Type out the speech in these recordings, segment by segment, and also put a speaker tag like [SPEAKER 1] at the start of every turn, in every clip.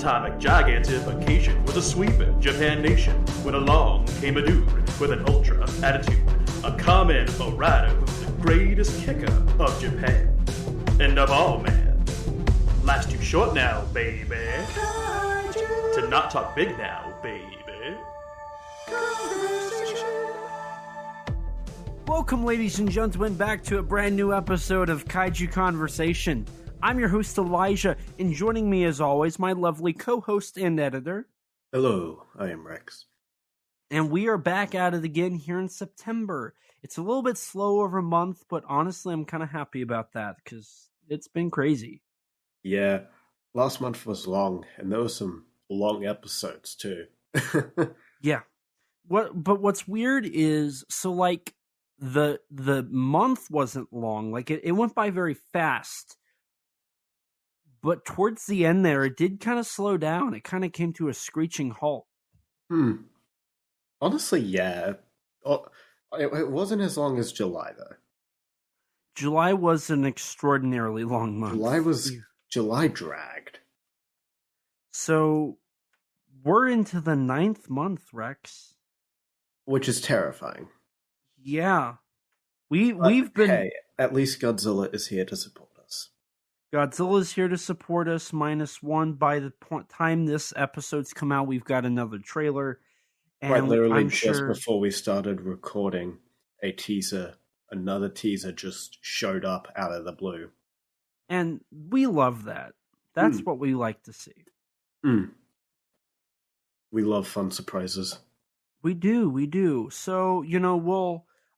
[SPEAKER 1] atomic gigantification was a sweeping Japan nation when along came a dude with an ultra attitude, a common rider who's the greatest kicker of Japan. And of all, man, life's too short now, baby, to not talk big now, baby.
[SPEAKER 2] Welcome, ladies and gentlemen, back to a brand new episode of Kaiju Conversation. I'm your host, Elijah, and joining me, as always, my lovely co-host and editor.
[SPEAKER 3] Hello, I am Rex.
[SPEAKER 2] And we are back at it again here in September. It's a little bit slow over a month, but honestly, I'm kind of happy about that, because it's been crazy.
[SPEAKER 3] Yeah, last month was long, and there were some long episodes, too.
[SPEAKER 2] Yeah. But what's weird is, the month wasn't long. It went by very fast. But towards the end there, it did kind of slow down. It kind of came to a screeching halt.
[SPEAKER 3] Honestly, yeah. It wasn't as long as July, though.
[SPEAKER 2] July was an extraordinarily long month.
[SPEAKER 3] July dragged.
[SPEAKER 2] So, we're into the 9th month, Rex.
[SPEAKER 3] Which is terrifying.
[SPEAKER 2] Yeah. We've been...
[SPEAKER 3] Hey, at least Godzilla is here to support us.
[SPEAKER 2] Godzilla's here to support us, -1. By the time this episode's come out, we've got another trailer. And
[SPEAKER 3] right, literally
[SPEAKER 2] I'm
[SPEAKER 3] just
[SPEAKER 2] sure...
[SPEAKER 3] before we started recording, another teaser just showed up out of the blue.
[SPEAKER 2] And we love that. That's what we like to see.
[SPEAKER 3] We love fun surprises.
[SPEAKER 2] We do. So,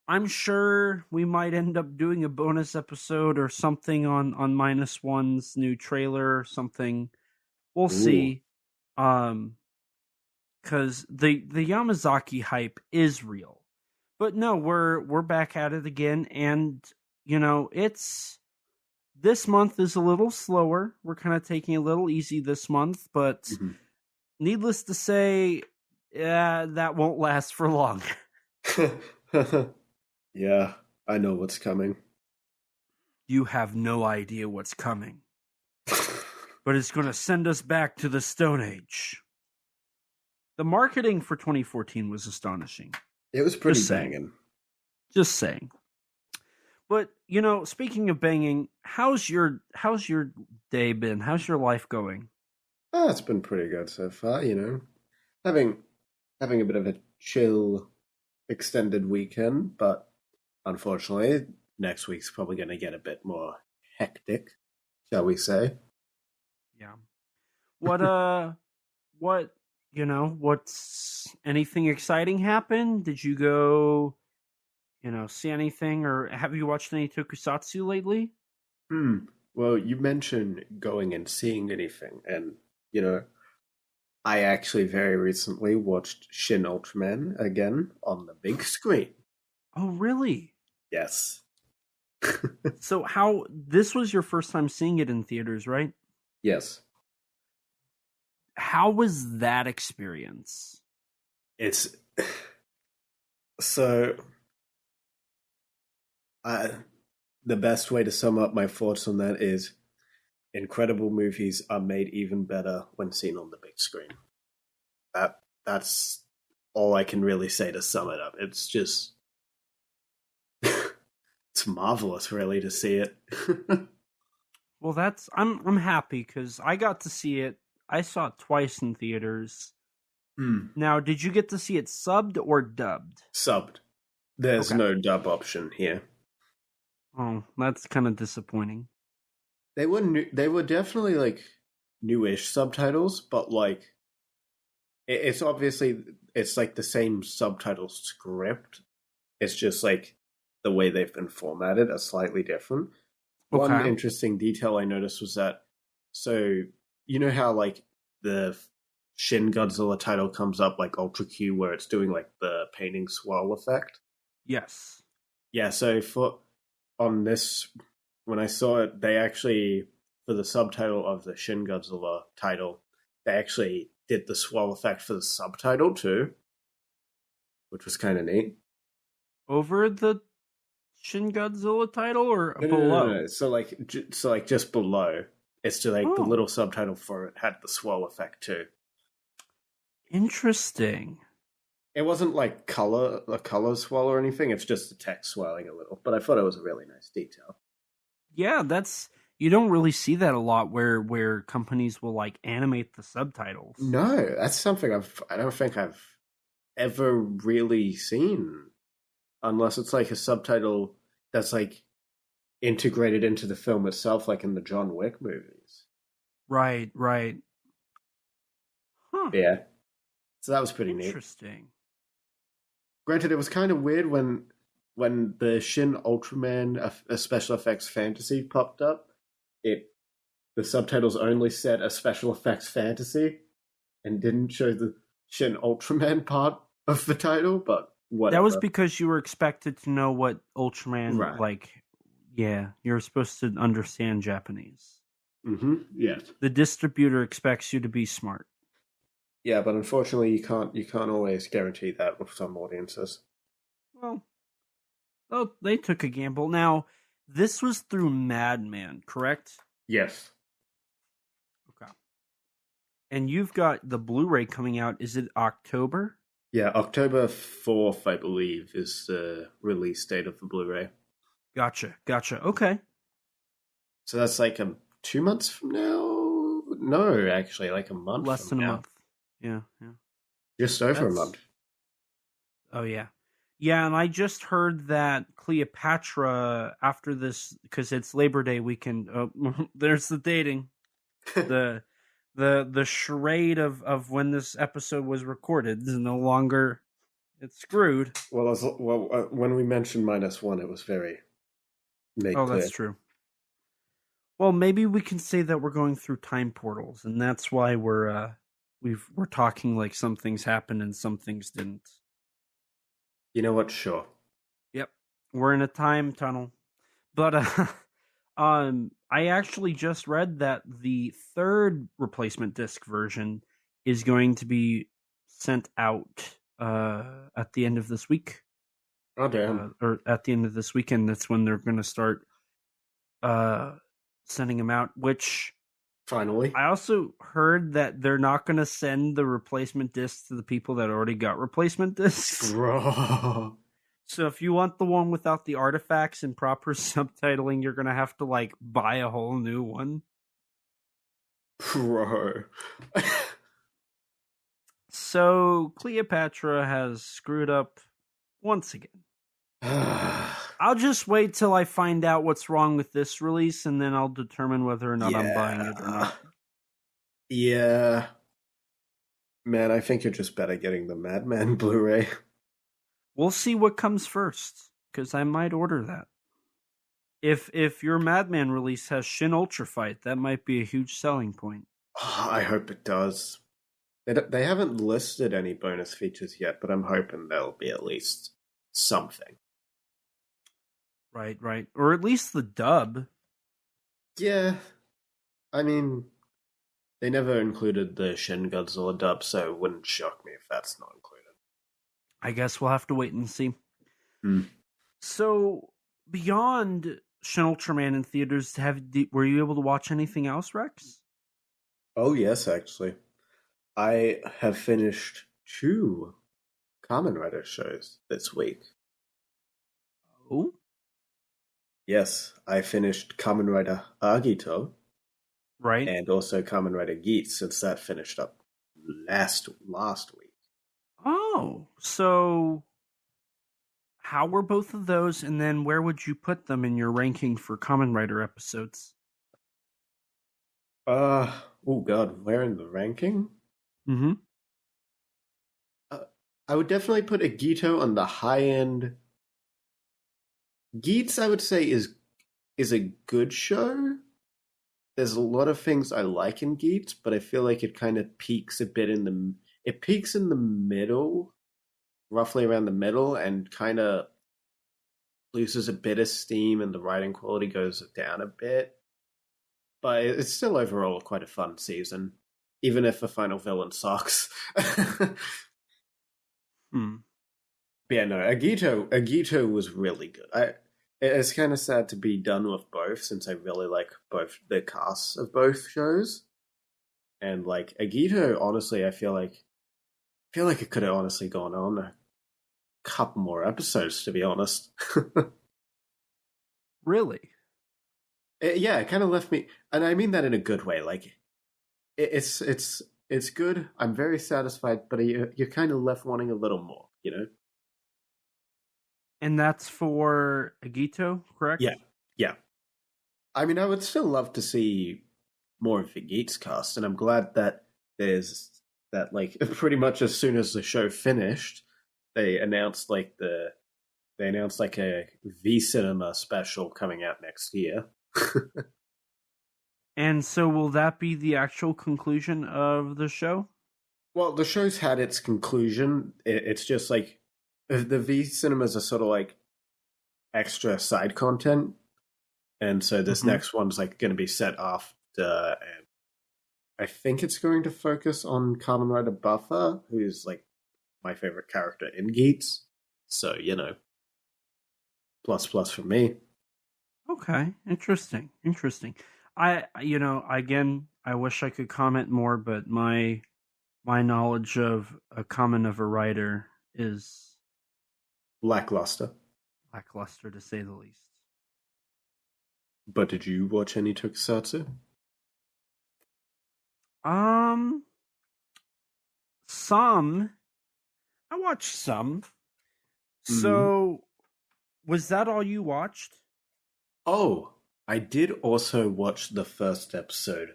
[SPEAKER 2] I'm sure we might end up doing a bonus episode or something on -1's new trailer or something. We'll see. Because the Yamazaki hype is real. But no, we're back at it again, and this month is a little slower. We're kind of taking it a little easy this month, but needless to say, that won't last for long.
[SPEAKER 3] Yeah, I know what's coming.
[SPEAKER 2] You have no idea what's coming. But it's going to send us back to the Stone Age. The marketing for 2014 was astonishing.
[SPEAKER 3] It was pretty banging.
[SPEAKER 2] Just saying. But, speaking of banging, how's your day been? How's your life going?
[SPEAKER 3] Oh, it's been pretty good so far, Having a bit of a chill, extended weekend, but unfortunately, next week's probably going to get a bit more hectic, shall we say.
[SPEAKER 2] Yeah. What's anything exciting happen? Did you go, see anything, or have you watched any Tokusatsu lately?
[SPEAKER 3] Well, you mentioned going and seeing anything, and, I actually very recently watched Shin Ultraman again on the big screen.
[SPEAKER 2] Oh, really?
[SPEAKER 3] Yes.
[SPEAKER 2] So this was your first time seeing it in theaters, right?
[SPEAKER 3] Yes.
[SPEAKER 2] How was that experience?
[SPEAKER 3] So, the best way to sum up my thoughts on that is incredible movies are made even better when seen on the big screen. That's all I can really say to sum it up. It's just it's marvelous, really, to see it.
[SPEAKER 2] Well, I'm happy because I got to see it. I saw it twice in theaters. Now, did you get to see it subbed or dubbed?
[SPEAKER 3] Subbed. There's no dub option here.
[SPEAKER 2] Oh, that's kind of disappointing.
[SPEAKER 3] They were definitely newish subtitles, but it's obviously the same subtitle script. It's just the way they've been formatted are slightly different.
[SPEAKER 2] Okay.
[SPEAKER 3] One interesting detail I noticed was that, so you know how the Shin Godzilla title comes up Ultra Q, where it's doing the painting swirl effect?
[SPEAKER 2] Yes.
[SPEAKER 3] Yeah, so on this, when I saw it, they actually, for the subtitle of the Shin Godzilla title, they actually did the swirl effect for the subtitle too, which was kind of neat.
[SPEAKER 2] Over the Shin Godzilla title or below?
[SPEAKER 3] No. So just below, It's just like the
[SPEAKER 2] Oh.
[SPEAKER 3] little subtitle for it had the swirl effect too.
[SPEAKER 2] Interesting.
[SPEAKER 3] It wasn't like a color swirl or anything. It's just the text swirling a little. But I thought it was a really nice detail.
[SPEAKER 2] Yeah, you don't really see that a lot where companies will like animate the subtitles.
[SPEAKER 3] No, that's something I don't think I've ever really seen, unless it's like a subtitle that's like integrated into the film itself, like in the John Wick movies.
[SPEAKER 2] Right. Huh.
[SPEAKER 3] Yeah, so that was pretty neat.
[SPEAKER 2] Interesting.
[SPEAKER 3] Granted, it was kind of weird when the Shin Ultraman a special effects fantasy popped up. The subtitles only said a special effects fantasy and didn't show the Shin Ultraman part of the title, but whatever.
[SPEAKER 2] That was because you were expected to know what Ultraman like. Yeah, you're supposed to understand Japanese.
[SPEAKER 3] Mm-hmm. Yes.
[SPEAKER 2] The distributor expects you to be smart.
[SPEAKER 3] Yeah, but unfortunately, you can't always guarantee that with some audiences.
[SPEAKER 2] Well, they took a gamble. Now, this was through Madman, correct?
[SPEAKER 3] Yes.
[SPEAKER 2] Okay. And you've got the Blu-ray coming out. Is it October?
[SPEAKER 3] Yeah, October 4th, I believe, is the release date of the Blu-ray.
[SPEAKER 2] Gotcha. Okay.
[SPEAKER 3] So that's like 2 months from now? No, actually, like a month.
[SPEAKER 2] Less
[SPEAKER 3] from
[SPEAKER 2] than
[SPEAKER 3] now.
[SPEAKER 2] a month. Yeah.
[SPEAKER 3] Just over a month.
[SPEAKER 2] Oh, yeah. Yeah, and I just heard that Cleopatra, after this, because it's Labor Day weekend, there's the dating. the charade of when this episode was recorded is no longer, it's screwed.
[SPEAKER 3] Well, when we mentioned -1, it was very made clear.
[SPEAKER 2] That's true. Well, maybe we can say that we're going through time portals, and that's why we're talking like some things happened and some things didn't.
[SPEAKER 3] You know what? Sure.
[SPEAKER 2] Yep, we're in a time tunnel. But I actually just read that the third replacement disc version is going to be sent out at the end of this week.
[SPEAKER 3] Oh damn!
[SPEAKER 2] Or at the end of this weekend. That's when they're going to start sending them out. Which
[SPEAKER 3] finally,
[SPEAKER 2] I also heard that they're not going to send the replacement discs to the people that already got replacement discs.
[SPEAKER 3] Bro.
[SPEAKER 2] So if you want the one without the artifacts and proper subtitling, you're going to have to like buy a whole new one.
[SPEAKER 3] Bro.
[SPEAKER 2] So Cleopatra has screwed up once again. I'll just wait till I find out what's wrong with this release, and then I'll determine whether or not I'm buying it or not.
[SPEAKER 3] Yeah. Man, I think you're just better getting the Madman Blu-ray.
[SPEAKER 2] We'll see what comes first, because I might order that. If your Madman release has Shin Ultra Fight, that might be a huge selling point.
[SPEAKER 3] Oh, I hope it does. They haven't listed any bonus features yet, but I'm hoping there'll be at least something.
[SPEAKER 2] Right. Or at least the dub.
[SPEAKER 3] Yeah. I mean, they never included the Shin Godzilla dub, so it wouldn't shock me if that's not included.
[SPEAKER 2] I guess we'll have to wait and see.
[SPEAKER 3] Hmm.
[SPEAKER 2] So, beyond Shin Ultraman in theaters, were you able to watch anything else, Rex?
[SPEAKER 3] Oh, yes, actually. I have finished 2 Kamen Rider shows this week.
[SPEAKER 2] Oh?
[SPEAKER 3] Yes, I finished Kamen Rider Agito.
[SPEAKER 2] Right.
[SPEAKER 3] And also Kamen Rider Geats, since that finished up last week.
[SPEAKER 2] Oh, so how were both of those, and then where would you put them in your ranking for Kamen Rider episodes?
[SPEAKER 3] Oh god, where in the ranking?
[SPEAKER 2] Mm-hmm.
[SPEAKER 3] I would definitely put Agito on the high end. Geats, I would say, is a good show. There's a lot of things I like in Geats, but I feel like it kind of peaks a bit it peaks in the middle, roughly around the middle, and kind of loses a bit of steam, and the writing quality goes down a bit. But it's still overall quite a fun season, even if the final villain sucks. Yeah, no, Agito was really good. it's kind of sad to be done with both, since I really like both the casts of both shows. And like Agito, honestly, I feel like it could have honestly gone on a couple more episodes, to be honest.
[SPEAKER 2] Really?
[SPEAKER 3] Yeah, it kind of left me, and I mean that in a good way. Like, it's good. I'm very satisfied, but you're kind of left wanting a little more, you know?
[SPEAKER 2] And that's for Agito, correct?
[SPEAKER 3] Yeah, yeah. I mean, I would still love to see more of Vigit's cast, and I'm glad that there's that. Like, pretty much as soon as the show finished, they announced a V Cinema special coming out next year.
[SPEAKER 2] And so will that be the actual conclusion of the show?
[SPEAKER 3] Well, the show's had its conclusion. It's just like the V cinemas are sort of like extra side content, and so this next one's like going to be set after, and I think it's going to focus on Kamen Rider Buffer, who's like my favorite character in Geats. So plus for me.
[SPEAKER 2] Okay, interesting. I wish I could comment more, but my knowledge of a Kamen of a Rider is
[SPEAKER 3] Lackluster.
[SPEAKER 2] lackluster, to say the least.
[SPEAKER 3] But did you watch any Tokusatsu?
[SPEAKER 2] Some. I watched some. So, was that all you watched?
[SPEAKER 3] Oh, I did also watch the first episode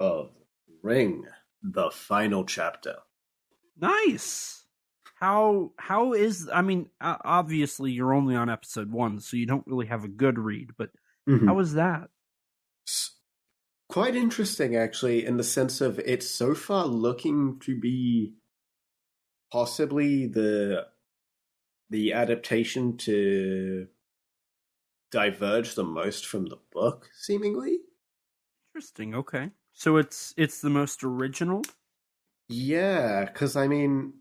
[SPEAKER 3] of Ring, the final chapter.
[SPEAKER 2] Nice. How is, I mean, obviously you're only on episode 1, so you don't really have a good read, but how was that?
[SPEAKER 3] Quite interesting, actually, in the sense of it's so far looking to be possibly the adaptation to diverge the most from the book, seemingly.
[SPEAKER 2] Interesting. Okay, so it's the most original.
[SPEAKER 3] Yeah, because I mean,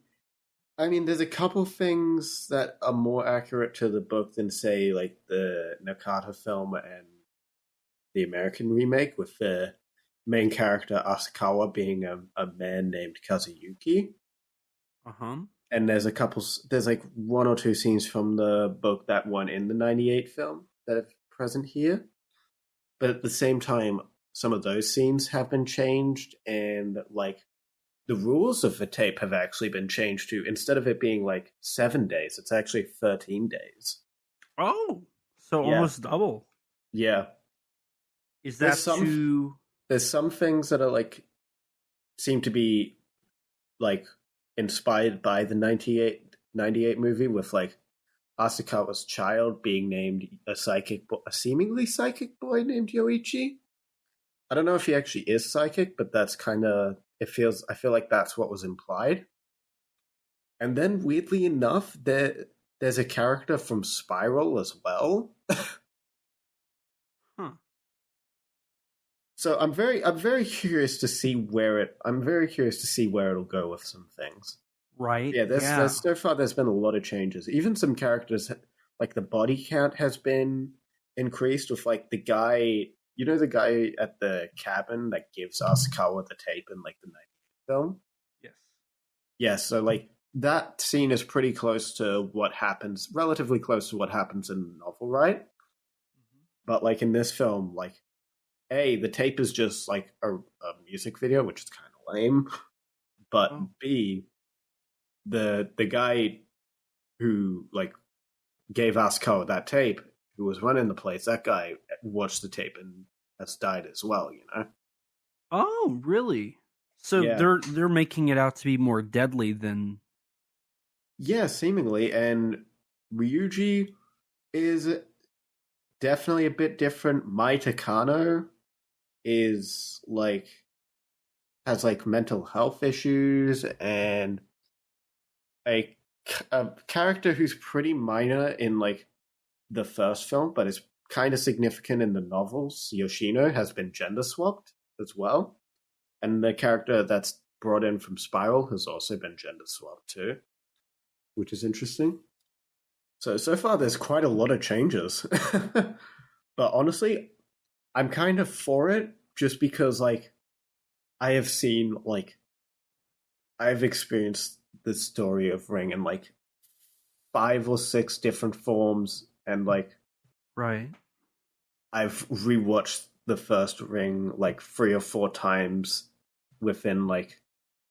[SPEAKER 3] there's a couple things that are more accurate to the book than, say, like the Nakata film and the American remake, with the main character Asakawa being a man named Kazuyuki. And there's like one or two scenes from the book that weren't in the 98 film that are present here. But at the same time, some of those scenes have been changed, and like the rules of the tape have actually been changed to, instead of it being like 7 days, it's actually 13 days.
[SPEAKER 2] Oh, so almost double.
[SPEAKER 3] Yeah.
[SPEAKER 2] Is that
[SPEAKER 3] there's some things that are like seem to be like inspired by the 98 movie, with like Asakawa's child being named a seemingly psychic boy named Yoichi. I don't know if he actually is psychic, but that's kind of, I feel like that's what was implied. And then weirdly enough, there's a character from Spiral as well. So I'm very curious to see where it'll go with some things.
[SPEAKER 2] Right.
[SPEAKER 3] Yeah, so far there's been a lot of changes. Even some characters, like the body count has been increased, with like the guy at the cabin that gives Asakawa the tape in like the 90th film.
[SPEAKER 2] Yes.
[SPEAKER 3] Yeah, so like that scene is pretty close to what happens, relatively close to what happens in the novel, right? But like in this film, like A, the tape is just like a music video, which is kind of lame. But B, the guy who like gave Asuko that tape, who was running the place, that guy watched the tape and has died as well, you know?
[SPEAKER 2] Oh, really? So they're making it out to be more deadly than...
[SPEAKER 3] Yeah, seemingly. And Ryuji is definitely a bit different. Mai Takano is like has like mental health issues, and a character who's pretty minor in like the first film but is kind of significant in the novels, Yoshino, has been gender swapped as well. And the character that's brought in from Spiral has also been gender swapped too, which is interesting. So far there's quite a lot of changes. But honestly, I'm kind of for it just because like I have seen like I've experienced the story of Ring in like 5 or 6 different forms, and like
[SPEAKER 2] Right.
[SPEAKER 3] I've rewatched the first Ring like 3 or 4 times within like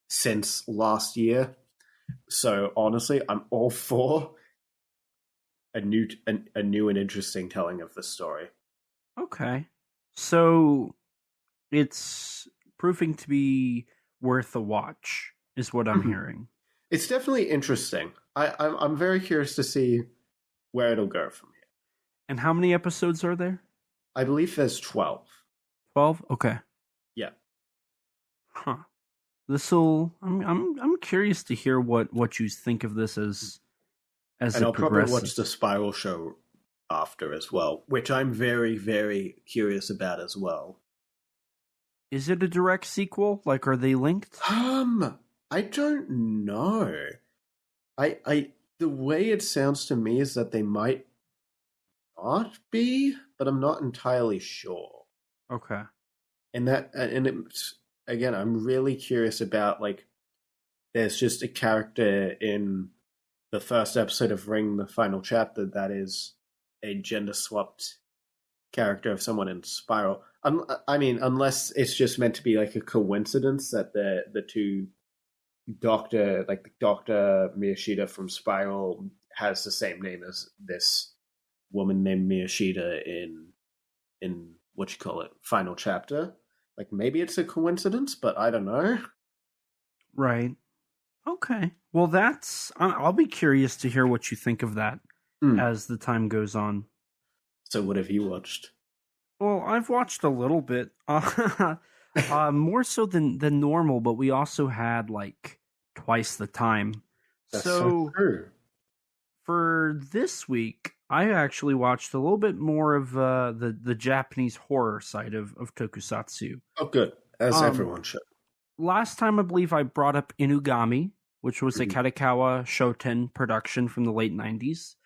[SPEAKER 3] since last year. So honestly, I'm all for a new and interesting telling of the story.
[SPEAKER 2] Okay. So it's proving to be worth a watch, is what I'm hearing.
[SPEAKER 3] It's definitely interesting. I'm very curious to see where it'll go from here.
[SPEAKER 2] And how many episodes are there?
[SPEAKER 3] I believe there's 12.
[SPEAKER 2] 12? Okay.
[SPEAKER 3] Yeah.
[SPEAKER 2] Huh. This'll. I'm curious to hear what you think of this as
[SPEAKER 3] And
[SPEAKER 2] it
[SPEAKER 3] I'll probably
[SPEAKER 2] progresses.
[SPEAKER 3] watch the Spiral show after as well, which I'm very, very curious about as well.
[SPEAKER 2] Is it a direct sequel? Like, are they linked?
[SPEAKER 3] I don't know. I the way it sounds to me is that they might not be, but I'm not entirely sure.
[SPEAKER 2] Okay.
[SPEAKER 3] And it's again, I'm really curious about like there's just a character in the first episode of Ring, the final chapter, that is a gender swapped character of someone in Spiral. I mean, unless it's just meant to be like a coincidence that the two Dr. Miyashita from Spiral has the same name as this woman named Miyashita in what you call it, final chapter. Like maybe it's a coincidence, but I don't know.
[SPEAKER 2] Right. Okay. Well, I'll be curious to hear what you think of that as the time goes on.
[SPEAKER 3] So what have you watched?
[SPEAKER 2] Well, I've watched a little bit, more so than normal, but we also had like twice the time.
[SPEAKER 3] That's so true.
[SPEAKER 2] For this week, I actually watched a little bit more of the Japanese horror side of Tokusatsu.
[SPEAKER 3] Oh, good. As everyone should.
[SPEAKER 2] Last time, I believe I brought up Inugami, which was a Kadokawa Shoten production from the late 90s.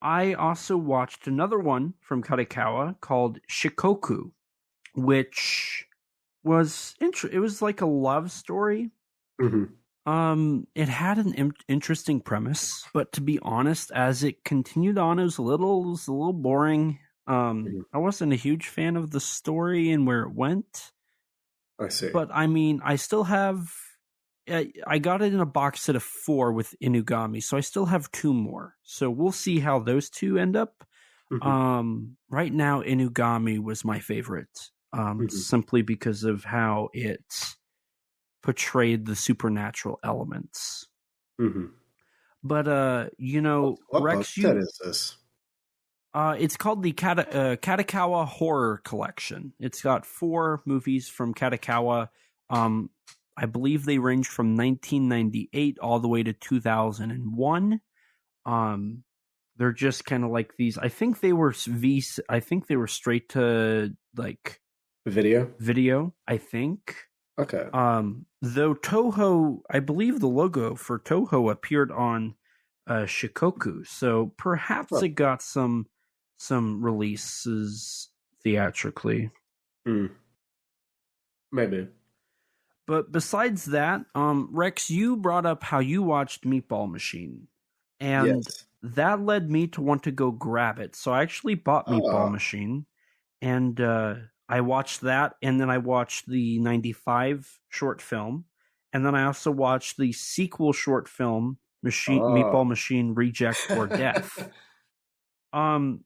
[SPEAKER 2] I also watched another one from Kadokawa called Shikoku, which was it was like a love story. It had an interesting premise, but to be honest, as it continued on, it was a little boring. I wasn't a huge fan of the story and where it went.
[SPEAKER 3] I see.
[SPEAKER 2] But I mean, I still have. I got it in a box set of 4 with Inugami, so I still have 2 more. So we'll see how those 2 end up. Right now, Inugami was my favorite, simply because of how it portrayed the supernatural elements. But
[SPEAKER 3] what
[SPEAKER 2] Rex,
[SPEAKER 3] book is this?
[SPEAKER 2] It's called the Kadokawa Horror Collection. It's got 4 movies from Kadokawa. I believe they range from 1998 all the way to 2001. They're just kind of like these. I think they were straight to like video. I think.
[SPEAKER 3] Okay.
[SPEAKER 2] Though Toho, I believe the logo for Toho appeared on Shikoku, so perhaps it got some releases theatrically.
[SPEAKER 3] Maybe.
[SPEAKER 2] But besides that, Rex, you brought up how you watched Meatball Machine, and that led me to want to go grab it. So I actually bought Meatball Machine, and I watched that, and then I watched the 95 short film, and then I also watched the sequel short film, Meatball Machine Reject or Death.
[SPEAKER 3] That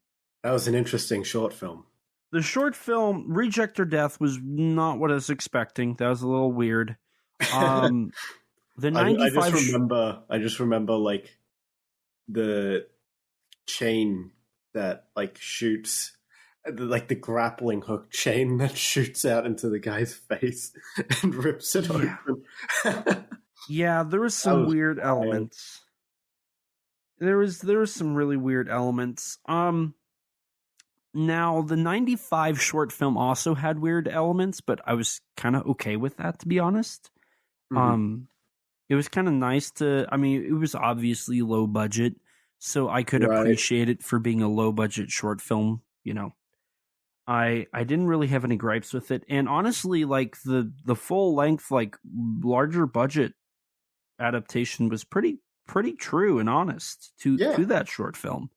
[SPEAKER 3] was an interesting short film.
[SPEAKER 2] The short film Reject or Death was not what I was expecting. That was a little weird. The 95
[SPEAKER 3] I just remember like the chain that like shoots, like the grappling hook chain that shoots out into the guy's face and rips it open.
[SPEAKER 2] Yeah, there was some weird elements. There was some really weird elements. Now, the 95 short film also had weird elements, but I was kind of okay with that, to be honest. It was kind of nice to... I mean, it was obviously low budget, so I could
[SPEAKER 3] Right.
[SPEAKER 2] appreciate it for being a low budget short film. I didn't really have any gripes with it, and honestly, like the full length, like larger budget adaptation was pretty true and honest to
[SPEAKER 3] Yeah.
[SPEAKER 2] that short film.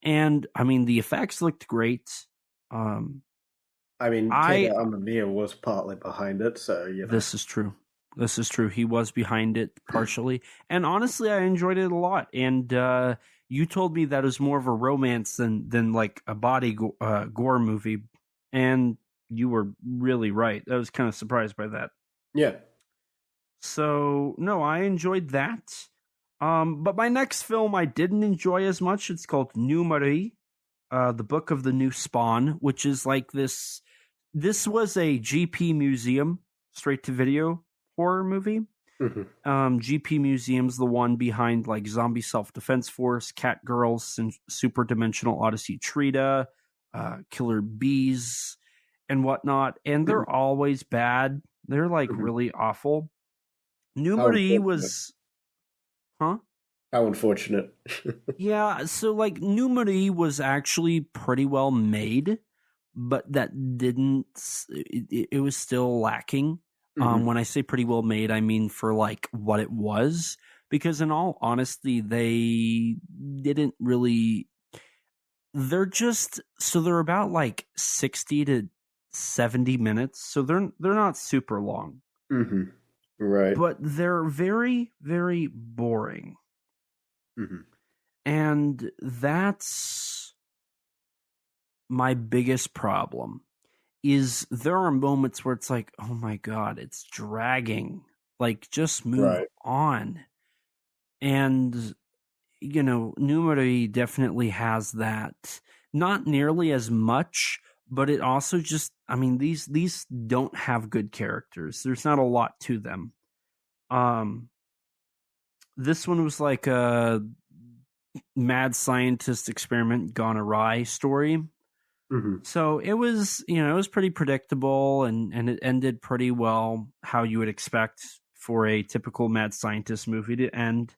[SPEAKER 2] And I mean, the effects looked great.
[SPEAKER 3] I mean,
[SPEAKER 2] I
[SPEAKER 3] Taika Amamiya was partly behind it, so
[SPEAKER 2] This is true. This is true. He was behind it partially, and honestly, I enjoyed it a lot. And you told me that it was more of a romance than like a body gore movie, and you were really right. I was kind of surprised by that.
[SPEAKER 3] Yeah.
[SPEAKER 2] So no, I enjoyed that. But my next film I didn't enjoy as much. It's called Numeri, the Book of the New Spawn, which is like this. This was a GP Museum straight to video horror movie.
[SPEAKER 3] Mm-hmm.
[SPEAKER 2] GP Museum's the one behind like Zombie Self-Defense Force, Cat Girls, and Super Dimensional Odyssey Trita, Killer Bees, and whatnot. And they're always bad. They're like really awful. Numeri was... Huh?
[SPEAKER 3] How unfortunate.
[SPEAKER 2] Yeah, so like Numeri was actually pretty well made, but that didn't... It was still lacking. When I say pretty well made, I mean for like what it was, because in all honesty, they didn't really. They're about like 60 to 70 minutes, so they're not super long.
[SPEAKER 3] Mm-hmm. Right.
[SPEAKER 2] But they're very, very boring.
[SPEAKER 3] Mm-hmm.
[SPEAKER 2] And that's my biggest problem. Is there are moments where it's like, oh my God, it's dragging. Like, just move on. And, Numeri definitely has that. Not nearly as much, but it also just, I mean, these don't have good characters. There's not a lot to them. This one was like a mad scientist experiment gone awry story.
[SPEAKER 3] Mm-hmm.
[SPEAKER 2] So it was, it was pretty predictable, and it ended pretty well, how you would expect for a typical mad scientist movie to end.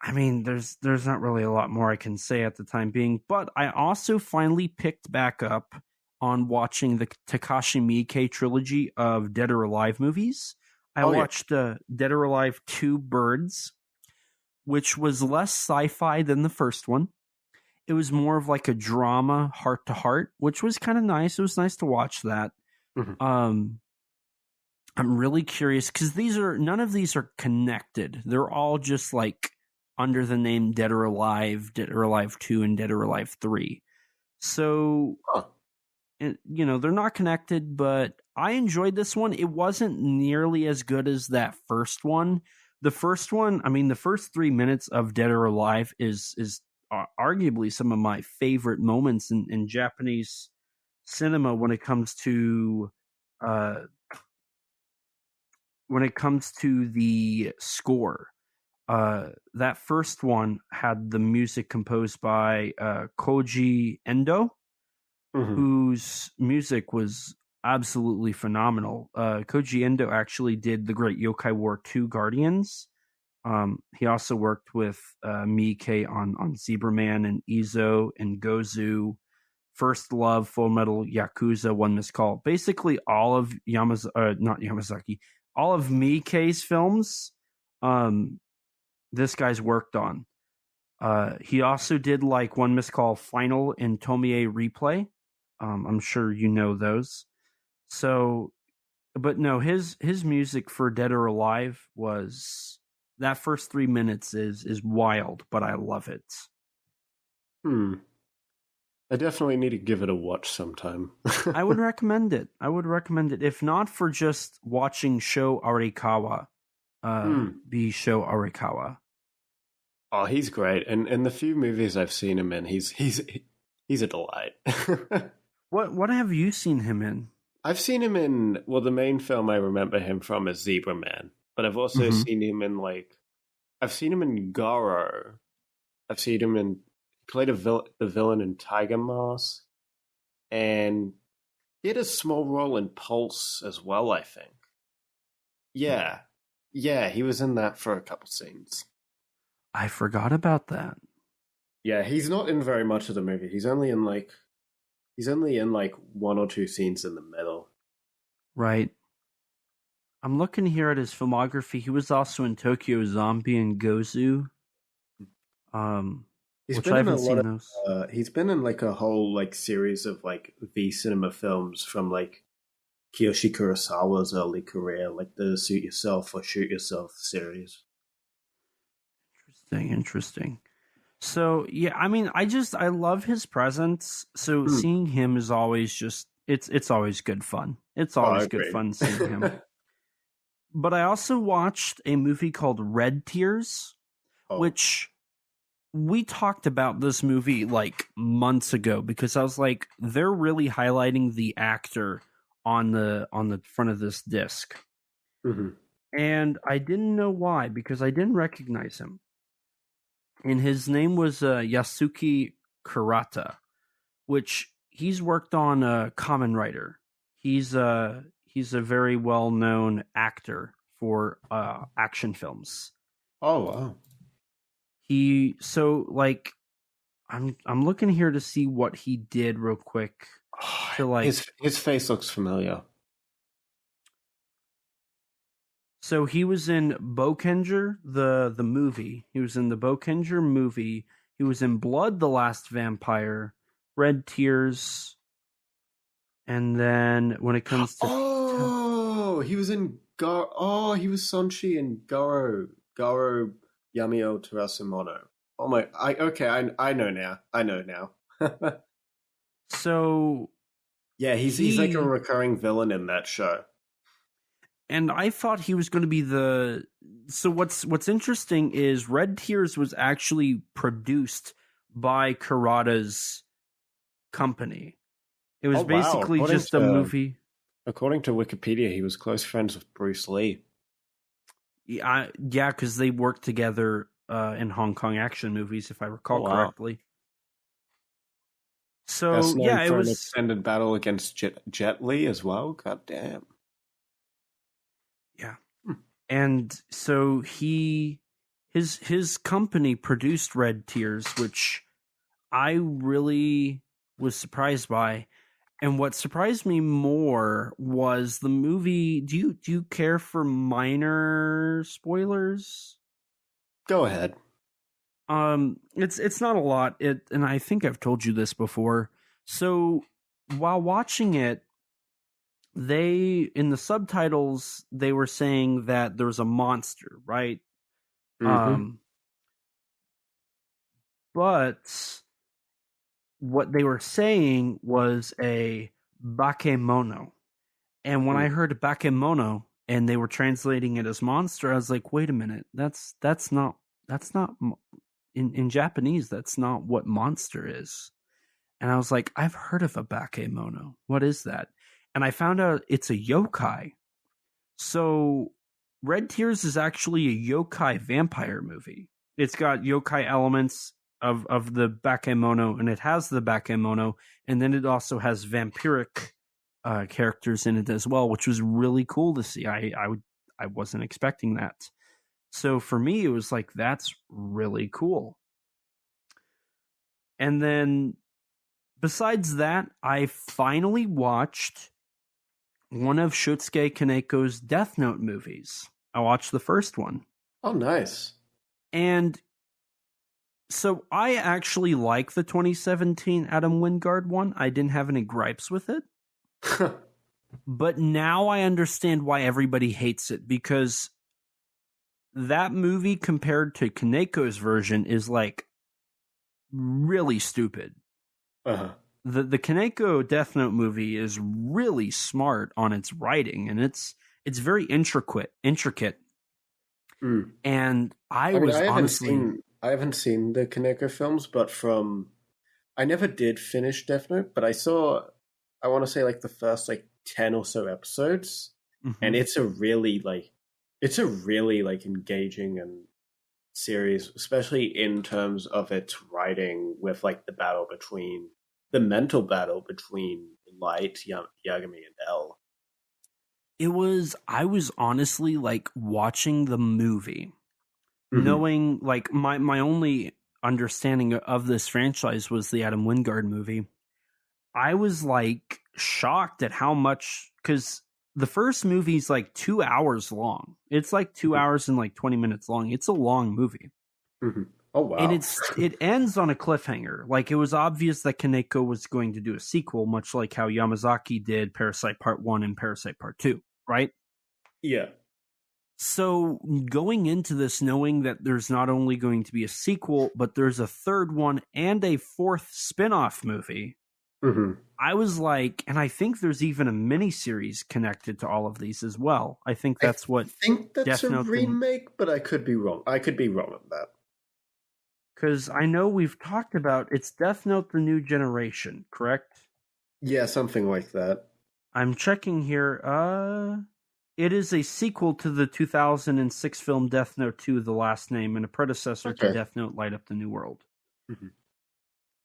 [SPEAKER 2] I mean, there's not really a lot more I can say at the time being, but I also finally picked back up on watching the Takashi Miike trilogy of Dead or Alive movies. I watched Dead or Alive 2 Birds, which was less sci-fi than the first one. It was more of like a drama, heart to heart, which was kind of nice. It was nice to watch that.
[SPEAKER 3] Mm-hmm.
[SPEAKER 2] I'm really curious because none of these are connected. They're all just like under the name Dead or Alive 2, and Dead or Alive 3. So, they're not connected, but I enjoyed this one. It wasn't nearly as good as that first one. The first one, I mean, the first 3 minutes of Dead or Alive is arguably some of my favorite moments in Japanese cinema when it comes to the score. That first one had the music composed by Koji Endo, whose music was absolutely phenomenal. Koji Endo actually did the Great Yokai War 2 Guardians. He also worked with Miike on Zebraman and Izo and Gozu, First Love, Full Metal Yakuza, One Missed Call. Basically, all of all of Miike's films, this guy's worked on. He also did like One Missed Call Final and Tomie Replay. I'm sure you know those. So, but no, his music for Dead or Alive was... That first 3 minutes is wild, but I love it.
[SPEAKER 3] I definitely need to give it a watch sometime.
[SPEAKER 2] I would recommend it. If not for just watching Sho Arikawa, be Sho Arikawa.
[SPEAKER 3] Oh, he's great. And in the few movies I've seen him in, he's a delight.
[SPEAKER 2] What have you seen him in?
[SPEAKER 3] I've seen him in, well, the main film I remember him from is Zebraman. But I've also seen him in, I've seen him in Garo. I've seen him in, he played the villain in Tiger Mask. And he had a small role in Pulse as well, I think. Yeah, he was in that for a couple scenes.
[SPEAKER 2] I forgot about that.
[SPEAKER 3] Yeah, he's not in very much of the movie. He's only in like one or two scenes in the middle.
[SPEAKER 2] Right. I'm looking here at his filmography. He was also in Tokyo Zombie and Gozu.
[SPEAKER 3] He's
[SPEAKER 2] Which
[SPEAKER 3] been
[SPEAKER 2] I
[SPEAKER 3] in a
[SPEAKER 2] haven't
[SPEAKER 3] lot
[SPEAKER 2] seen
[SPEAKER 3] of.
[SPEAKER 2] those.
[SPEAKER 3] He's been in like a whole like series of like V cinema films from like Kiyoshi Kurosawa's early career, like the Suit Yourself or Shoot Yourself series.
[SPEAKER 2] Interesting. So yeah, I mean, I love his presence. So
[SPEAKER 3] Hmm.
[SPEAKER 2] seeing him is always just it's always good fun. It's
[SPEAKER 3] Oh, I
[SPEAKER 2] always good
[SPEAKER 3] agree.
[SPEAKER 2] fun seeing him. But I also watched a movie called Red Tears,
[SPEAKER 3] Oh,
[SPEAKER 2] which we talked about this movie like months ago because I was like, they're really highlighting the actor on the front of this disc.
[SPEAKER 3] mhm.
[SPEAKER 2] And I didn't know why because I didn't recognize him. And his name was Yasuki Kurata, which he's worked on Kamen Rider. He's a very well known actor for action films.
[SPEAKER 3] Oh wow.
[SPEAKER 2] I'm looking here to see what he did real quick. To like
[SPEAKER 3] His face looks familiar.
[SPEAKER 2] So he was in Bokenger, the movie. He was in the Bokenger movie. He was in Blood, the Last Vampire, Red Tears, and then when it comes to
[SPEAKER 3] Oh, he was in he was Sonchi in Garo Yamio Terasumono. Oh my! I know now. I know now.
[SPEAKER 2] so
[SPEAKER 3] Yeah, he's like a
[SPEAKER 2] he
[SPEAKER 3] recurring villain in that show.
[SPEAKER 2] and I thought he was going to be the. So what's interesting is Red Tears was actually produced by Kurata's company. It was
[SPEAKER 3] Oh wow!
[SPEAKER 2] basically just a movie.
[SPEAKER 3] According to Wikipedia, he was close friends with Bruce Lee.
[SPEAKER 2] Yeah, because they worked together in Hong Kong action movies, if I recall correctly. So
[SPEAKER 3] Best known
[SPEAKER 2] yeah, it
[SPEAKER 3] for an
[SPEAKER 2] was.
[SPEAKER 3] extended battle against Jet Li as well. God damn.
[SPEAKER 2] Yeah, and so his company produced Red Tears, which I really was surprised by. And what surprised me more was the movie. Do you care for minor spoilers?
[SPEAKER 3] Go ahead.
[SPEAKER 2] It's not a lot. And I think I've told you this before. So while watching it, in the subtitles they were saying that there's a monster, right?
[SPEAKER 3] Mm-hmm.
[SPEAKER 2] But what they were saying was a bakemono. And when I heard bakemono and they were translating it as monster, I was like, wait a minute, that's not in Japanese, that's not what monster is. And I was like, I've heard of a bakemono. What is that? And I found out it's a yokai. So Red Tears is actually a yokai vampire movie. It's got yokai elements of the bakemono, and it has the bakemono, and then it also has vampiric characters in it as well, which was really cool to see. I wasn't expecting that. So for me, it was like, that's really cool. And then besides that, I finally watched one of Shotsuke Kaneko's Death Note movies. I watched the first one.
[SPEAKER 3] Oh, nice.
[SPEAKER 2] And so I actually like the 2017 Adam Wingard one. I didn't have any gripes with it. But now I understand why everybody hates it, because that movie compared to Kaneko's version is like really stupid.
[SPEAKER 3] Uh-huh.
[SPEAKER 2] The Kaneko Death Note movie is really smart on its writing, and it's very intricate.
[SPEAKER 3] Mm.
[SPEAKER 2] And I
[SPEAKER 3] haven't seen the Kaneko films, but I never did finish Death Note, but I want to say like the first like 10 or so episodes, and it's a really engaging and series, especially in terms of its writing, with like the mental battle between Light, Yagami, and L.
[SPEAKER 2] I was honestly like watching the movie, knowing like my only understanding of this franchise was the Adam Wingard movie. I was like shocked at how much, because the first movie's like 2 hours long. It's like 2 hours and like 20 minutes long. It's a long movie.
[SPEAKER 3] Mm-hmm. Oh, wow.
[SPEAKER 2] And it ends on a cliffhanger. Like, it was obvious that Kaneko was going to do a sequel, much like how Yamazaki did Parasite Part 1 and Parasite Part 2, right?
[SPEAKER 3] Yeah.
[SPEAKER 2] So going into this knowing that there's not only going to be a sequel, but there's a third one and a fourth spin-off movie, I was like, and I think there's even a miniseries connected to all of these as well. I think that's
[SPEAKER 3] I think that's
[SPEAKER 2] Death
[SPEAKER 3] a
[SPEAKER 2] Note
[SPEAKER 3] remake, but I could be wrong. I could be wrong on that.
[SPEAKER 2] Because I know we've talked about, it's Death Note: The New Generation, correct?
[SPEAKER 3] Yeah, something like that.
[SPEAKER 2] I'm checking here. It is a sequel to the 2006 film Death Note 2, The Last Name, and a predecessor to Death Note: Light Up the New World.
[SPEAKER 3] Mm-hmm.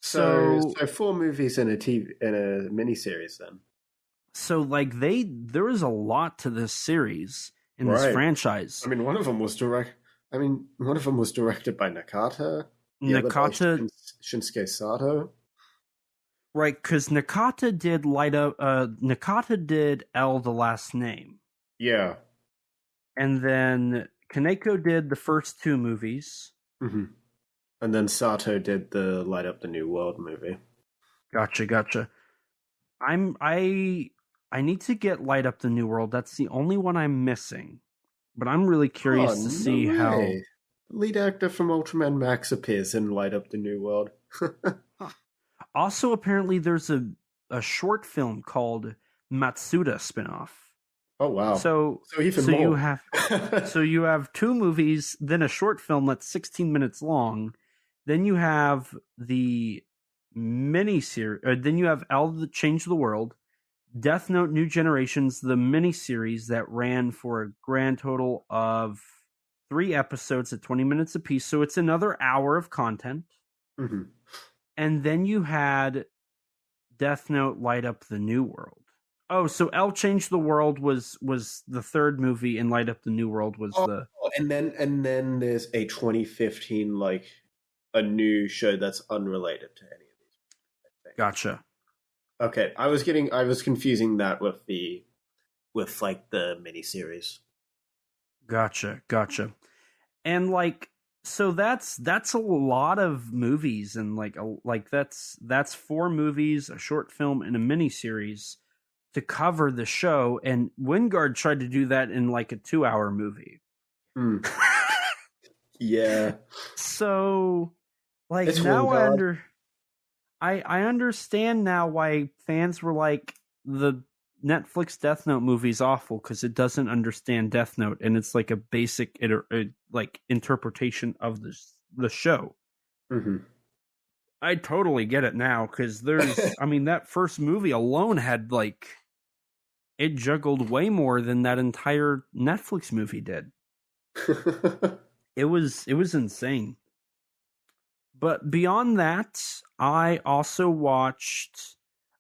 [SPEAKER 3] So 4 movies in a miniseries then. So
[SPEAKER 2] like there is a lot to this series in this franchise.
[SPEAKER 3] I mean, one of them was directed by Nakata. Shinsuke Sato.
[SPEAKER 2] Right, because Nakata did L, The Last Name.
[SPEAKER 3] Yeah.
[SPEAKER 2] And then Kaneko did the first 2 movies.
[SPEAKER 3] Mm-hmm. And then Sato did the Light Up the New World movie.
[SPEAKER 2] Gotcha. I need to get Light Up the New World. That's the only one I'm missing. But I'm really curious to see how...
[SPEAKER 3] Lead actor from Ultraman Max appears in Light Up the New World.
[SPEAKER 2] Also, apparently, there's a short film called Matsuda spinoff.
[SPEAKER 3] Oh wow!
[SPEAKER 2] So you have 2 movies, then a short film that's 16 minutes long, then you have the miniseries, then you have L, the Change the World, Death Note: New Generations, the miniseries that ran for a grand total of 3 episodes at 20 minutes apiece, so it's another hour of content.
[SPEAKER 3] Mm-hmm.
[SPEAKER 2] And then you had Death Note: Light Up the New World. Oh, so L Change the World was the third movie, and Light Up the New World was
[SPEAKER 3] and then there's a 2015 like a new show that's unrelated to any of these.
[SPEAKER 2] Gotcha.
[SPEAKER 3] Okay, I was confusing that with the miniseries.
[SPEAKER 2] Gotcha. And like, so that's a lot of movies, and that's 4 movies, a short film, and a miniseries to cover the show. And Wingard tried to do that in like a 2-hour movie. Mm.
[SPEAKER 3] Yeah.
[SPEAKER 2] So like,
[SPEAKER 3] it's
[SPEAKER 2] now
[SPEAKER 3] Wingard.
[SPEAKER 2] I understand now why fans were like, the Netflix Death Note movie's awful because it doesn't understand Death Note, and it's like a basic interpretation of the show.
[SPEAKER 3] Mm-hmm.
[SPEAKER 2] I totally get it now, because there's I mean, that first movie alone had like, it juggled way more than that entire Netflix movie did. It was insane. But beyond that, I also watched,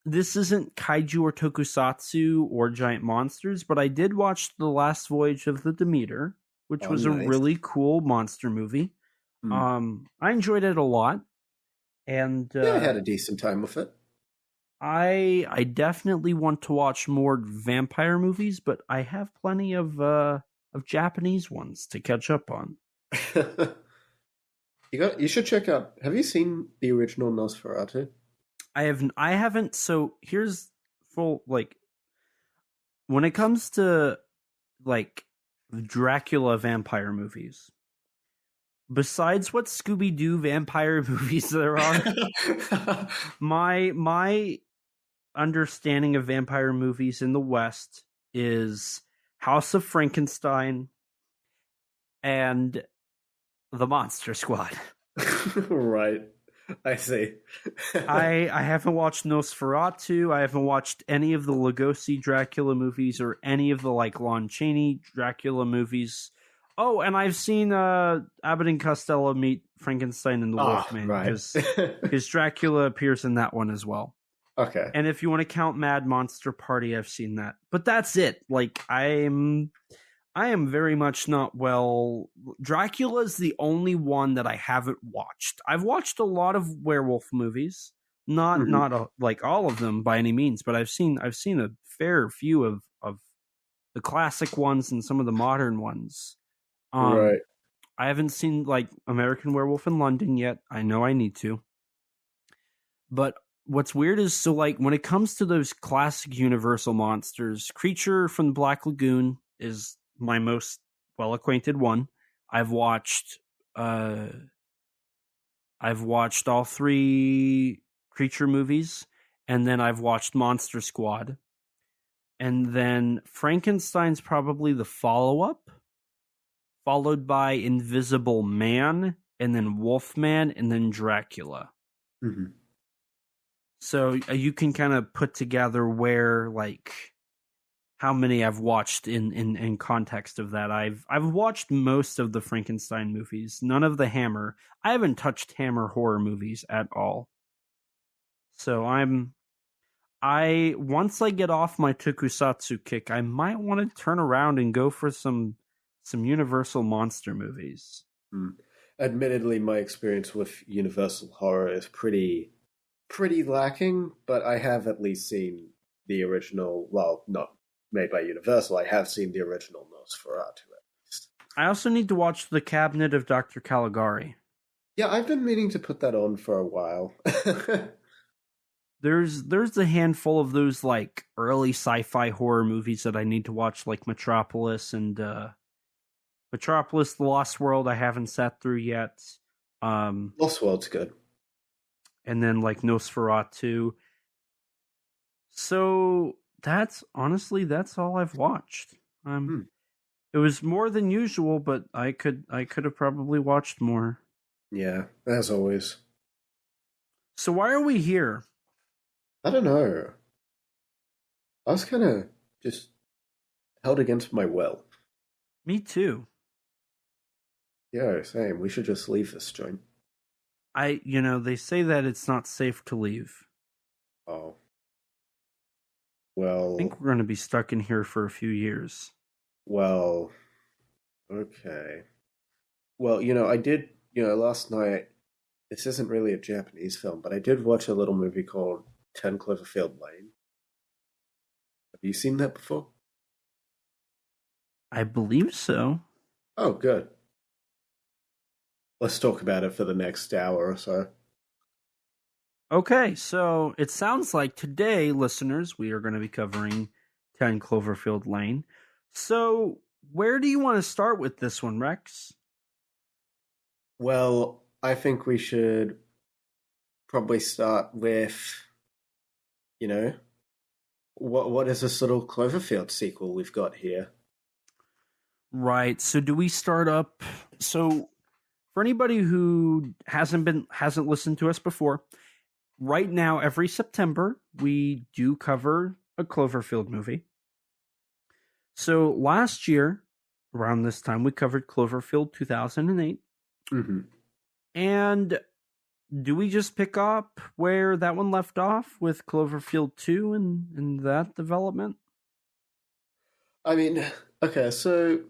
[SPEAKER 2] this isn't kaiju or tokusatsu or giant monsters, but I did watch The Last Voyage of the Demeter, which was nice. A really cool monster movie. I enjoyed it a lot. And
[SPEAKER 3] I had a decent time with it.
[SPEAKER 2] I definitely want to watch more vampire movies, but I have plenty of Japanese ones to catch up on.
[SPEAKER 3] You should check out. Have you seen the original Nosferatu?
[SPEAKER 2] I haven't. So here's full, like, when it comes to like Dracula vampire movies, besides what Scooby-Doo vampire movies there are, my understanding of vampire movies in the West is House of Frankenstein and The Monster Squad.
[SPEAKER 3] Right. I see.
[SPEAKER 2] I haven't watched Nosferatu. I haven't watched any of the Lugosi Dracula movies or any of the like Lon Chaney Dracula movies. Oh, and I've seen Abbott and Costello meet Frankenstein and the Wolfman, because Dracula appears in that one as well.
[SPEAKER 3] Okay.
[SPEAKER 2] And if you want to count Mad Monster Party, I've seen that. But that's it. Like, I'm I am very much not well. Dracula is the only one that I haven't watched. I've watched a lot of werewolf movies, not like all of them by any means, but I've seen a fair few of the classic ones and some of the modern ones.
[SPEAKER 3] Right.
[SPEAKER 2] I haven't seen like American Werewolf in London yet. I know I need to. But what's weird is, so like when it comes to those classic Universal monsters, Creature from the Black Lagoon is my most well acquainted one. I've watched all three Creature movies, and then I've watched Monster Squad. And then Frankenstein's probably the follow-up, followed by Invisible Man, and then Wolfman, and then Dracula.
[SPEAKER 3] Mm-hmm.
[SPEAKER 2] So you can kind of put together where, like, how many I've watched in context of that. I've watched most of the Frankenstein movies, none of the Hammer. I haven't touched Hammer horror movies at all. So once I get off my Tokusatsu kick, I might want to turn around and go for some Universal monster movies.
[SPEAKER 3] Admittedly, my experience with Universal horror is pretty lacking, but I have at least seen the original. Well, not made by Universal. I have seen the original Nosferatu at least. I
[SPEAKER 2] also need to watch The Cabinet of Dr. Caligari.
[SPEAKER 3] Yeah, I've been meaning to put that on for a while.
[SPEAKER 2] There's a handful of those like early sci-fi horror movies that I need to watch, like Metropolis and Metropolis: The Lost World. I haven't sat through yet.
[SPEAKER 3] Lost World's good.
[SPEAKER 2] And then like Nosferatu. So that's all I've watched. It was more than usual, but I could have probably watched more.
[SPEAKER 3] Yeah, as always.
[SPEAKER 2] So why are we here?
[SPEAKER 3] I don't know. I was kind of just held against my will.
[SPEAKER 2] Me too.
[SPEAKER 3] Yeah, same. We should just leave this joint.
[SPEAKER 2] They say that it's not safe to leave.
[SPEAKER 3] Oh. Well,
[SPEAKER 2] I think we're going to be stuck in here for a few years.
[SPEAKER 3] Well, okay. Well, I did, last night, this isn't really a Japanese film, but I did watch a little movie called 10 Cloverfield Lane. Have you seen that before?
[SPEAKER 2] I believe so.
[SPEAKER 3] Oh, good. Let's talk about it for the next hour or so.
[SPEAKER 2] Okay, so it sounds like today, listeners, we are going to be covering 10 Cloverfield Lane. So, where do you want to start with this one, Rex?
[SPEAKER 3] Well, I think we should probably start with, what is this little Cloverfield sequel we've got here?
[SPEAKER 2] Right. So, do we start up? So, for anybody who hasn't listened to us before, right now, every September, we do cover a Cloverfield movie. So last year, around this time, we covered Cloverfield 2008.
[SPEAKER 3] Mm-hmm.
[SPEAKER 2] And do we just pick up where that one left off with Cloverfield 2 and that development?
[SPEAKER 3] I mean, okay, so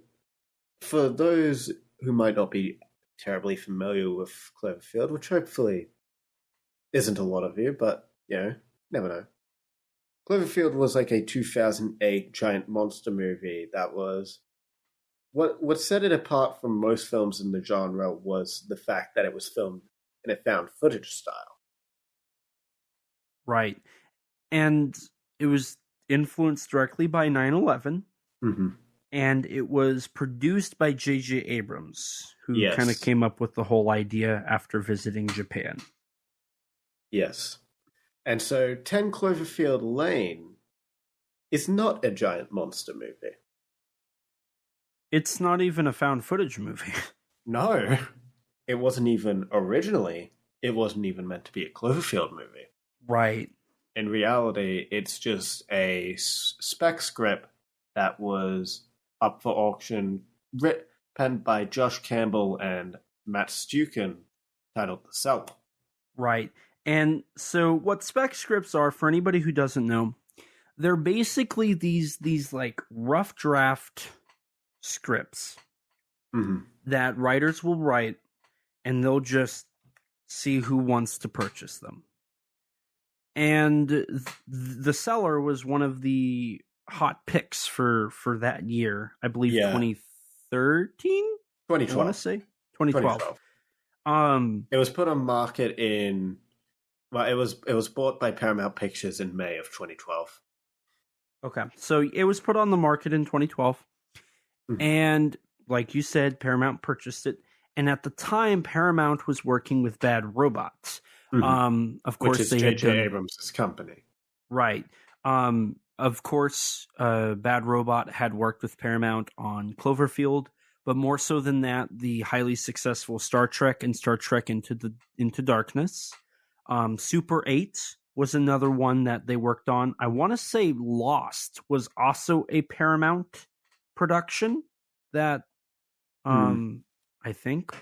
[SPEAKER 3] for those who might not be terribly familiar with Cloverfield, which hopefully isn't a lot of you, but, never know. Cloverfield was like a 2008 giant monster movie that was... What set it apart from most films in the genre was the fact that it was filmed in a found footage style.
[SPEAKER 2] Right. And it was influenced directly by 9/11.
[SPEAKER 3] Mm-hmm.
[SPEAKER 2] And it was produced by J.J. Abrams, who kind of came up with the whole idea after visiting Japan.
[SPEAKER 3] Yes. And so 10 Cloverfield Lane is not a giant monster movie.
[SPEAKER 2] It's not even a found footage movie.
[SPEAKER 3] No. It wasn't even originally, it wasn't even meant to be a Cloverfield movie.
[SPEAKER 2] Right.
[SPEAKER 3] In reality, it's just a spec script that was up for auction, penned by Josh Campbell and Matt Stukin, titled The Seller.
[SPEAKER 2] Right. And so what spec scripts are, for anybody who doesn't know, they're basically these like rough draft scripts
[SPEAKER 3] Mm-hmm.
[SPEAKER 2] that writers will write, and they'll just see who wants to purchase them. And the seller was one of the hot picks for that year. I believe 2013?
[SPEAKER 3] 2012.
[SPEAKER 2] I want to say 2012.
[SPEAKER 3] It was put on market in... Well, it was bought by Paramount Pictures in May of 2012.
[SPEAKER 2] Okay, so it was put on the market in 2012.
[SPEAKER 3] Mm-hmm.
[SPEAKER 2] And like you said, Paramount purchased it. And at the time, Paramount was working with Bad Robot.
[SPEAKER 3] Mm-hmm.
[SPEAKER 2] Of course,
[SPEAKER 3] which is
[SPEAKER 2] they
[SPEAKER 3] J.J.
[SPEAKER 2] had
[SPEAKER 3] Abrams' company.
[SPEAKER 2] Right. Of course, Bad Robot had worked with Paramount on Cloverfield, but more so than that, the highly successful Star Trek and Star Trek Into Darkness. Super 8 was another one that they worked on. I want to say Lost was also a Paramount production that I think.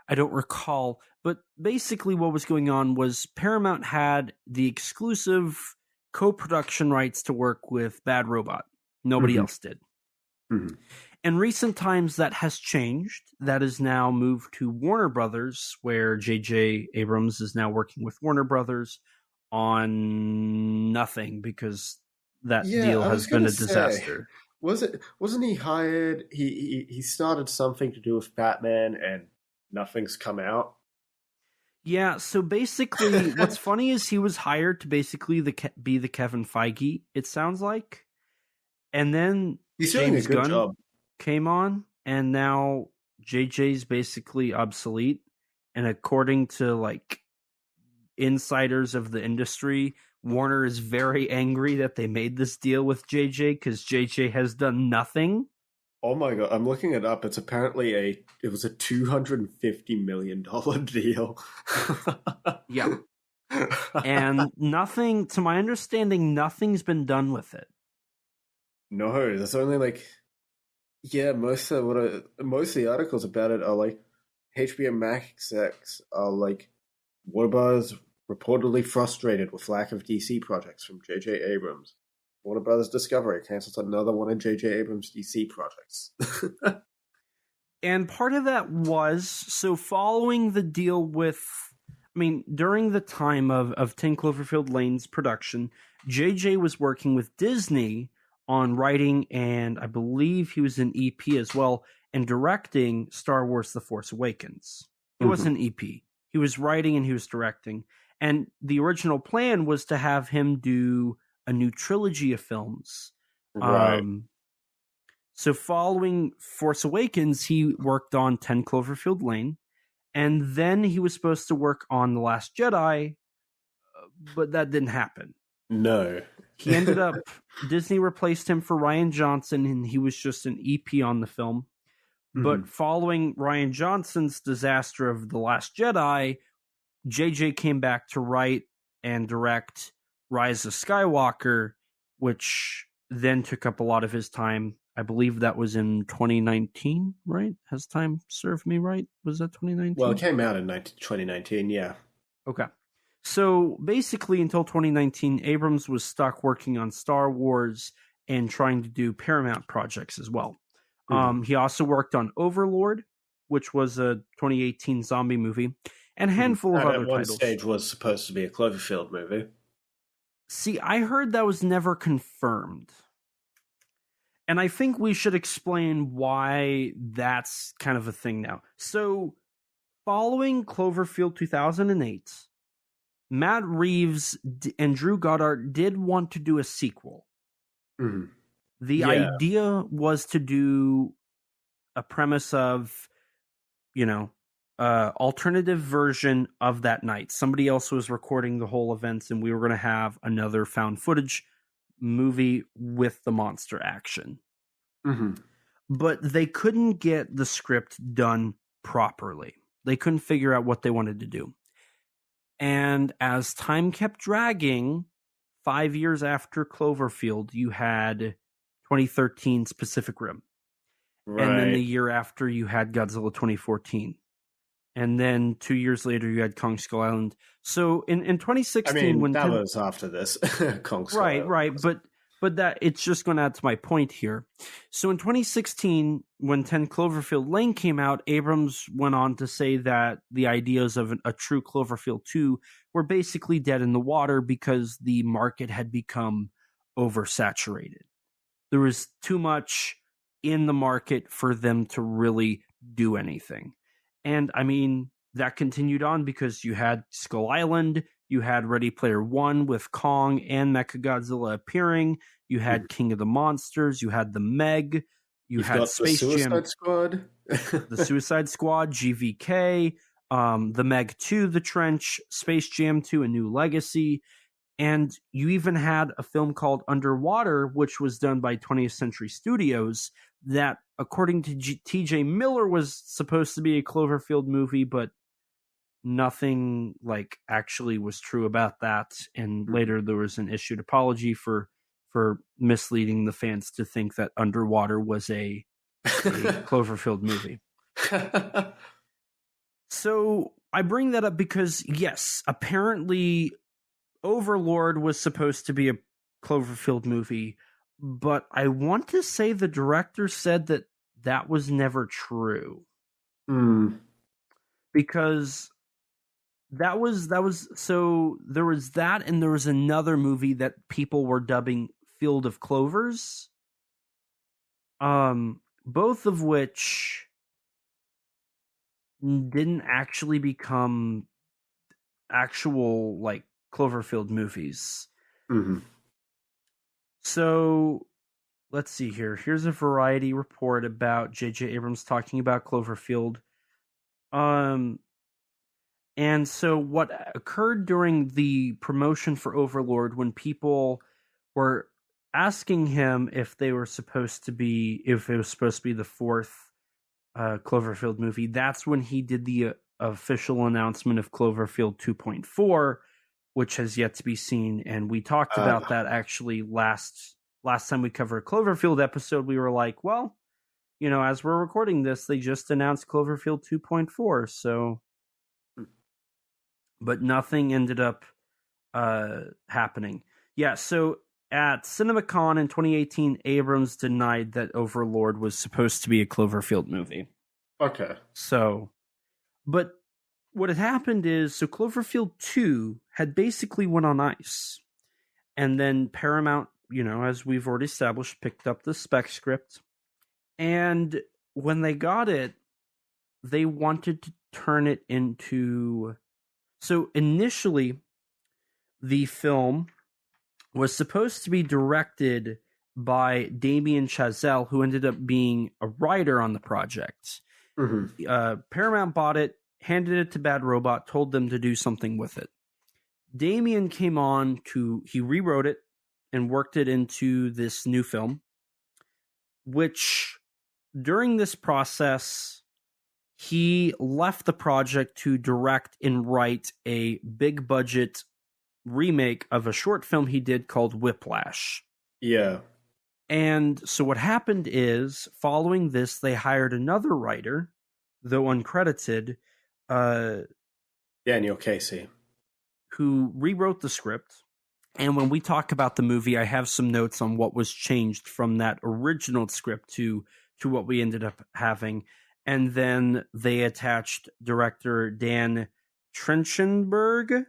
[SPEAKER 2] I don't recall. But basically what was going on was Paramount had the exclusive co-production rights to work with Bad Robot. Nobody else did.
[SPEAKER 3] Mm-hmm.
[SPEAKER 2] In recent times, that has changed. That is now moved to Warner Brothers, where J.J. Abrams is now working with Warner Brothers on nothing because that deal has been a disaster.
[SPEAKER 3] Wasn't he hired? He started something to do with Batman, and nothing's come out.
[SPEAKER 2] Yeah, so basically, what's funny is he was hired to basically be the Kevin Feige, it sounds like. And then
[SPEAKER 3] he's doing a good job.
[SPEAKER 2] Came on, and now JJ's basically obsolete. And according to like insiders of the industry, Warner is very angry that they made this deal with JJ because JJ has done nothing.
[SPEAKER 3] Oh my god, I'm looking it up. It's apparently it was a $250 million deal.
[SPEAKER 2] Yeah. And nothing, to my understanding, nothing's been done with it.
[SPEAKER 3] No, there's only like... Yeah, most of the articles about it are like HBO Max execs are like Warner Bros. Reportedly frustrated with lack of DC projects from J.J. Abrams. Warner Brothers Discovery cancels another one of J.J. Abrams' DC projects.
[SPEAKER 2] And part of that was, so following the deal with, I mean, during the time of 10 Cloverfield Lane's production, J.J. was working with Disney on writing, and I believe he was an EP as well, and directing Star Wars The Force Awakens. He wasn't an EP. He was writing and he was directing. And the original plan was to have him do a new trilogy of films.
[SPEAKER 3] Right.
[SPEAKER 2] So following Force Awakens, he worked on 10 Cloverfield Lane. And then he was supposed to work on The Last Jedi, but that didn't happen.
[SPEAKER 3] No.
[SPEAKER 2] He ended up, Disney replaced him for Rian Johnson, and he was just an EP on the film. But following Rian Johnson's disaster of The Last Jedi, JJ came back to write and direct Rise of Skywalker, which then took up a lot of his time. I believe that was in 2019, right? Has time served me right? Was that 2019?
[SPEAKER 3] Well, it came out in 2019, yeah.
[SPEAKER 2] Okay. So basically, until 2019, Abrams was stuck working on Star Wars and trying to do Paramount projects as well. He also worked on Overlord, which was a 2018 zombie movie, and a handful of other
[SPEAKER 3] at one
[SPEAKER 2] titles.
[SPEAKER 3] Stage was supposed to be a Cloverfield movie.
[SPEAKER 2] See, I heard that was never confirmed. And I think we should explain why that's kind of a thing now. So, following Cloverfield 2008, Matt Reeves and Drew Goddard did want to do a sequel. The idea was to do a premise of, alternative version of that night. Somebody else was recording the whole events, and we were going to have another found footage movie with the monster action. But they couldn't get the script done properly. They couldn't figure out what they wanted to do. And as time kept dragging, 5 years after Cloverfield, you had 2013's Pacific Rim. Right. And then the year after, you had Godzilla 2014. And then 2 years later, you had Kong Skull Island. So in 2016...
[SPEAKER 3] when that was after this. Kong Skull Island.
[SPEAKER 2] Right. But But that it's just going to add to my point here. So in 2016, when 10 Cloverfield Lane came out, Abrams went on to say that the ideas of a true Cloverfield 2 were basically dead in the water because the market had become oversaturated. There was too much in the market for them to really do anything. And I mean, that continued on because you had Skull Island, you had Ready Player One with Kong and Mechagodzilla appearing, you had King of the Monsters, you had the Meg,
[SPEAKER 3] You've
[SPEAKER 2] had
[SPEAKER 3] got
[SPEAKER 2] Space
[SPEAKER 3] the
[SPEAKER 2] Jam,
[SPEAKER 3] Suicide Squad.
[SPEAKER 2] the Suicide Squad, GVK, the Meg 2, The Trench, Space Jam 2, A New Legacy, and you even had a film called Underwater, which was done by 20th Century Studios, that, according to TJ Miller, was supposed to be a Cloverfield movie, but nothing like actually was true about that. And later there was an issued apology for misleading the fans to think that Underwater was a Cloverfield movie. So I bring that up because, yes, apparently Overlord was supposed to be a Cloverfield movie, but I want to say the director said that was never true. Because that was so there was that, and there was another movie that people were dubbing Field of Clovers, both of which didn't actually become actual like Cloverfield movies. So let's see here. Here's a Variety report about J.J. Abrams talking about Cloverfield. And so what occurred during the promotion for Overlord, when people were asking him if it was supposed to be the fourth Cloverfield movie, that's when he did the official announcement of Cloverfield 2.4, which has yet to be seen. And we talked about that actually last time we covered a Cloverfield episode. We were like, well, you know, as we're recording this, they just announced Cloverfield 2.4. So, but nothing ended up happening. Yeah. So at CinemaCon in 2018, Abrams denied that Overlord was supposed to be a Cloverfield movie.
[SPEAKER 3] Okay.
[SPEAKER 2] So, but what had happened is, so Cloverfield 2 had basically went on ice. And then Paramount, you know, as we've already established, picked up the spec script. And when they got it, they wanted to turn it into... So initially, the film was supposed to be directed by Damien Chazelle, who ended up being a writer on the project. Paramount bought it, handed it to Bad Robot, told them to do something with it. Damien came on he rewrote it and worked it into this new film, which during this process, he left the project to direct and write a big budget remake of a short film he did called Whiplash.
[SPEAKER 3] Yeah.
[SPEAKER 2] And so what happened is, following this, they hired another writer, though uncredited,
[SPEAKER 3] Daniel Casey,
[SPEAKER 2] who rewrote the script. And when we talk about the movie, I have some notes on what was changed from that original script to what we ended up having. And then they attached director Dan Trachtenberg.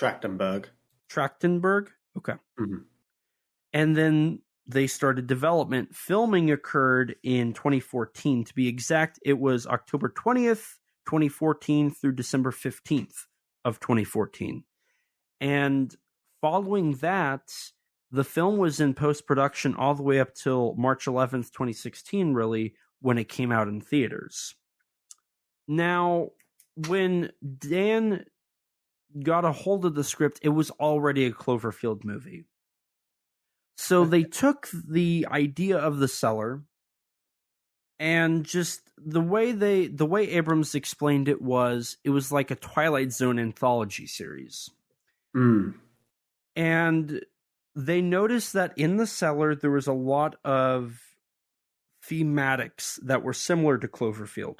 [SPEAKER 2] Okay. And then they started development. Filming occurred in 2014. To be exact, it was October 20th, 2014 through December 15th of 2014. And following that, the film was in post-production all the way up till March 11th, 2016, really, when it came out in theaters. Now, when Dan got a hold of the script, it was already a Cloverfield movie. So they took the idea of the cellar, and just the way Abrams explained it was like a Twilight Zone anthology series. And they noticed that in the cellar there was a lot of thematics that were similar to Cloverfield.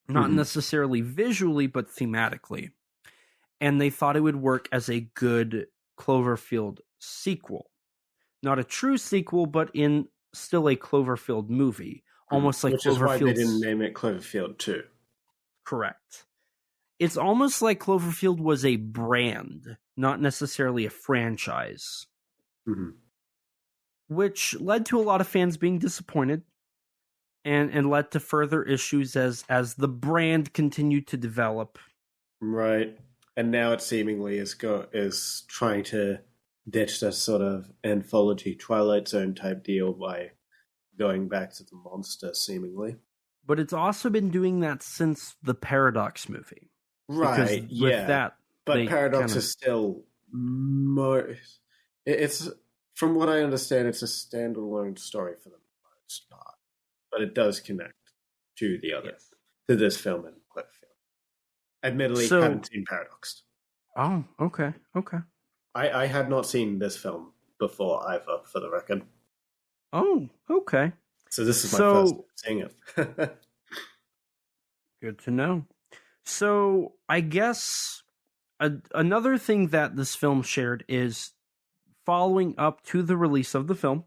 [SPEAKER 2] Not necessarily visually, but thematically. And they thought it would work as a good Cloverfield sequel. not a true sequel, but in still a Cloverfield movie, almost like
[SPEAKER 3] Which is why they didn't
[SPEAKER 2] Cloverfield's.
[SPEAKER 3] name it Cloverfield 2.
[SPEAKER 2] Correct. It's almost like Cloverfield was a brand, not necessarily a franchise, which led to a lot of fans being disappointed and led to further issues as the brand continued to develop.
[SPEAKER 3] Right. And now it seemingly is trying to ditch this sort of anthology Twilight Zone type deal by going back to the monster, seemingly.
[SPEAKER 2] But it's also been doing that since the Paradox movie.
[SPEAKER 3] Right,
[SPEAKER 2] because with that,
[SPEAKER 3] but Paradox is still more... It's, from what I understand, it's a standalone story for the most part. But it does connect to the other, to this film and Cloverfield. Admittedly, I haven't seen Paradox.
[SPEAKER 2] Oh, okay.
[SPEAKER 3] I had not seen this film before either, for the record.
[SPEAKER 2] Oh, okay.
[SPEAKER 3] So this is my first time seeing it.
[SPEAKER 2] Good to know. So I guess another thing that this film shared is following up to the release of the film,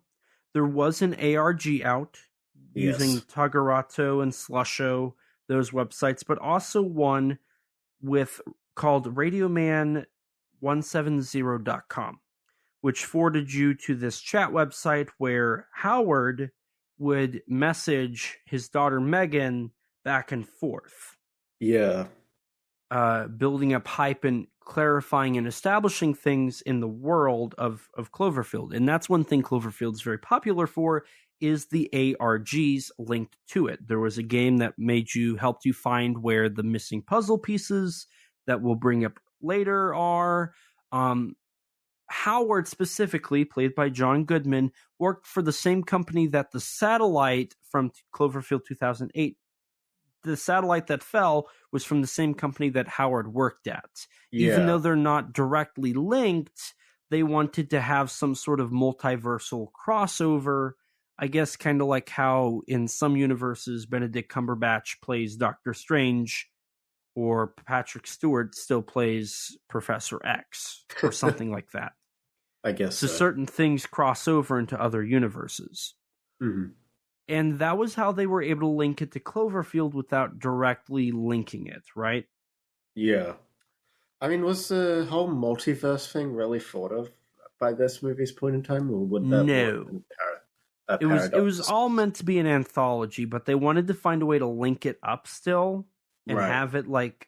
[SPEAKER 2] there was an ARG out using Tagarato and Slusho, those websites, but also one called RadioMan170.com, which forwarded you to this chat website where Howard would message his daughter Megan back and forth.
[SPEAKER 3] Yeah.
[SPEAKER 2] Building up hype and clarifying and establishing things in the world of Cloverfield. And that's one thing Cloverfield is very popular for, is the ARGs linked to it. There was a game that helped you find where the missing puzzle pieces that we'll bring up later are. Howard, specifically, played by John Goodman, worked for the same company that the satellite from Cloverfield 2008, the satellite that fell, was from the same company that Howard worked at. Yeah. Even though they're not directly linked, they wanted to have some sort of multiversal crossover. I guess kind of like how in some universes Benedict Cumberbatch plays Doctor Strange, or Patrick Stewart still plays Professor X, or something like that.
[SPEAKER 3] I guess so.
[SPEAKER 2] Certain things cross over into other universes.
[SPEAKER 3] Mm-hmm.
[SPEAKER 2] And that was how they were able to link it to Cloverfield without directly linking it, right?
[SPEAKER 3] Yeah. I mean, was the whole multiverse thing really thought of by this movie's point in time? Or would that
[SPEAKER 2] No. It was all meant to be an anthology, but they wanted to find a way to link it up still and have it like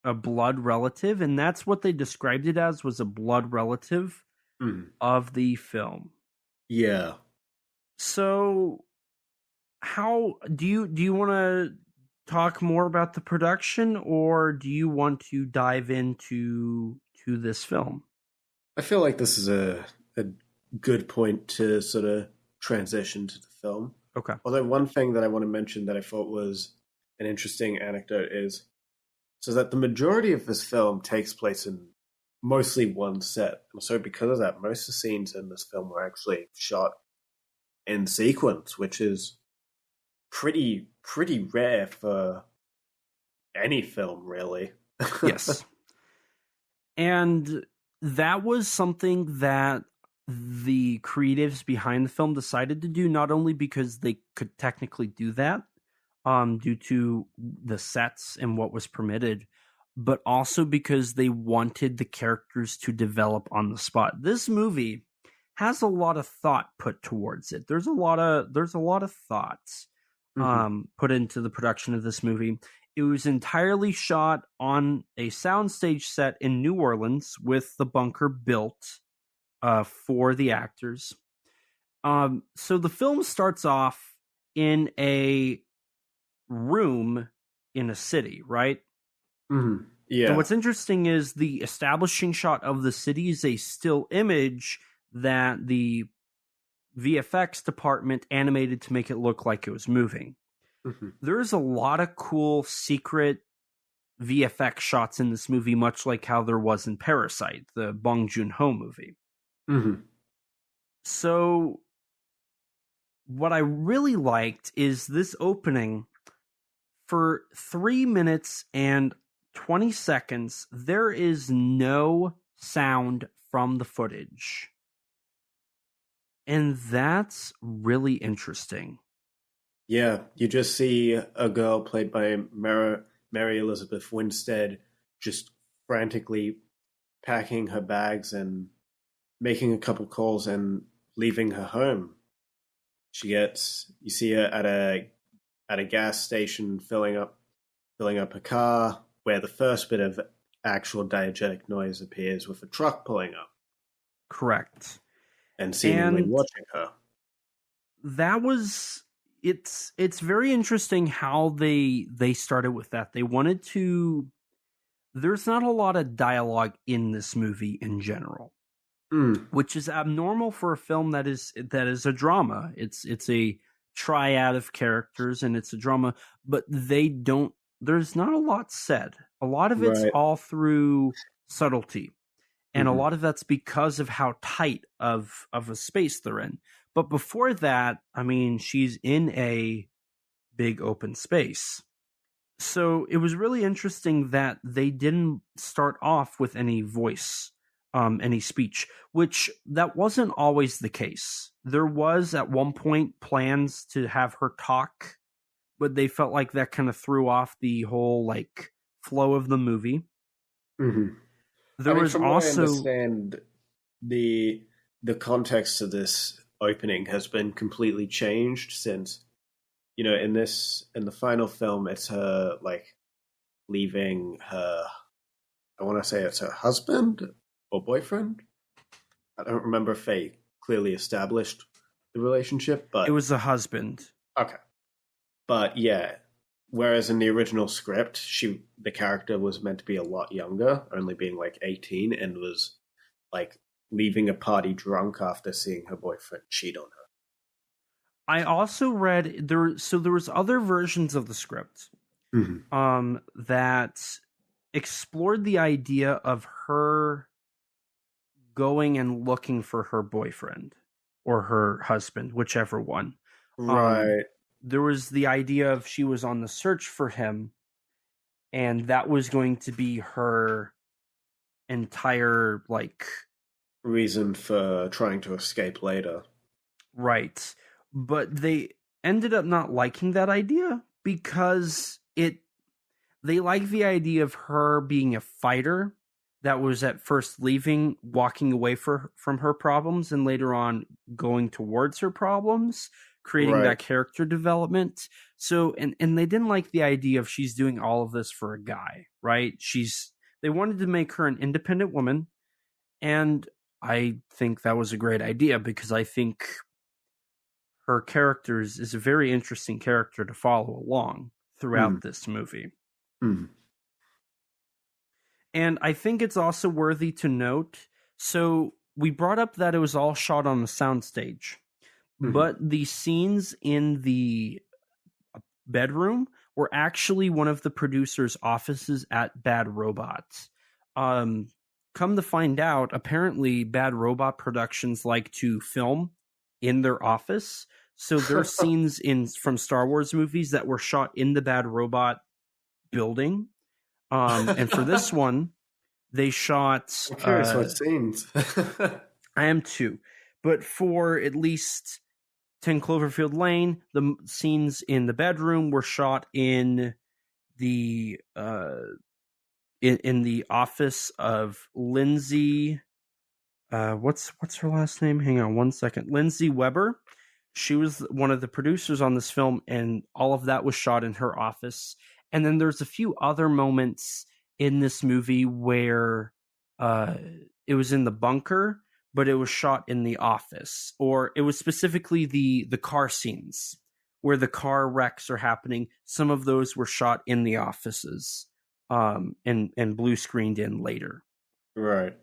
[SPEAKER 2] a blood relative, and that's what they described it as, was a blood relative of the film.
[SPEAKER 3] Yeah.
[SPEAKER 2] So how do you want to talk more about the production, or do you want to dive into this film?
[SPEAKER 3] I feel like this is a good point to sort of transition to the film.
[SPEAKER 2] Okay.
[SPEAKER 3] Although one thing that I want to mention that I thought was an interesting anecdote is so that the majority of this film takes place in mostly one set. And so because of that, most of the scenes in this film were actually shot in sequence, which is pretty rare for any film, really.
[SPEAKER 2] Yes. And that was something that the creatives behind the film decided to do, not only because they could technically do that due to the sets and what was permitted, but also because they wanted the characters to develop on the spot. This movie has a lot of thought put towards it. There's a lot of thoughts put into the production of this movie. It was entirely shot on a soundstage set in New Orleans with the bunker built for the actors. So the film starts off in a room in a city, right?
[SPEAKER 3] Mm-hmm. Yeah.
[SPEAKER 2] And what's interesting is the establishing shot of the city is a still image that the VFX department animated to make it look like it was moving. Mm-hmm. There's a lot of cool secret VFX shots in this movie, much like how there was in Parasite, the Bong Joon-ho movie.
[SPEAKER 3] Mm-hmm.
[SPEAKER 2] So what I really liked is this opening. For 3 minutes and 20 seconds, there is no sound from the footage. And that's really interesting.
[SPEAKER 3] Yeah, you just see a girl played by Mary Elizabeth Winstead just frantically packing her bags and making a couple calls and leaving her home. You see her at a gas station filling up her car, where the first bit of actual diegetic noise appears with a truck pulling up.
[SPEAKER 2] Correct.
[SPEAKER 3] And seemingly watching her.
[SPEAKER 2] That was it's very interesting how they started with that. They wanted to there's not a lot of dialogue in this movie in general. Which is abnormal for a film that is a drama. It's a triad of characters and it's a drama, but there's not a lot said. A lot of it's all through subtlety. And a lot of that's because of how tight of a space they're in. But before that, I mean, she's in a big open space. So it was really interesting that they didn't start off with any voice, any speech, which that wasn't always the case. There was at one point plans to have her talk, but they felt like that kind of threw off the whole like flow of the movie. There was
[SPEAKER 3] from
[SPEAKER 2] also,
[SPEAKER 3] what I understand, the context of this opening has been completely changed since, in the final film, it's her like leaving her. I want to say it's her husband or boyfriend. I don't remember if they clearly established the relationship, but
[SPEAKER 2] it was a husband.
[SPEAKER 3] Okay, but yeah. Whereas in the original script, the character was meant to be a lot younger, only being like 18, and was like leaving a party drunk after seeing her boyfriend cheat on her.
[SPEAKER 2] I also read there was other versions of the script that explored the idea of her going and looking for her boyfriend or her husband, whichever one.
[SPEAKER 3] Right.
[SPEAKER 2] There was the idea of she was on the search for him, and that was going to be her entire like
[SPEAKER 3] reason for trying to escape later.
[SPEAKER 2] Right. But they ended up not liking that idea because they like the idea of her being a fighter that was at first walking away from her problems, and later on going towards her problems, creating that character development. So, and they didn't like the idea of she's doing all of this for a guy, right? They wanted to make her an independent woman, and I think that was a great idea because I think her character is a very interesting character to follow along throughout this movie. And I think it's also worthy to note, so we brought up that it was all shot on the soundstage, but the scenes in the bedroom were actually one of the producers' offices at Bad Robot. Come to find out, apparently Bad Robot Productions like to film in their office. So there are scenes from Star Wars movies that were shot in the Bad Robot building. And for this one, they shot...
[SPEAKER 3] I'm curious what scenes.
[SPEAKER 2] I am too. But for at least 10 Cloverfield Lane, the scenes in the bedroom were shot in the in the office of Lindsay. What's her last name? Hang on one second. Lindsay Weber. She was one of the producers on this film, and all of that was shot in her office. And then there's a few other moments in this movie where it was in the bunker, but it was shot in the office, or it was specifically the car scenes where the car wrecks are happening. Some of those were shot in the offices, and blue screened in later.
[SPEAKER 3] Right.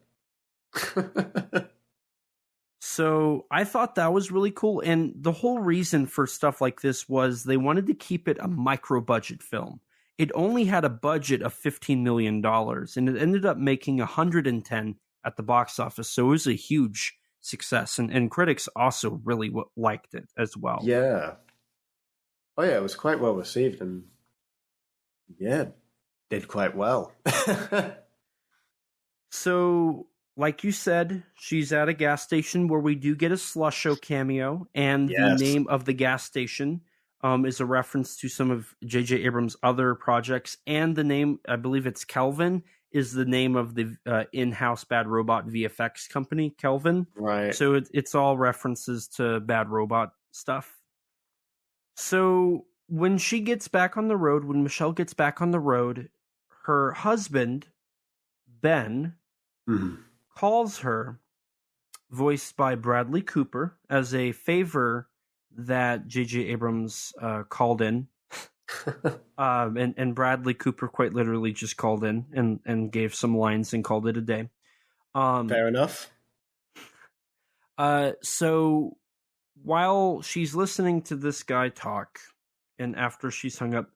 [SPEAKER 2] So I thought that was really cool. And the whole reason for stuff like this was they wanted to keep it a micro budget film. It only had a budget of $15 million, and it ended up making 110 at the box office. So it was a huge success, and critics also really liked it as well.
[SPEAKER 3] Yeah. Oh yeah, it was quite well received, and yeah, did quite well.
[SPEAKER 2] So like you said, she's at a gas station where we do get a Slush Show cameo, and the
[SPEAKER 3] Yes.
[SPEAKER 2] name of the gas station is a reference to some of J.J. Abrams' other projects, and the name, I believe it's Kelvin, is the name of the in-house Bad Robot VFX company, Kelvin.
[SPEAKER 3] Right.
[SPEAKER 2] So it's all references to Bad Robot stuff. So when she gets back on the road, when Michelle gets back on the road, her husband, Ben, calls her, voiced by Bradley Cooper, as a favor that J.J. Abrams called in. And Bradley Cooper quite literally just called in and gave some lines and called it a day.
[SPEAKER 3] Fair enough.
[SPEAKER 2] So while she's listening to this guy talk, and after she's hung up,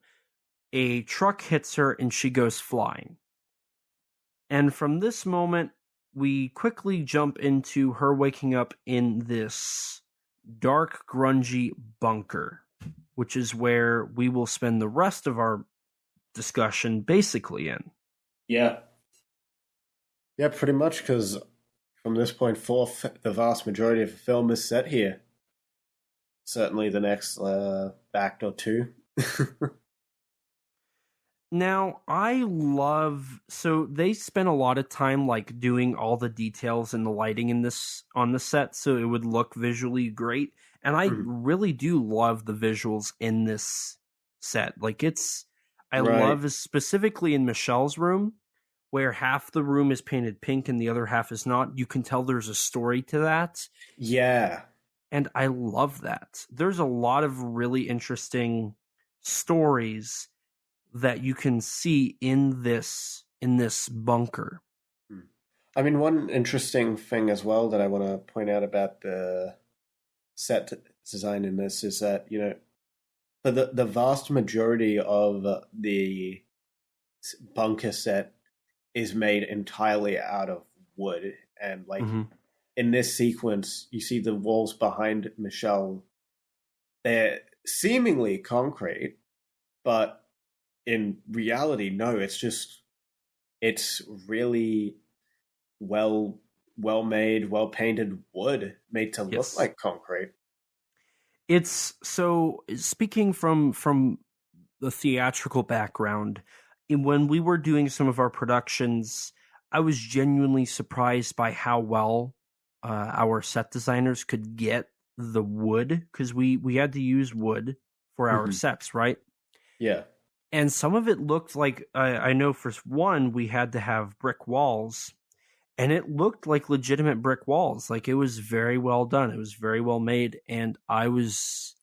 [SPEAKER 2] a truck hits her and she goes flying. And from this moment, we quickly jump into her waking up in this dark, grungy bunker, which is where we will spend the rest of our discussion basically in.
[SPEAKER 3] Yeah. Yeah, pretty much, because from this point forth, the vast majority of the film is set here. Certainly the next act or two.
[SPEAKER 2] Now, so they spent a lot of time like doing all the details and the lighting in this on the set so it would look visually great. And I really do love the visuals in this set. Like I love specifically in Michelle's room, where half the room is painted pink and the other half is not. You can tell there's a story to that.
[SPEAKER 3] Yeah.
[SPEAKER 2] And I love that. There's a lot of really interesting stories that you can see in this bunker.
[SPEAKER 3] I mean, one interesting thing as well that I want to point out about the set design in this is that, for the vast majority of the bunker set is made entirely out of wood. And in this sequence, you see the walls behind Michelle, they're seemingly concrete, but in reality, no, it's really well made, well painted wood made to look like concrete.
[SPEAKER 2] It's so, speaking from the theatrical background, when we were doing some of our productions, I was genuinely surprised by how well our set designers could get the wood, because we had to use wood for our sets, right?
[SPEAKER 3] Yeah.
[SPEAKER 2] And some of it looked like, I know for one, we had to have brick walls, and it looked like legitimate brick walls. Like, it was very well done. It was very well made. And I was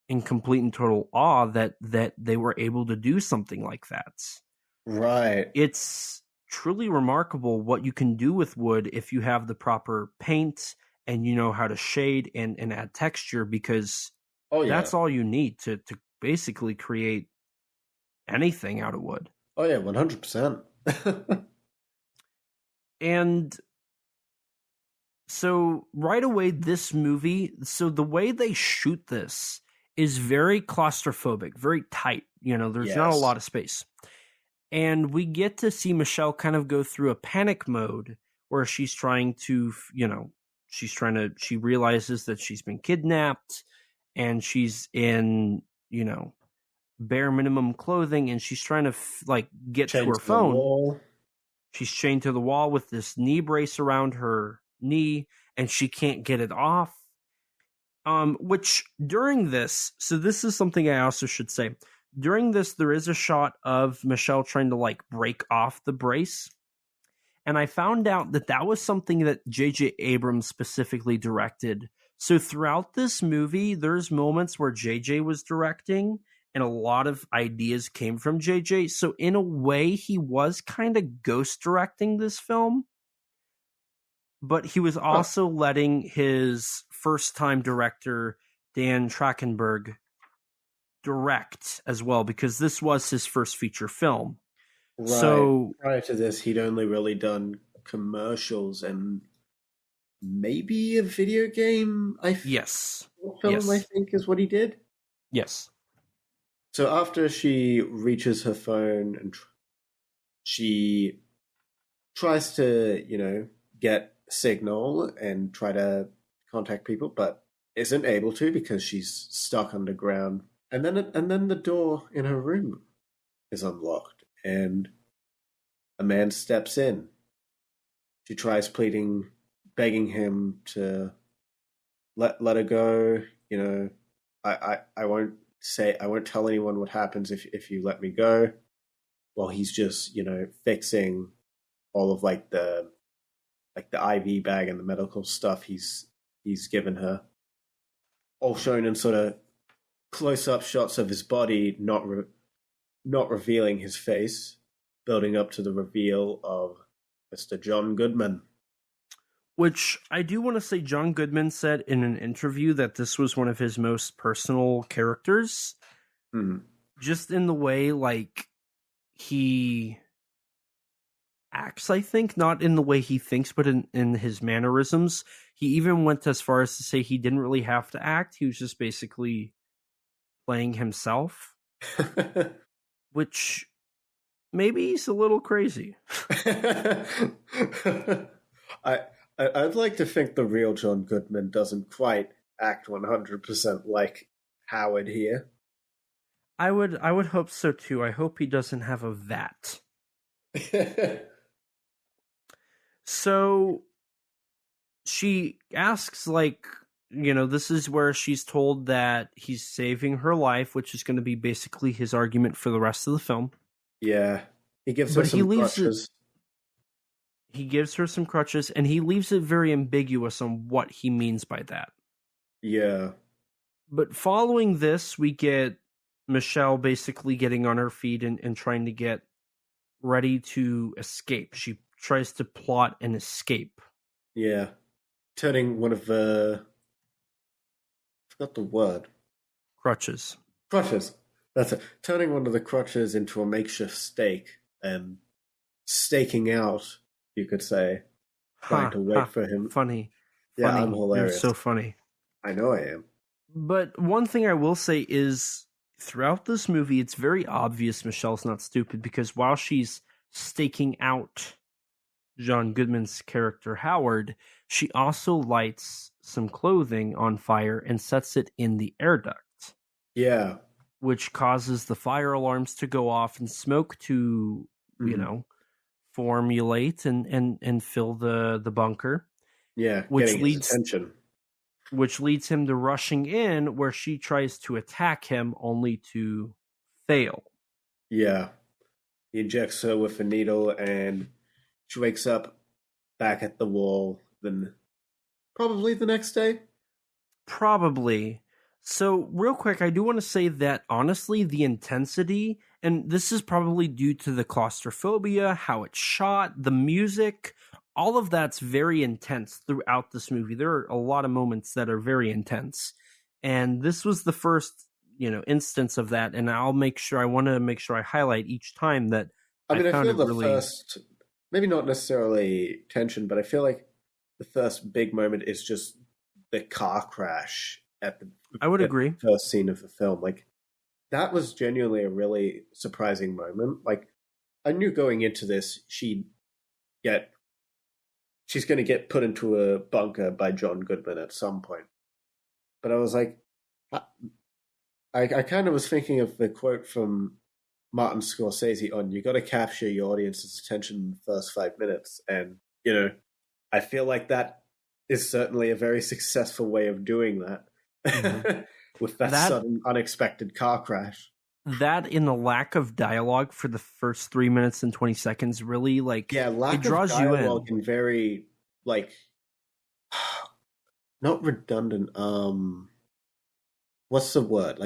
[SPEAKER 2] in complete and total awe that they were able to do something like that.
[SPEAKER 3] Right.
[SPEAKER 2] It's truly remarkable what you can do with wood if you have the proper paint and you know how to shade and add texture, because that's all you need to basically create anything out of wood.
[SPEAKER 3] Oh yeah, 100%.
[SPEAKER 2] And so right away, this movie, so the way they shoot this is very claustrophobic, very tight. There's not a lot of space. And we get to see Michelle kind of go through a panic mode where she's trying to, she realizes that she's been kidnapped and she's in, bare minimum clothing, and she's trying to get to her phone. She's chained to the wall with this knee brace around her knee, and she can't get it off. Which during this, so this is something I also should say. During this, there is a shot of Michelle trying to break off the brace. And I found out that was something that J.J. Abrams specifically directed. So throughout this movie, there's moments where J.J. was directing, and a lot of ideas came from J.J. So in a way, he was kind of ghost directing this film. But he was also letting his first-time director, Dan Trachtenberg, direct as well, because this was his first feature film.
[SPEAKER 3] Right.
[SPEAKER 2] So
[SPEAKER 3] prior to this, he'd only really done commercials and maybe a video game.
[SPEAKER 2] Yes.
[SPEAKER 3] Film, I think, is what he did.
[SPEAKER 2] Yes.
[SPEAKER 3] So after she reaches her phone and she tries to, get signal and try to contact people, but isn't able to because she's stuck underground. And then the door in her room is unlocked, and a man steps in. She tries pleading, begging him to let her go. I won't tell anyone what happens if you let me go. Well, he's just fixing all of the IV bag and the medical stuff he's given her, all shown in sort of close-up shots of his body, not revealing his face, building up to the reveal of Mr. John Goodman.
[SPEAKER 2] Which I do want to say John Goodman said in an interview that this was one of his most personal characters.
[SPEAKER 3] Mm-hmm.
[SPEAKER 2] Just in the way, he acts, I think, not in the way he thinks, but in his mannerisms. He even went as far as to say he didn't really have to act. He was just basically playing himself. Which, maybe he's a little crazy.
[SPEAKER 3] I'd like to think the real John Goodman doesn't quite act 100% like Howard here.
[SPEAKER 2] I would hope so too. I hope he doesn't have a vat. So she asks, this is where she's told that he's saving her life, which is going to be basically his argument for the rest of the film.
[SPEAKER 3] Yeah. He gives her some crutches.
[SPEAKER 2] He gives her some crutches, and he leaves it very ambiguous on what he means by that.
[SPEAKER 3] Yeah.
[SPEAKER 2] But following this, we get Michelle basically getting on her feet and trying to get ready to escape. She tries to plot an escape.
[SPEAKER 3] Yeah. Turning one of the... I forgot the word.
[SPEAKER 2] Crutches.
[SPEAKER 3] Crutches. That's it. Turning one of the crutches into a makeshift stake and staking out, you could say, trying to wait for him.
[SPEAKER 2] Funny.
[SPEAKER 3] Yeah,
[SPEAKER 2] funny.
[SPEAKER 3] I'm hilarious.
[SPEAKER 2] You're so funny.
[SPEAKER 3] I know I am.
[SPEAKER 2] But one thing I will say is, throughout this movie, it's very obvious Michelle's not stupid, because while she's staking out John Goodman's character Howard, she also lights some clothing on fire and sets it in the air duct.
[SPEAKER 3] Yeah.
[SPEAKER 2] Which causes the fire alarms to go off and smoke to, formulate and fill the bunker.
[SPEAKER 3] Yeah,
[SPEAKER 2] which
[SPEAKER 3] getting
[SPEAKER 2] leads
[SPEAKER 3] his attention.
[SPEAKER 2] Which leads him to rushing in, where she tries to attack him, only to fail.
[SPEAKER 3] Yeah. He injects her with a needle, and she wakes up back at the wall, then probably the next day?
[SPEAKER 2] Probably. So, real quick, I do want to say that, honestly, the intensity, and this is probably due to the claustrophobia, how it's shot, the music, all of that's very intense throughout this movie. There are a lot of moments that are very intense. And this was the first, instance of that, and I want to make sure I highlight each time that
[SPEAKER 3] I feel the first, maybe not necessarily tension, but I feel like the first big moment is just the car crash
[SPEAKER 2] I would agree.
[SPEAKER 3] The first scene of the film. That was genuinely a really surprising moment. I knew going into this she's going to get put into a bunker by John Goodman at some point. But I was like, I kind of was thinking of the quote from Martin Scorsese on, you got to capture your audience's attention in the first 5 minutes. And, I feel like that is certainly a very successful way of doing that. Mm-hmm. With that sudden, unexpected car crash.
[SPEAKER 2] That in the lack of dialogue for the first 3 minutes and 20 seconds really, lack it draws
[SPEAKER 3] of dialogue
[SPEAKER 2] you in.
[SPEAKER 3] And very, not redundant. What's the word?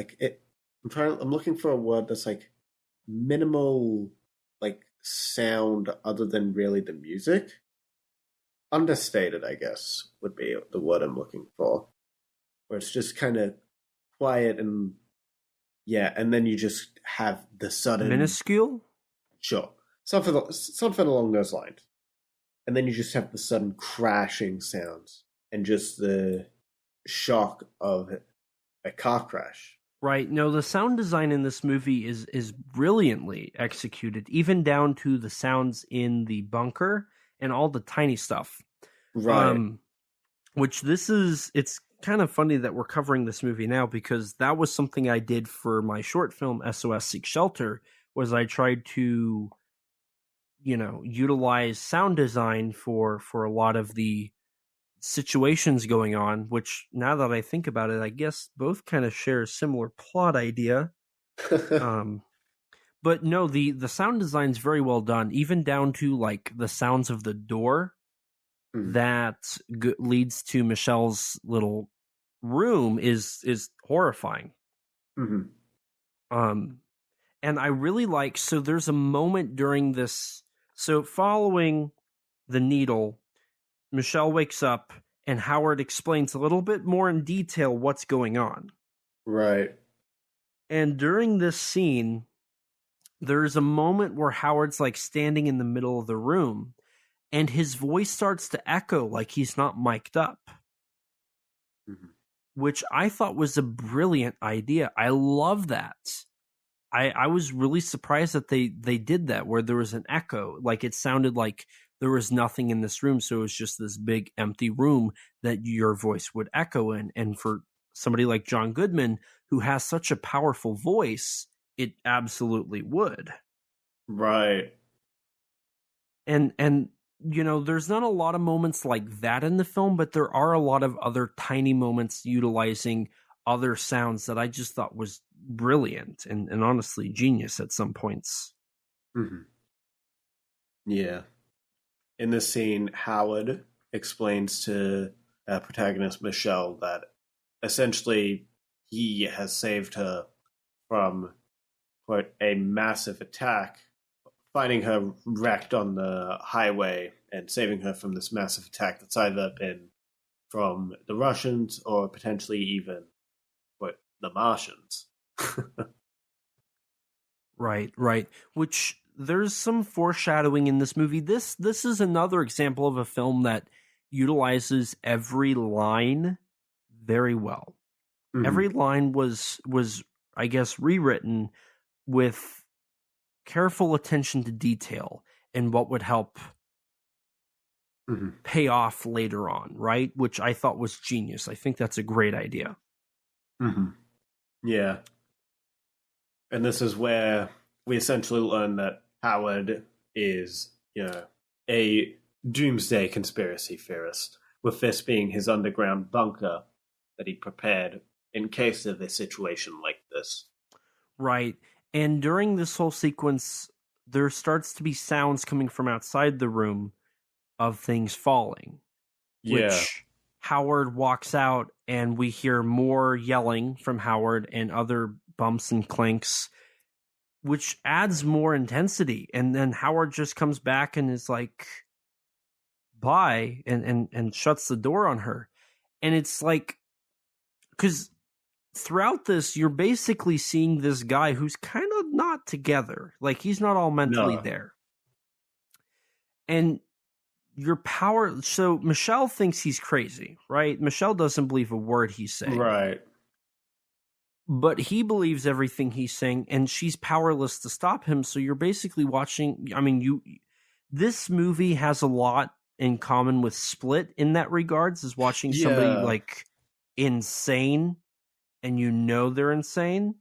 [SPEAKER 3] I'm looking for a word that's minimal, sound other than really the music. Understated, I guess, would be the word I'm looking for. Where it's just kind of quiet and then you just have the sudden...
[SPEAKER 2] Minuscule?
[SPEAKER 3] Sure. Something along those lines. And then you just have the sudden crashing sounds and just the shock of a car crash.
[SPEAKER 2] Right. No, the sound design in this movie is brilliantly executed, even down to the sounds in the bunker and all the tiny stuff.
[SPEAKER 3] Right.
[SPEAKER 2] Which it's kind of funny that we're covering this movie now, because that was something I did for my short film SOS Seek Shelter, was I tried to, utilize sound design for a lot of the situations going on, which now that I think about it, I guess both kind of share a similar plot idea. But no, the sound design's very well done, even down to like the sounds of the door that leads to Michelle's little room is horrifying. And I really like, so there's a moment during this, so following the needle, Michelle wakes up and Howard explains a little bit more in detail what's going on.
[SPEAKER 3] Right.
[SPEAKER 2] And during this scene, there's a moment where Howard's like standing in the middle of the room and his voice starts to echo like he's not mic'd up, which I thought was a brilliant idea. I love that. I was really surprised that they did that, where there was an echo. Like it sounded like there was nothing in this room, so it was just this big empty room that your voice would echo in. And for somebody like John Goodman, who has such a powerful voice, it absolutely would.
[SPEAKER 3] Right.
[SPEAKER 2] And there's not a lot of moments like that in the film, but there are a lot of other tiny moments utilizing other sounds that I just thought was brilliant and honestly genius at some points.
[SPEAKER 3] Yeah. In this scene, Howard explains to protagonist Michelle that essentially he has saved her from, quote, a massive attack, finding her wrecked on the highway and saving her from this massive attack that's either been from the Russians or potentially even, quote, the Martians.
[SPEAKER 2] Right. Which there's some foreshadowing in this movie. This is another example of a film that utilizes every line very well. Every line was I guess rewritten with careful attention to detail and what would help pay off later on, right? Which I thought was genius. I think that's a great idea.
[SPEAKER 3] Yeah. And this is where we essentially learn that Howard is, a doomsday conspiracy theorist, with this being his underground bunker that he prepared in case of a situation like this. Right.
[SPEAKER 2] And during this whole sequence, there starts to be sounds coming from outside the room of things falling.
[SPEAKER 3] Yeah.
[SPEAKER 2] Which Howard walks out and we hear more yelling from Howard and other bumps and clinks, which adds more intensity. And then Howard just comes back and is like, bye, and shuts the door on her. And it's like, because throughout this, you're basically seeing this guy who's kind of not together. Like, he's not all mentally there. And your power... So, Michelle thinks he's crazy, right? Michelle doesn't believe a word he's saying.
[SPEAKER 3] Right.
[SPEAKER 2] But he believes everything he's saying, and she's powerless to stop him. So you're basically watching... I mean, this movie has a lot in common with Split in that regards, is watching somebody, like, insane, and they're insane.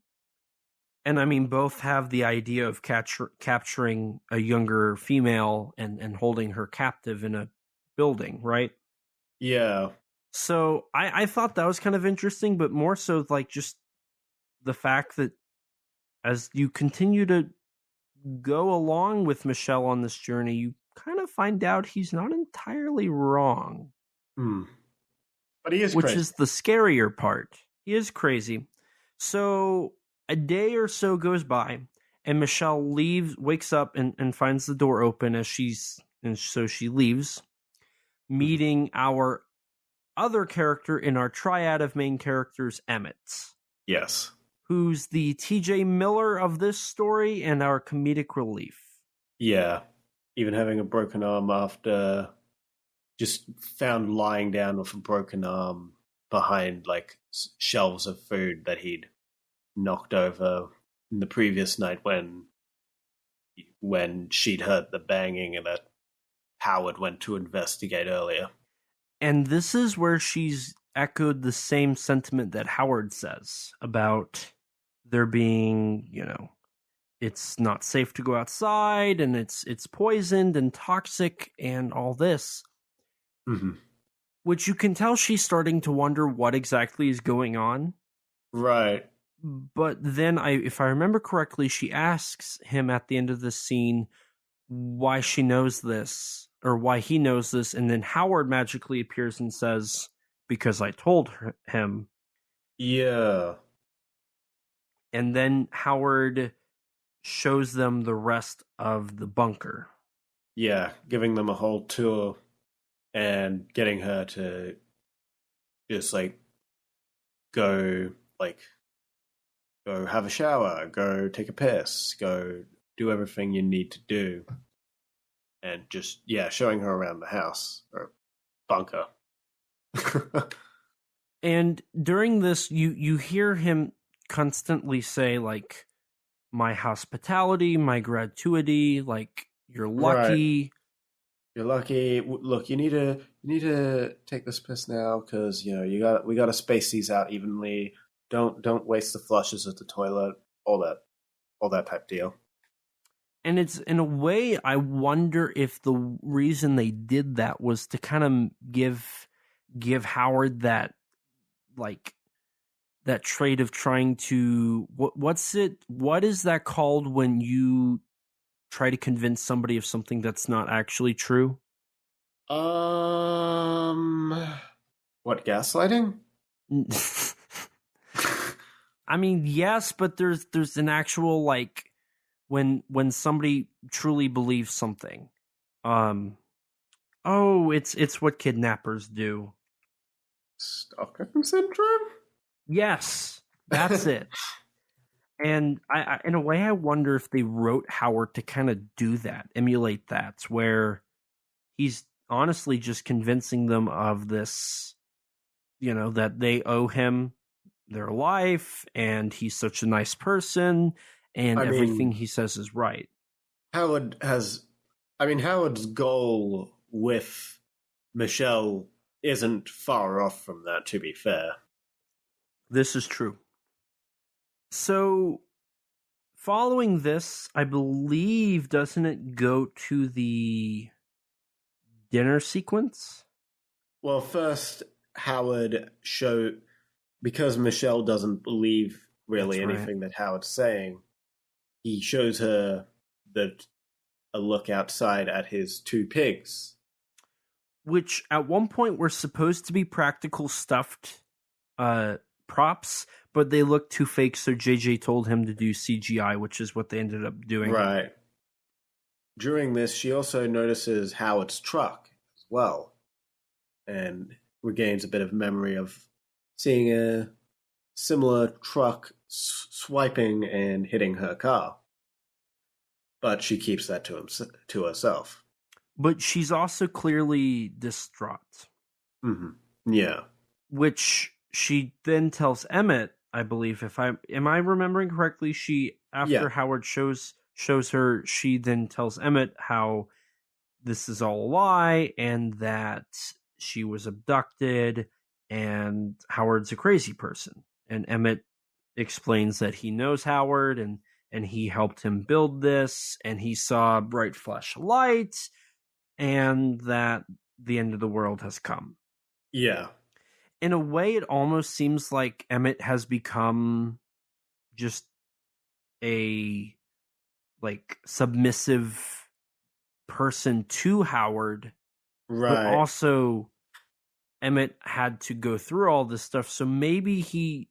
[SPEAKER 2] And I mean, both have the idea of capturing a younger female and holding her captive in a building, right?
[SPEAKER 3] Yeah.
[SPEAKER 2] So I thought that was kind of interesting, but more so like just the fact that as you continue to go along with Michelle on this journey, you kind of find out he's not entirely wrong.
[SPEAKER 3] But he is
[SPEAKER 2] which
[SPEAKER 3] crazy.
[SPEAKER 2] is the scarier part. He is crazy. So a day or so goes by, and Michelle wakes up and finds the door open so she leaves, meeting our other character in our triad of main characters, Emmett.
[SPEAKER 3] Yes.
[SPEAKER 2] Who's the TJ Miller of this story and our comedic relief.
[SPEAKER 3] Yeah. Even having a broken arm after just found lying down with a broken arm behind like shelves of food that he'd knocked over in the previous night when she'd heard the banging and that Howard went to investigate earlier.
[SPEAKER 2] And this is where she's echoed the same sentiment that Howard says about there being, it's not safe to go outside and it's poisoned and toxic and all this.
[SPEAKER 3] Mm-hmm.
[SPEAKER 2] Which you can tell she's starting to wonder what exactly is going on.
[SPEAKER 3] Right.
[SPEAKER 2] But then, if I remember correctly, she asks him at the end of this scene why she knows this, or why he knows this, and then Howard magically appears and says, because I told him.
[SPEAKER 3] Yeah.
[SPEAKER 2] And then Howard shows them the rest of the bunker.
[SPEAKER 3] Yeah, giving them a whole tour and getting her to just, go have a shower, go take a piss, go do everything you need to do. And just, showing her around the house, or bunker.
[SPEAKER 2] And during this, you hear him constantly say, my hospitality, my gratuity, you're lucky.
[SPEAKER 3] Right. You're lucky. Look, you need to take this piss now because we got to space these out evenly. Don't waste the flushes at the toilet. All that type deal.
[SPEAKER 2] And it's, in a way, I wonder if the reason they did that was to kind of give Howard that that trait of trying to what is that called when you try to convince somebody of something that's not actually true?
[SPEAKER 3] What, gaslighting?
[SPEAKER 2] I mean, yes, but there's an actual when somebody truly believes something. It's what kidnappers do.
[SPEAKER 3] Stockholm syndrome?
[SPEAKER 2] Yes, that's it. And I, in a way, I wonder if they wrote Howard to kind of do that, emulate that, where he's honestly just convincing them of this, that they owe him their life, and he's such a nice person, and everything he says is right.
[SPEAKER 3] Howard's goal with Michelle isn't far off from that, to be fair.
[SPEAKER 2] This is true. So, following this, I believe, doesn't it go to the dinner sequence?
[SPEAKER 3] Well, first, Howard because Michelle doesn't believe really anything that Howard's saying, he shows her a look outside at his two pigs.
[SPEAKER 2] Which, at one point, were supposed to be practical stuffed props, but they looked too fake, so JJ told him to do CGI, which is what they ended up doing.
[SPEAKER 3] Right. During this, she also notices Howard's truck as well, and regains a bit of memory of seeing a similar truck swiping and hitting her car. But she keeps that to herself.
[SPEAKER 2] But she's also clearly distraught.
[SPEAKER 3] Mm-hmm. Yeah.
[SPEAKER 2] Which she then tells Emmett, I believe, am I remembering correctly? After Howard shows her, she then tells Emmett how this is all a lie and that she was abducted and Howard's a crazy person. And Emmett explains that he knows Howard and he helped him build this, and he saw a bright flash of light, and that the end of the world has come.
[SPEAKER 3] Yeah.
[SPEAKER 2] In a way, it almost seems like Emmett has become just a submissive person to Howard.
[SPEAKER 3] Right.
[SPEAKER 2] But also, Emmett had to go through all this stuff, so maybe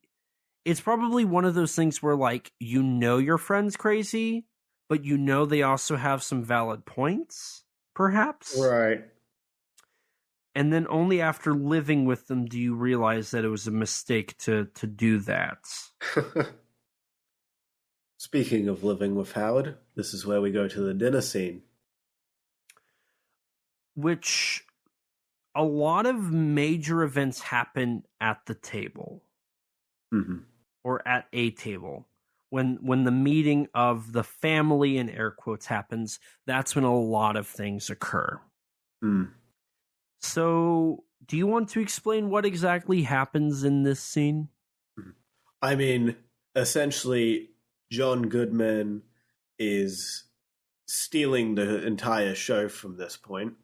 [SPEAKER 2] it's probably one of those things where, your friend's crazy, but they also have some valid points, perhaps?
[SPEAKER 3] Right.
[SPEAKER 2] And then only after living with them do you realize that it was a mistake to do that.
[SPEAKER 3] Speaking of living with Howard, this is where we go to the dinner scene.
[SPEAKER 2] Which, a lot of major events happen at the table.
[SPEAKER 3] Mm-hmm.
[SPEAKER 2] Or at a table. When the meeting of the family, in air quotes, happens, that's when a lot of things occur.
[SPEAKER 3] Mm.
[SPEAKER 2] So do you want to explain what exactly happens in this scene?
[SPEAKER 3] I mean, essentially, John Goodman is stealing the entire show from this point.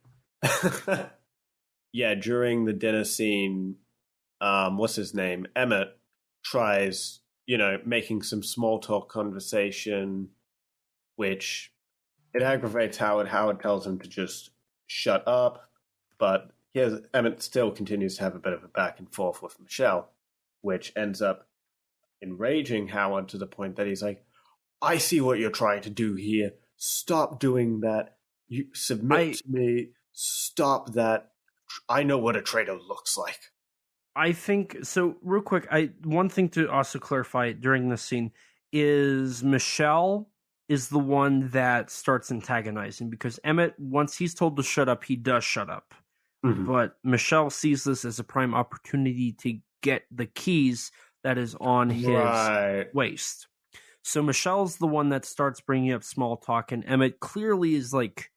[SPEAKER 3] Yeah, during the dinner scene, what's his name? Emmett tries, making some small talk conversation, which it aggravates Howard. Howard tells him to just shut up, but Emmett still continues to have a bit of a back and forth with Michelle, which ends up enraging Howard to the point that he's like, I see what you're trying to do here. Stop doing that. You submit to me. Stop that. I know what a traitor looks like.
[SPEAKER 2] I think so. Real quick, one thing to also clarify during this scene is Michelle is the one that starts antagonizing, because Emmett, once he's told to shut up, he does shut up. Mm-hmm. But Michelle sees this as a prime opportunity to get the keys that is on his waist. So Michelle's the one that starts bringing up small talk, and Emmett clearly is like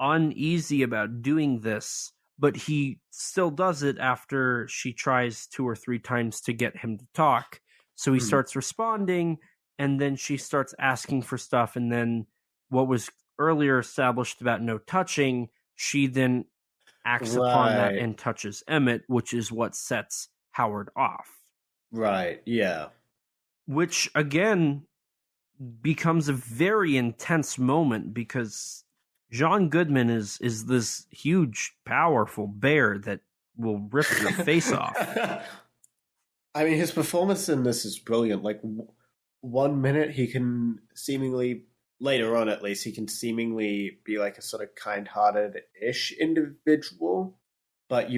[SPEAKER 2] uneasy about doing this, but he still does it after she tries 2 or 3 times to get him to talk. So he starts responding, and then she starts asking for stuff, and then what was earlier established about no touching, she then acts upon that and touches Emmett, which is what sets Howard off.
[SPEAKER 3] Right, yeah.
[SPEAKER 2] Which, again, becomes a very intense moment, because John Goodman is this huge, powerful bear that will rip your face off.
[SPEAKER 3] I mean, his performance in this is brilliant. Like, 1 minute he can seemingly, later on at least, he can seemingly be like a sort of kind-hearted-ish individual, but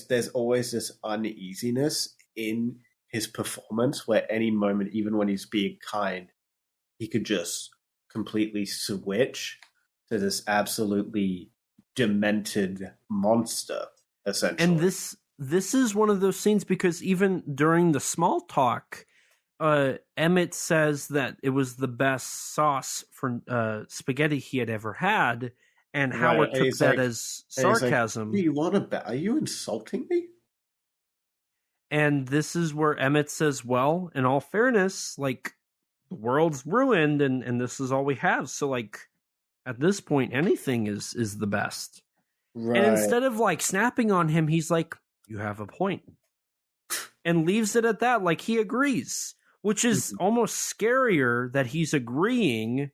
[SPEAKER 3] there's always this uneasiness in his performance where any moment, even when he's being kind, he could just completely switch to this absolutely demented monster, essentially.
[SPEAKER 2] And this is one of those scenes, because even during the small talk, Emmett says that it was the best sauce for spaghetti he had ever had, and Howard took that as sarcasm.
[SPEAKER 3] Like, are you insulting me?
[SPEAKER 2] And this is where Emmett says, well, in all fairness, like, the world's ruined, and this is all we have. So, like, at this point, anything is the best. Right. And instead of, like, snapping on him, he's like, you have a point. And leaves it at that, like he agrees. Which is almost scarier that he's agreeing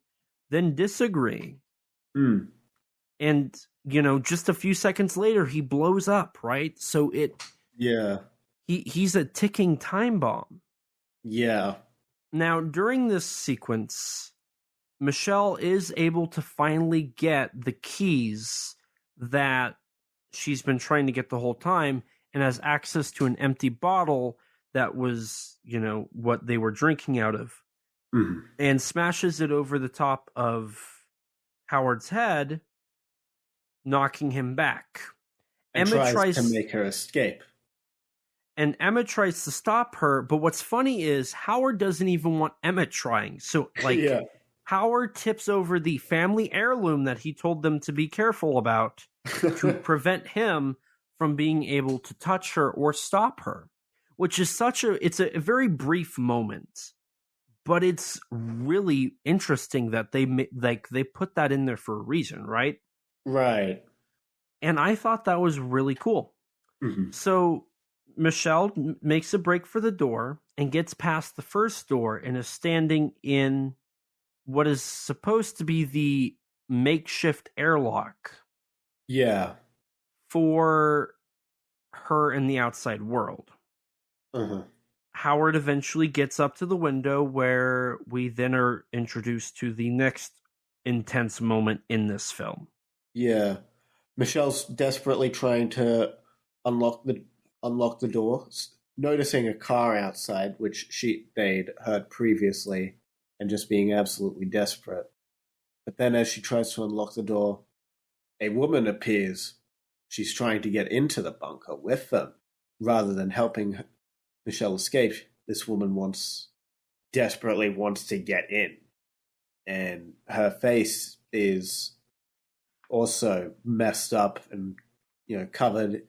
[SPEAKER 2] than disagreeing. Mm. And, just a few seconds later, he blows up, right? So he's a ticking time bomb.
[SPEAKER 3] Yeah.
[SPEAKER 2] Now, during this sequence, Michelle is able to finally get the keys that she's been trying to get the whole time, and has access to an empty bottle that was, what they were drinking out of, and smashes it over the top of Howard's head, knocking him back.
[SPEAKER 3] And Emmett tries to make her escape.
[SPEAKER 2] And Emmett tries to stop her, but what's funny is Howard doesn't even want Emmett trying. So, Howard tips over the family heirloom that he told them to be careful about to prevent him from being able to touch her or stop her, which is it's a very brief moment, but it's really interesting that they put that in there for a reason, right?
[SPEAKER 3] Right.
[SPEAKER 2] And I thought that was really cool. Mm-hmm. So Michelle makes a break for the door and gets past the first door and is standing in what is supposed to be the makeshift airlock.
[SPEAKER 3] Yeah.
[SPEAKER 2] For her in the outside world. Uh-huh. Howard eventually gets up to the window, where we then are introduced to the next intense moment in this film.
[SPEAKER 3] Yeah. Michelle's desperately trying to unlock the door, noticing a car outside, which they'd heard previously, and just being absolutely desperate. But then as she tries to unlock the door, a woman appears. She's trying to get into the bunker with them. Rather than helping Michelle escape, this woman desperately wants to get in. And her face is also messed up and, covered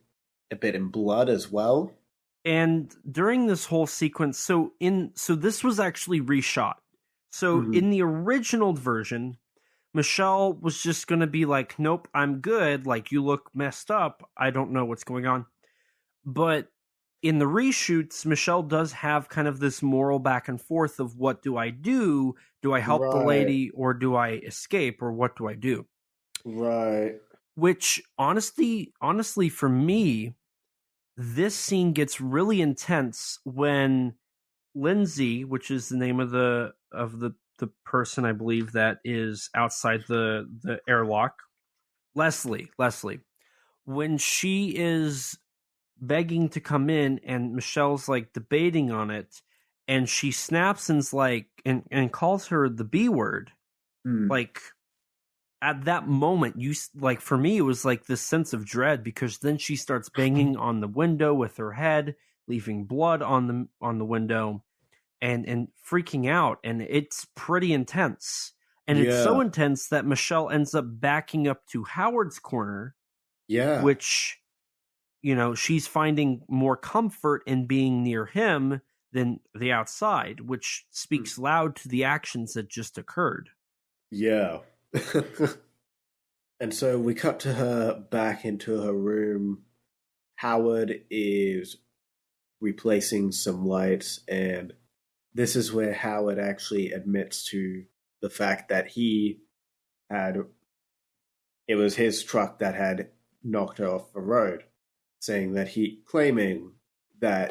[SPEAKER 3] a bit in blood as well.
[SPEAKER 2] And during this whole sequence, so this was actually reshot. So in the original version, Michelle was just going to be like, nope, I'm good. Like, you look messed up. I don't know what's going on. But in the reshoots, Michelle does have kind of this moral back and forth of, what do I do? Do I help the lady, or do I escape, or what do I do?
[SPEAKER 3] Right.
[SPEAKER 2] Which honestly for me, this scene gets really intense when Lindsay, which is the name of the person I believe that is outside the airlock, Leslie, when she is begging to come in and Michelle's like debating on it, and she snaps and's like and calls her the B word. Like, at that moment, you like, for me, it was like this sense of dread, because then she starts banging on the window with her head, leaving blood on the window, and freaking out, and it's pretty intense. And it's so intense that Michelle ends up backing up to Howard's corner, which, you know, she's finding more comfort in being near him than the outside, which speaks loud to the actions that just occurred.
[SPEAKER 3] Yeah. And so we cut to her back into her room. Howard is replacing some lights, and this is where Howard actually admits to the fact that it was his truck that had knocked her off the road, claiming that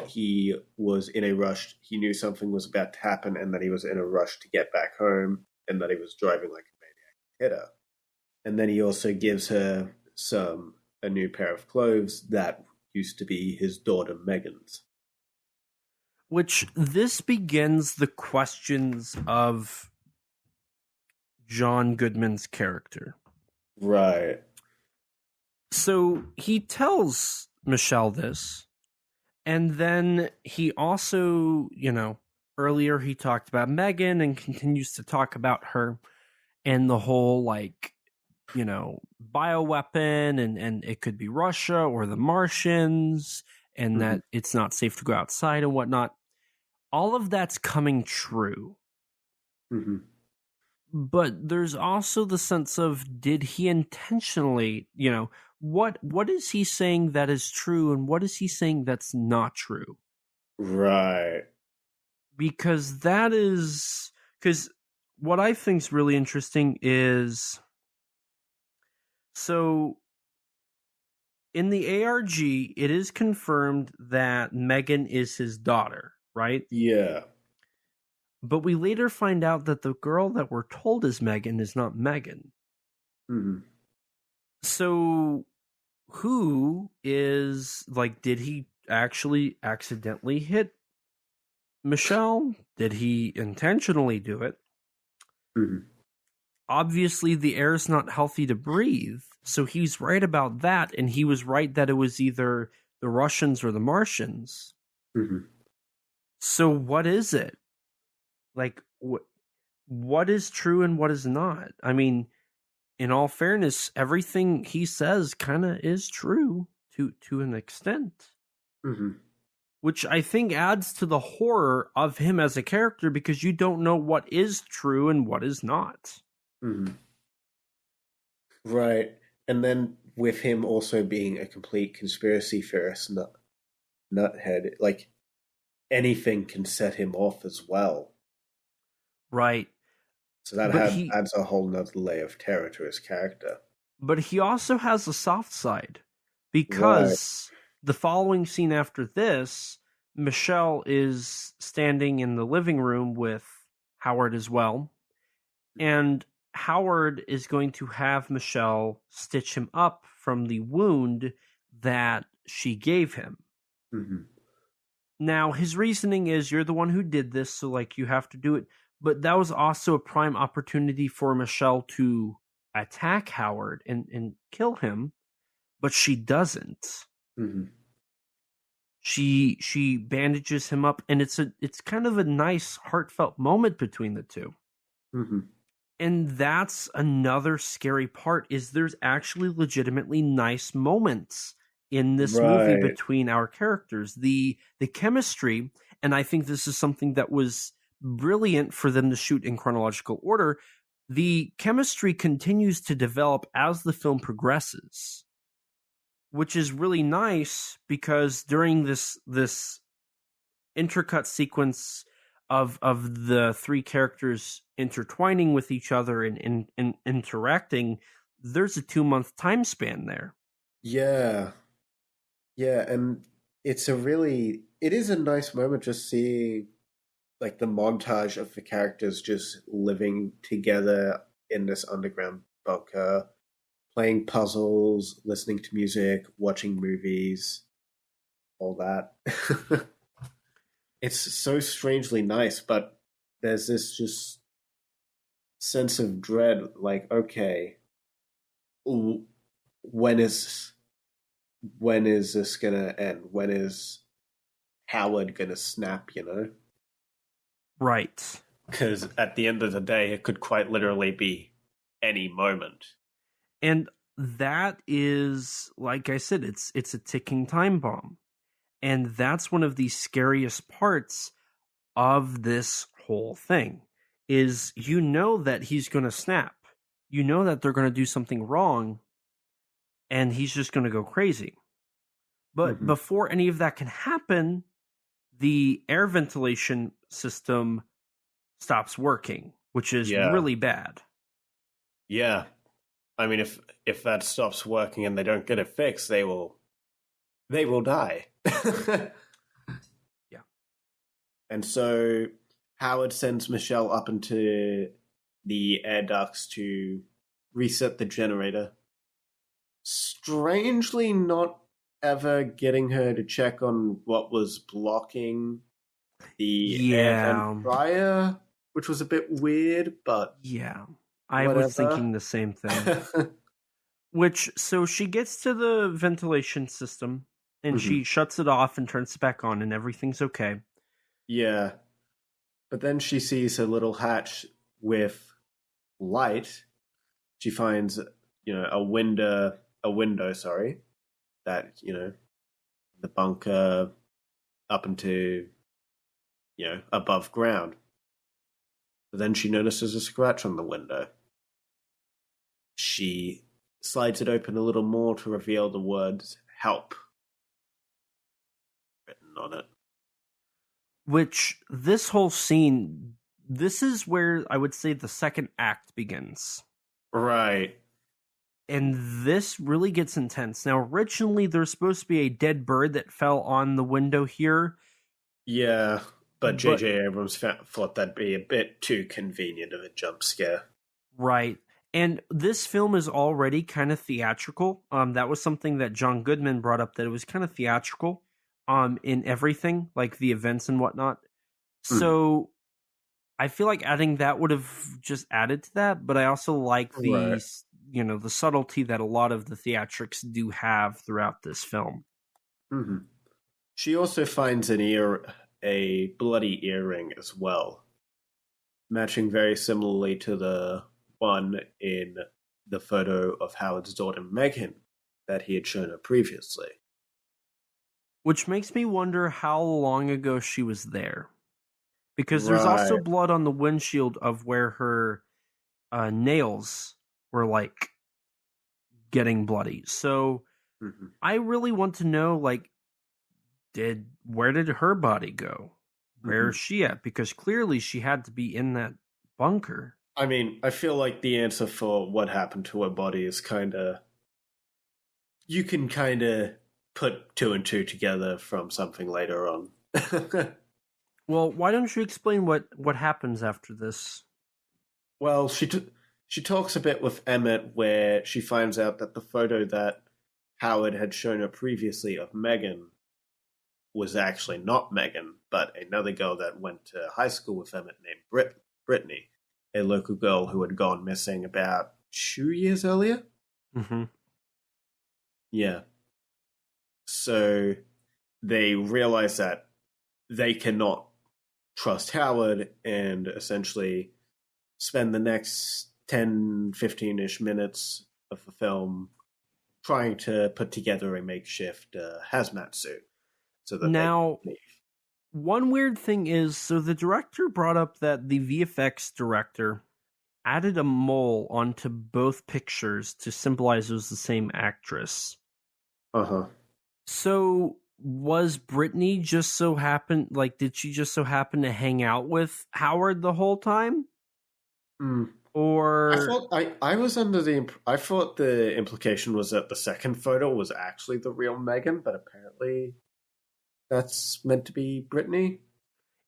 [SPEAKER 3] he was in a rush. He knew something was about to happen, and that he was in a rush to get back home, and that he was driving like a maniac hitter. And then he also gives her a new pair of clothes that used to be his daughter Megan's.
[SPEAKER 2] Which, this begins the questions of John Goodman's character.
[SPEAKER 3] Right.
[SPEAKER 2] So he tells Michelle this, and then he also, you know, earlier he talked about Megan and continues to talk about her and the whole, like, you know, bioweapon, and it could be Russia or the Martians, and that it's not safe to go outside and whatnot. All of that's coming true. But there's also the sense of, did he intentionally, you know, what is he saying that is true, and what is he saying that's not true?
[SPEAKER 3] Right.
[SPEAKER 2] Because what I think is really interesting is, so in the ARG, it is confirmed that Megan is his daughter, right?
[SPEAKER 3] Yeah.
[SPEAKER 2] But we later find out that the girl that we're told is Megan is not Megan. So who is, like, did he actually accidentally hit Michelle? Did he intentionally do it? Obviously, the air is not healthy to breathe, so he's right about that, and he was right that it was either the Russians or the Martians. So what is it? Like, what is true and what is not? I mean, in all fairness, everything he says kind of is true to an extent. Which I think adds to the horror of him as a character, because you don't know what is true and what is not.
[SPEAKER 3] Right. And then with him also being a complete conspiracy theorist nuthead, like, anything can set him off as well.
[SPEAKER 2] Right.
[SPEAKER 3] So that adds a whole nother layer of terror to his character.
[SPEAKER 2] But he also has a soft side, because the following scene after this, Michelle is standing in the living room with Howard as well, and Howard is going to have Michelle stitch him up from the wound that she gave him. Now, his reasoning is, you're the one who did this, so, like, you have to do it. But that was also a prime opportunity for Michelle to attack Howard and kill him, but she doesn't. She bandages him up, and it's kind of a nice, heartfelt moment between the two. And that's another scary part, is there's actually legitimately nice moments in this movie
[SPEAKER 3] Right.
[SPEAKER 2] between our characters. The chemistry, and I think this is something that was brilliant for them to shoot in chronological order. The chemistry continues to develop as the film progresses, which is really nice because during this intercut sequence of the three characters intertwining with each other and interacting, there's a 2-month time span there.
[SPEAKER 3] Yeah. Yeah, and it is a nice moment just seeing like the montage of the characters just living together in this underground bunker, playing puzzles, listening to music, watching movies, all that. It's so strangely nice, but there's this just sense of dread, like, okay, when is this gonna end? When is Howard gonna snap, you know?
[SPEAKER 2] Right.
[SPEAKER 3] Because at the end of the day, it could quite literally be any moment.
[SPEAKER 2] And that is, like I said, it's a ticking time bomb. And that's one of the scariest parts of this whole thing, is you know that he's going to snap. You know that they're going to do something wrong, and he's just going to go crazy. But before any of that can happen, the air ventilation system stops working, which is really bad.
[SPEAKER 3] Yeah. I mean, if that stops working and they don't get it fixed, they will die.
[SPEAKER 2] Yeah.
[SPEAKER 3] And so Howard sends Michelle up into the air ducts to reset the generator. Strangely not ever getting her to check on what was blocking the air vent prior, which was a bit weird, but
[SPEAKER 2] yeah, I was thinking the same thing. So she gets to the ventilation system and she shuts it off and turns it back on, and everything's okay.
[SPEAKER 3] Yeah, but then she sees a little hatch with light. She finds, a window. Sorry, that the bunker up into above ground. But then she notices a scratch on the window. She slides it open a little more to reveal the words "help" written on it.
[SPEAKER 2] Which, this whole scene, this is where I would say the second act begins.
[SPEAKER 3] Right.
[SPEAKER 2] And this really gets intense. Now, originally, there's supposed to be a dead bird that fell on the window here.
[SPEAKER 3] Yeah, but J.J. Abrams thought that'd be a bit too convenient of a jump scare.
[SPEAKER 2] Right. And this film is already kind of theatrical. That was something that John Goodman brought up, that it was kind of theatrical in everything, like the events and whatnot. So I feel like adding that would have just added to that, but I also like the the subtlety that a lot of the theatrics do have throughout this film.
[SPEAKER 3] Mm-hmm. She also finds a bloody earring as well, matching very similarly to the one in the photo of Howard's daughter Megan that he had shown her previously.
[SPEAKER 2] Which makes me wonder how long ago she was there. Because there's also blood on the windshield of where her nails were like getting bloody. So I really want to know, like, where did her body go? Where is she at? Because clearly she had to be in that bunker.
[SPEAKER 3] I mean, I feel like the answer for what happened to her body is you can kind of put 2 and 2 together from something later on.
[SPEAKER 2] Well, why don't you explain what happens after this?
[SPEAKER 3] Well, she talks a bit with Emmett, where she finds out that the photo that Howard had shown her previously of Megan was actually not Megan, but another girl that went to high school with Emmett named Brittany, a local girl who had gone missing about 2 years earlier.
[SPEAKER 2] Mm-hmm.
[SPEAKER 3] Yeah. So they realize that they cannot trust Howard and essentially spend the next 10, 15-ish minutes of the film trying to put together a makeshift hazmat suit so that
[SPEAKER 2] now,
[SPEAKER 3] they can leave.
[SPEAKER 2] One weird thing is, so the director brought up that the VFX director added a mole onto both pictures to symbolize it was the same actress.
[SPEAKER 3] Uh-huh.
[SPEAKER 2] So was Brittany just so happen, like, did she just so happen to hang out with Howard the whole time? Or
[SPEAKER 3] I was under I thought the implication was that the second photo was actually the real Megan, but apparently that's meant to be Brittany.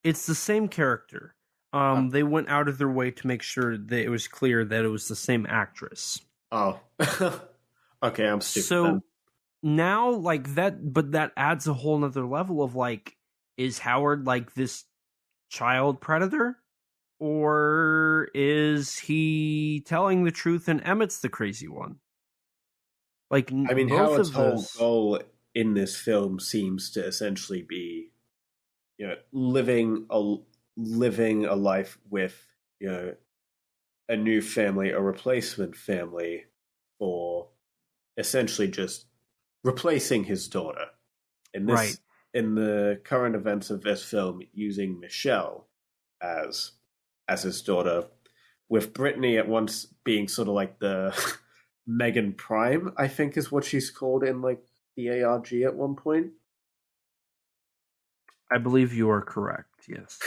[SPEAKER 2] it's the same character. They went out of their way to make sure that it was clear that it was the same actress.
[SPEAKER 3] Oh. Okay, I'm stupid
[SPEAKER 2] So
[SPEAKER 3] then.
[SPEAKER 2] now, like, but that adds a whole nother level of, like, is Howard like this child predator? Or is he telling the truth and Emmett's the crazy one? Like,
[SPEAKER 3] I mean,
[SPEAKER 2] both
[SPEAKER 3] Howard's
[SPEAKER 2] of
[SPEAKER 3] whole
[SPEAKER 2] those.
[SPEAKER 3] goal in this film seems to essentially be, living a life with, a new family, a replacement family, or essentially just replacing his daughter. In this,
[SPEAKER 2] Right.
[SPEAKER 3] in the current events of this film, using Michelle as his daughter, with Brittany at once being sort of like the Megan Prime, I think is what she's called in like the ARG at one point.
[SPEAKER 2] I believe you are correct, yes.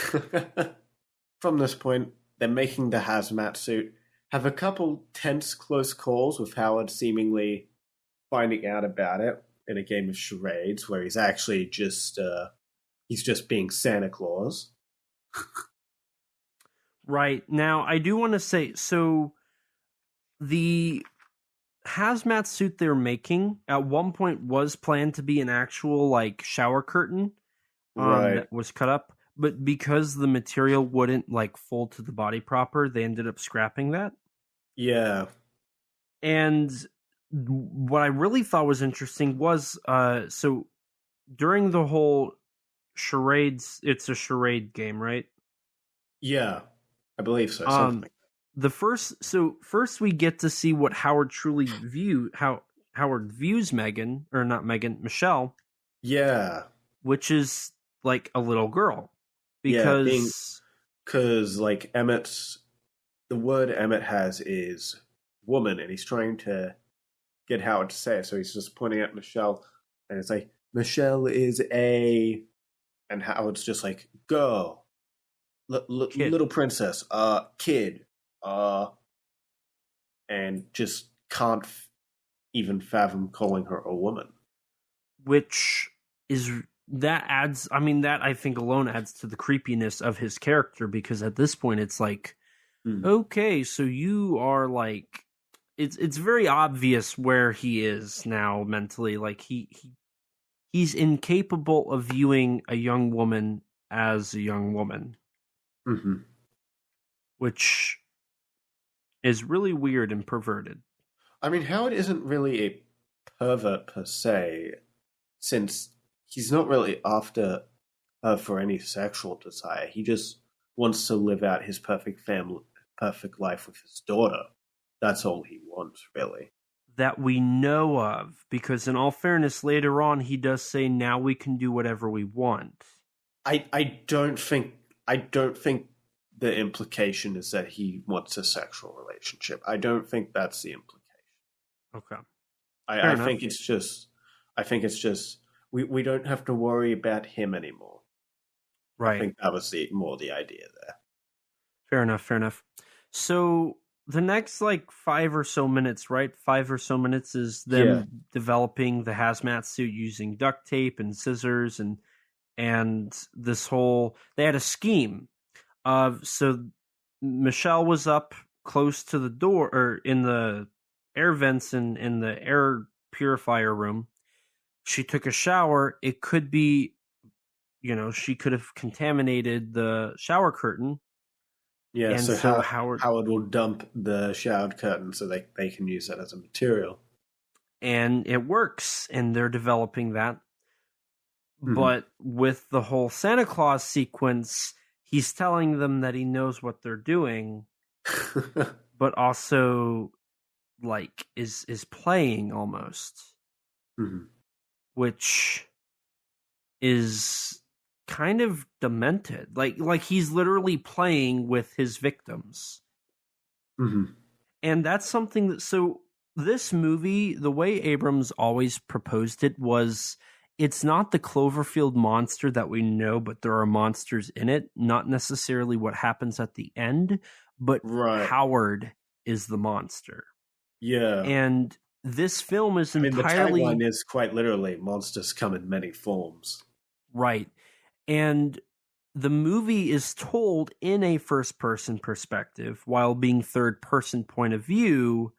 [SPEAKER 3] From this point, they're making the hazmat suit, have a couple tense close calls with Howard seemingly finding out about it in a game of charades where he's actually just being Santa Claus.
[SPEAKER 2] Right. Now, I do want to say, so the hazmat suit they're making at one point was planned to be an actual, like, shower curtain
[SPEAKER 3] Right.
[SPEAKER 2] that was cut up, but because the material wouldn't, like, fold to the body proper, they ended up scrapping that.
[SPEAKER 3] Yeah.
[SPEAKER 2] And what I really thought was interesting was, so during the whole charades, it's a charade game, right?
[SPEAKER 3] Yeah. I believe so. Something like
[SPEAKER 2] First we get to see what Howard truly how Howard views Megan, or not Megan, Michelle,
[SPEAKER 3] Yeah.
[SPEAKER 2] which is like a little girl.
[SPEAKER 3] Yeah,
[SPEAKER 2] Because
[SPEAKER 3] like the word Emmett has is woman, and he's trying to get Howard to say it, so he's just pointing at Michelle, and it's like, Michelle is and Howard's just like, girl,
[SPEAKER 2] Kid.
[SPEAKER 3] little princess, kid, and just can't even fathom calling her a woman.
[SPEAKER 2] which is that adds, I mean, that I think alone adds to the creepiness of his character, because at this point it's like, okay, so you are like, it's very obvious where he is now mentally. Like he's incapable of viewing a young woman as a young woman,
[SPEAKER 3] Mm-hmm.
[SPEAKER 2] which is really weird and perverted.
[SPEAKER 3] I mean, Howard isn't really a pervert per se, since he's not really after her for any sexual desire. He just wants to live out his perfect life with his daughter. That's all he wants, really.
[SPEAKER 2] That we know of, because in all fairness, later on he does say, now we can do whatever we want.
[SPEAKER 3] I don't think the implication is that he wants a sexual relationship. I don't think that's the implication.
[SPEAKER 2] Okay.
[SPEAKER 3] I think it's just we don't have to worry about him anymore.
[SPEAKER 2] Right.
[SPEAKER 3] I think that was more the idea there.
[SPEAKER 2] Fair enough. So the next, like, 5 or so minutes, right? 5 or so minutes is them developing the hazmat suit using duct tape and scissors, and this whole, they had a scheme of, so Michelle was up close to the door, or in the air vents in the air purifier room. She took a shower. It could be, she could have contaminated the shower curtain.
[SPEAKER 3] Yeah,
[SPEAKER 2] and
[SPEAKER 3] so
[SPEAKER 2] Howard
[SPEAKER 3] will dump the showered curtain so they can use that as a material.
[SPEAKER 2] And it works, and they're developing that. But with the whole Santa Claus sequence, he's telling them that he knows what they're doing, but also, like is playing almost,
[SPEAKER 3] Mm-hmm.
[SPEAKER 2] which is kind of demented. Like he's literally playing with his victims.
[SPEAKER 3] Mm-hmm.
[SPEAKER 2] And that's something that, so this movie, the way Abrams always proposed it was, it's not the Cloverfield monster that we know, but there are monsters in it. Not necessarily what happens at the end, but
[SPEAKER 3] Right.
[SPEAKER 2] Howard is the monster.
[SPEAKER 3] Yeah.
[SPEAKER 2] And this film is entirely...
[SPEAKER 3] the tagline is quite literally, monsters come in many forms.
[SPEAKER 2] Right. And the movie is told in a first-person perspective while being third-person point of view.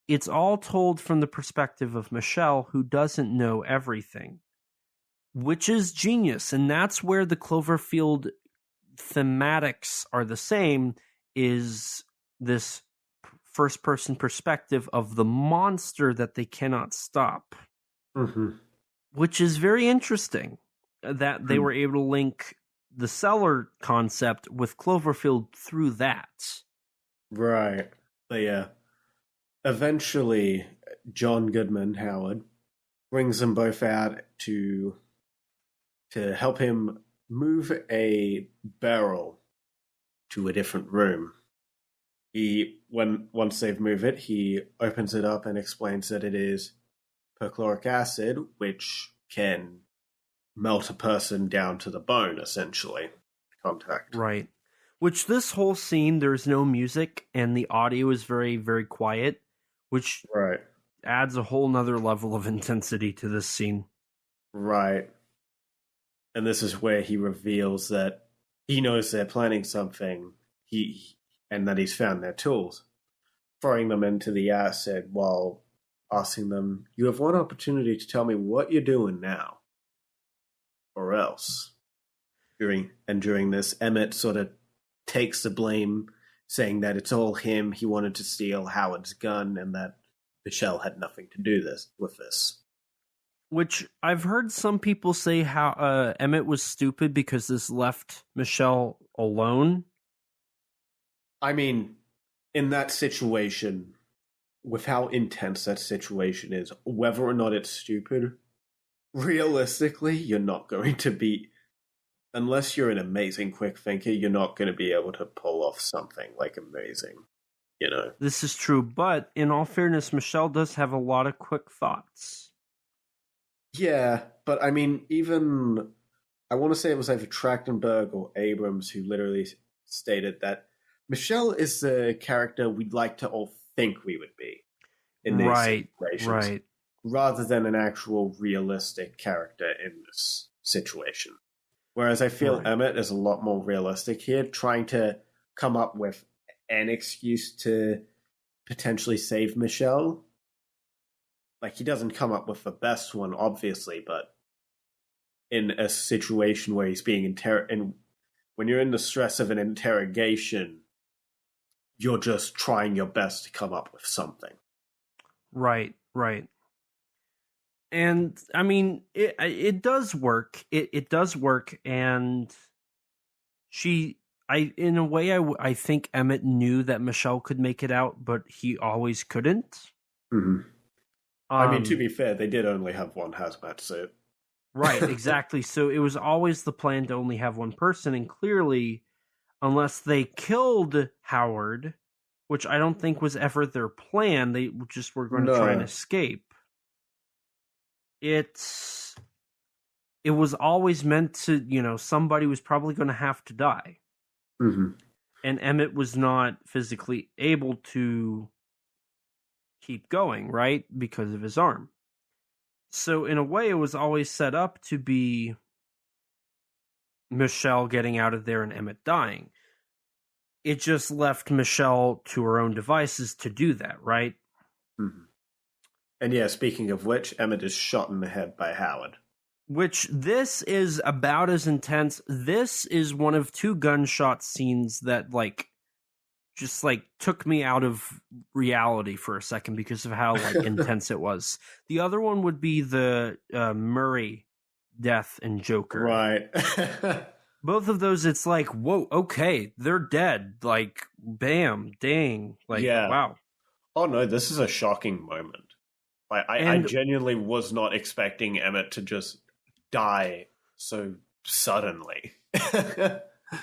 [SPEAKER 2] It's all told from the perspective of Michelle, who doesn't know everything, which is genius. And that's where the Cloverfield thematics are the same, is this first-person perspective of the monster that they cannot stop, which is very interesting that they were able to link the cellar concept with Cloverfield through that.
[SPEAKER 3] Right. But yeah. Eventually, John Goodman, Howard, brings them both out to help him move a barrel to a different room. Once they've moved it, he opens it up and explains that it is perchloric acid, which can melt a person down to the bone, essentially. Contact.
[SPEAKER 2] Right. Which this whole scene, there's no music, and the audio is very, very quiet, which adds a whole nother level of intensity to this scene.
[SPEAKER 3] Right. And this is where he reveals that he knows they're planning something, and that he's found their tools, throwing them into the acid while asking them, "You have one opportunity to tell me what you're doing now, or else." During this, Emmett sort of takes the blame, saying that it's all him. He wanted to steal Howard's gun, and that Michelle had nothing to do with this.
[SPEAKER 2] Which I've heard some people say how Emmett was stupid because this left Michelle alone.
[SPEAKER 3] I mean, in that situation, with how intense that situation is, whether or not it's stupid, realistically, you're not going to be, unless you're an amazing quick thinker, you're not going to be able to pull off something like amazing, you know?
[SPEAKER 2] This is true, but in all fairness, Michelle does have a lot of quick thoughts.
[SPEAKER 3] Yeah, but I mean, even, I want to say it was either Trachtenberg or Abrams who literally stated that Michelle is the character we'd like to all think we would be in these situations, rather than an actual realistic character in this situation. Whereas I feel Emmett is a lot more realistic here, trying to come up with an excuse to potentially save Michelle. Like, he doesn't come up with the best one, obviously, but in a situation where he's being when you're in the stress of an interrogation, you're just trying your best to come up with something. Right.
[SPEAKER 2] And I mean, it does work. It does work, and in a way, I think Emmett knew that Michelle could make it out, but he always couldn't.
[SPEAKER 3] Mm-hmm. I mean, to be fair, they did only have one hazmat suit.
[SPEAKER 2] Right, exactly. So it was always the plan to only have one person, and clearly, unless they killed Howard, which I don't think was ever their plan, they just were going to try and escape. It was always meant to, somebody was probably going to have to die.
[SPEAKER 3] Mm-hmm.
[SPEAKER 2] And Emmett was not physically able to keep going, right? Because of his arm. So in a way, it was always set up to be Michelle getting out of there and Emmett dying. It just left Michelle to her own devices to do that, right?
[SPEAKER 3] Mm-hmm. And yeah, speaking of which, Emmett is shot in the head by Howard.
[SPEAKER 2] Which, this is about as intense. This is one of two gunshot scenes that, just took me out of reality for a second because of how intense it was. The other one would be the Murray death in Joker.
[SPEAKER 3] Right.
[SPEAKER 2] Both of those, it's whoa, okay, they're dead. Bam, dang. Wow.
[SPEAKER 3] Oh no, this is a shocking moment. I genuinely was not expecting Emmett to just die so suddenly.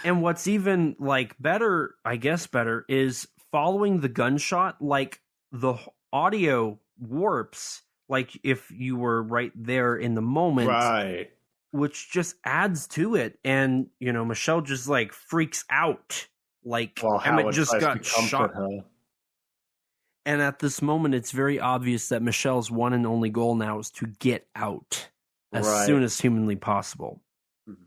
[SPEAKER 2] And what's even like better, I guess better, is following the gunshot, like the audio warps, like if you were right there in the moment,
[SPEAKER 3] Right.
[SPEAKER 2] which just adds to it. And Michelle just like freaks out, like
[SPEAKER 3] While
[SPEAKER 2] Emmett
[SPEAKER 3] Howard
[SPEAKER 2] just
[SPEAKER 3] tries
[SPEAKER 2] got
[SPEAKER 3] to comfort
[SPEAKER 2] shot.
[SPEAKER 3] her.
[SPEAKER 2] And at this moment, it's very obvious that Michelle's one and only goal now is to get out as soon as humanly possible.
[SPEAKER 3] Mm-hmm.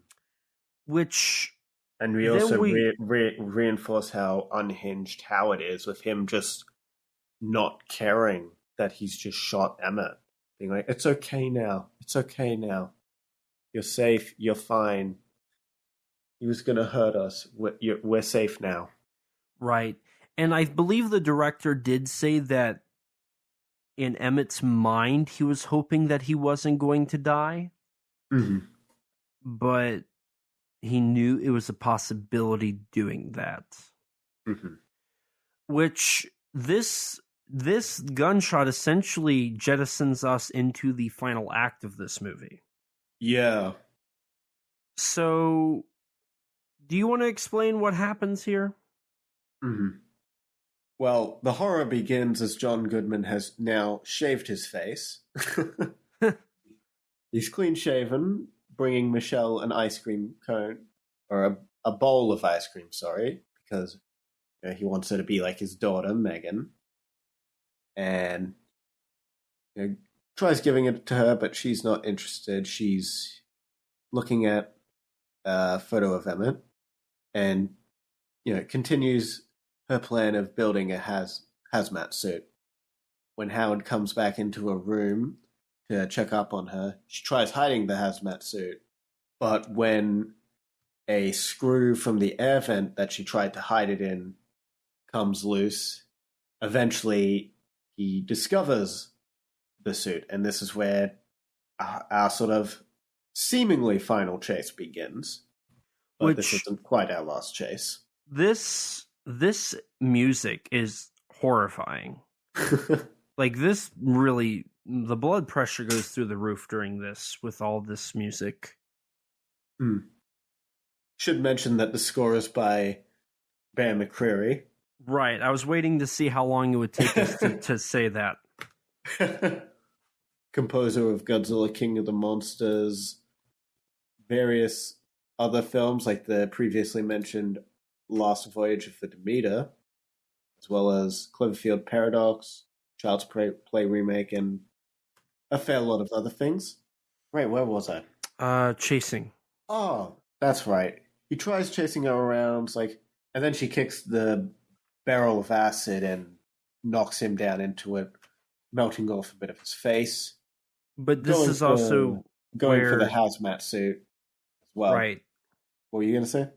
[SPEAKER 2] Which...
[SPEAKER 3] And we also reinforce how unhinged Howard is with him just not caring that he's just shot Emmett. Being like, it's okay now. It's okay now. You're safe. You're fine. He was going to hurt us. We're safe now.
[SPEAKER 2] Right. And I believe the director did say that in Emmett's mind, he was hoping that he wasn't going to die.
[SPEAKER 3] Mm-hmm.
[SPEAKER 2] But he knew it was a possibility doing that.
[SPEAKER 3] Mm-hmm.
[SPEAKER 2] Which this gunshot essentially jettisons us into the final act of this movie.
[SPEAKER 3] Yeah.
[SPEAKER 2] So, do you want to explain what happens here?
[SPEAKER 3] Mm-hmm. Well, the horror begins as John Goodman has now shaved his face. He's clean-shaven, bringing Michelle an ice cream cone, or a bowl of ice cream, sorry, because he wants her to be like his daughter, Megan. And tries giving it to her, but she's not interested. She's looking at a photo of Emmett and, continues her plan of building a hazmat suit. When Howard comes back into a room to check up on her, she tries hiding the hazmat suit. But when a screw from the air vent that she tried to hide it in comes loose, eventually he discovers the suit. And this is where our sort of seemingly final chase begins. But this isn't quite our last chase.
[SPEAKER 2] This music is horrifying. Like, this really, the blood pressure goes through the roof during this with all this music.
[SPEAKER 3] Should mention that the score is by Bear McCreary.
[SPEAKER 2] Right. I was waiting to see how long it would take us to say that.
[SPEAKER 3] Composer of Godzilla, King of the Monsters, various other films like the previously mentioned Last Voyage of the Demeter, as well as Cloverfield Paradox, Child's Play remake, and a fair lot of other things. Wait, where was I?
[SPEAKER 2] Chasing.
[SPEAKER 3] Oh, that's right. He tries chasing her around, and then she kicks the barrel of acid and knocks him down into it, melting off a bit of his face.
[SPEAKER 2] But this is also
[SPEAKER 3] going for the hazmat suit as well.
[SPEAKER 2] Right.
[SPEAKER 3] What were you going to say?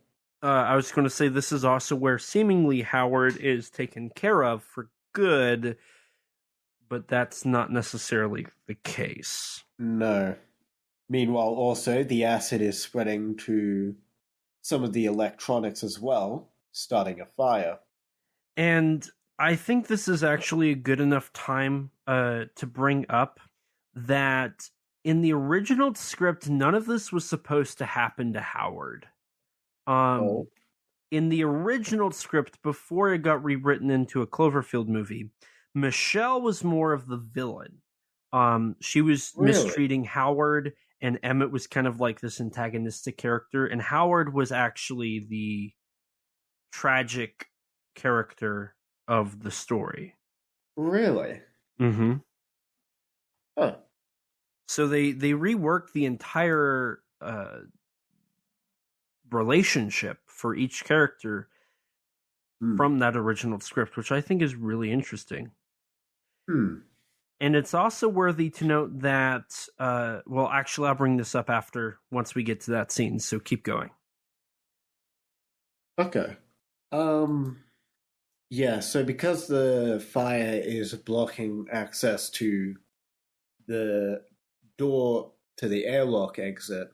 [SPEAKER 2] I was going to say this is also where seemingly Howard is taken care of for good, but that's not necessarily the case.
[SPEAKER 3] No. Meanwhile, also, the acid is spreading to some of the electronics as well, starting a fire.
[SPEAKER 2] And I think this is actually a good enough time to bring up that in the original script, none of this was supposed to happen to Howard. In the original script, before it got rewritten into a Cloverfield movie, Michelle was more of the villain. She was mistreating Howard, and Emmett was kind of like this antagonistic character, and Howard was actually the tragic character of the story.
[SPEAKER 3] Really?
[SPEAKER 2] Mm-hmm.
[SPEAKER 3] Huh.
[SPEAKER 2] So they reworked the entire relationship for each character from that original script, which I think is really interesting. And it's also worthy to note that, well, actually, I'll bring this up once we get to that scene, so keep going.
[SPEAKER 3] Okay. Yeah, so because the fire is blocking access to the door to the airlock exit,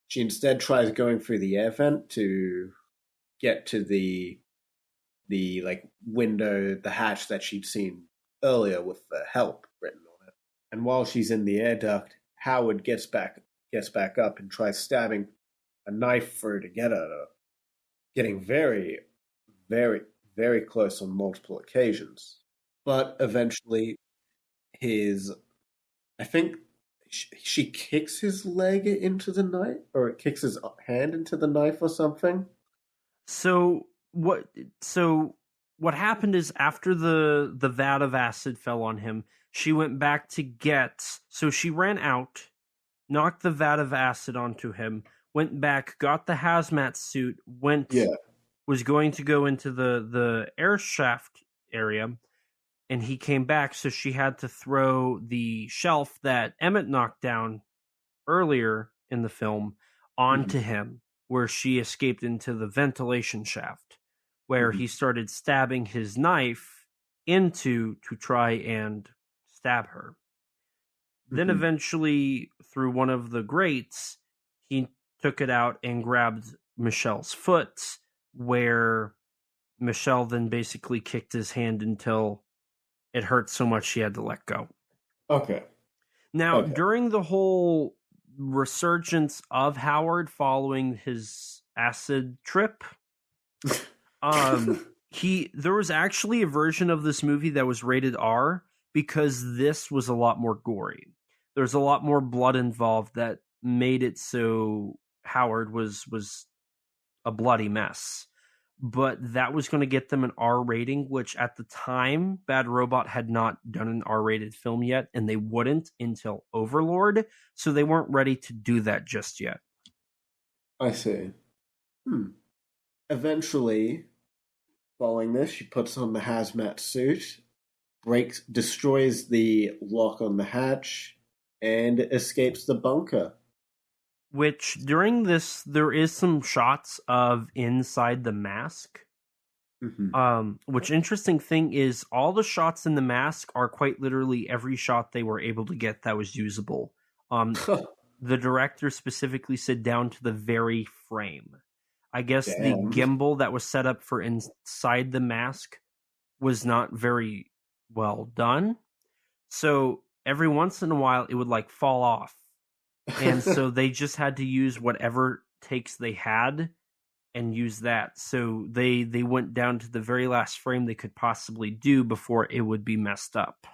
[SPEAKER 3] she instead tries going through the air vent to get to the window, the hatch that she'd seen earlier with the help written on it. And while she's in the air duct, Howard gets back up and tries stabbing a knife through to get at her, getting very, very, very close on multiple occasions. But eventually, I think she kicks his leg into the knife, or it kicks his hand into the knife or something.
[SPEAKER 2] So what happened is after the vat of acid fell on him, she went back to she ran out, knocked the vat of acid onto him, went back, got the hazmat suit, was going to go into the air shaft area, and he came back, so she had to throw the shelf that Emmett knocked down earlier in the film onto him, where she escaped into the ventilation shaft, where he started stabbing his knife into to try and stab her. Then eventually, through one of the grates, he took it out and grabbed Michelle's foot, where Michelle then basically kicked his hand until it hurt so much she had to let go.
[SPEAKER 3] Okay.
[SPEAKER 2] Now, during the whole resurgence of Howard following his acid trip, there was actually a version of this movie that was rated R because this was a lot more gory. There's a lot more blood involved that made it so Howard was a bloody mess. But that was going to get them an R rating, which at the time, Bad Robot had not done an R-rated film yet, and they wouldn't until Overlord, so they weren't ready to do that just yet.
[SPEAKER 3] I see. Eventually, following this, she puts on the hazmat suit, destroys the lock on the hatch, and escapes the bunker.
[SPEAKER 2] Which, during this, there is some shots of inside the mask. Which, interesting thing is, all the shots in the mask are quite literally every shot they were able to get that was usable. The director specifically said down to the very frame. I guess the gimbal that was set up for inside the mask was not very well done. So, every once in a while, it would, fall off. And so they just had to use whatever takes they had and use that. So they went down to the very last frame they could possibly do before it would be messed up.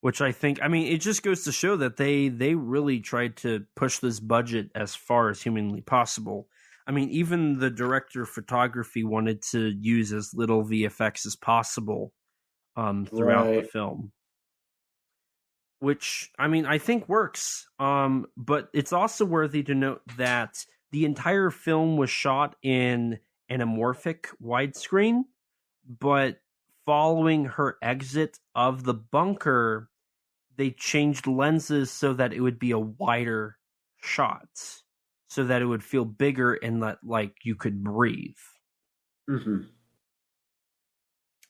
[SPEAKER 2] Which I think, it just goes to show that they really tried to push this budget as far as humanly possible. Even the director of photography wanted to use as little VFX as possible throughout the film. Which, I think works. But it's also worthy to note that the entire film was shot in anamorphic widescreen, but following her exit of the bunker, they changed lenses so that it would be a wider shot, so that it would feel bigger and that, you could breathe.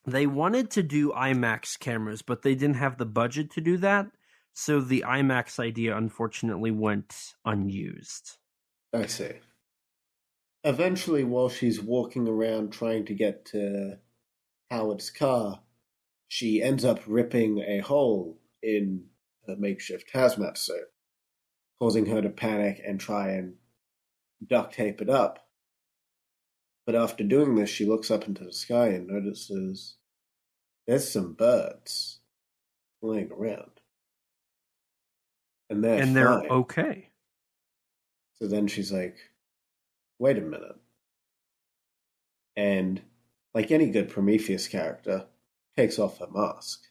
[SPEAKER 2] They wanted to do IMAX cameras, but they didn't have the budget to do that. So the IMAX idea, unfortunately, went unused.
[SPEAKER 3] I see. Eventually, while she's walking around trying to get to Howard's car, she ends up ripping a hole in her makeshift hazmat suit, causing her to panic and try and duct tape it up. But after doing this, she looks up into the sky and notices there's some birds flying around. And they're fine.
[SPEAKER 2] Okay.
[SPEAKER 3] So then she's like, wait a minute. And, like any good Prometheus character, takes off her mask.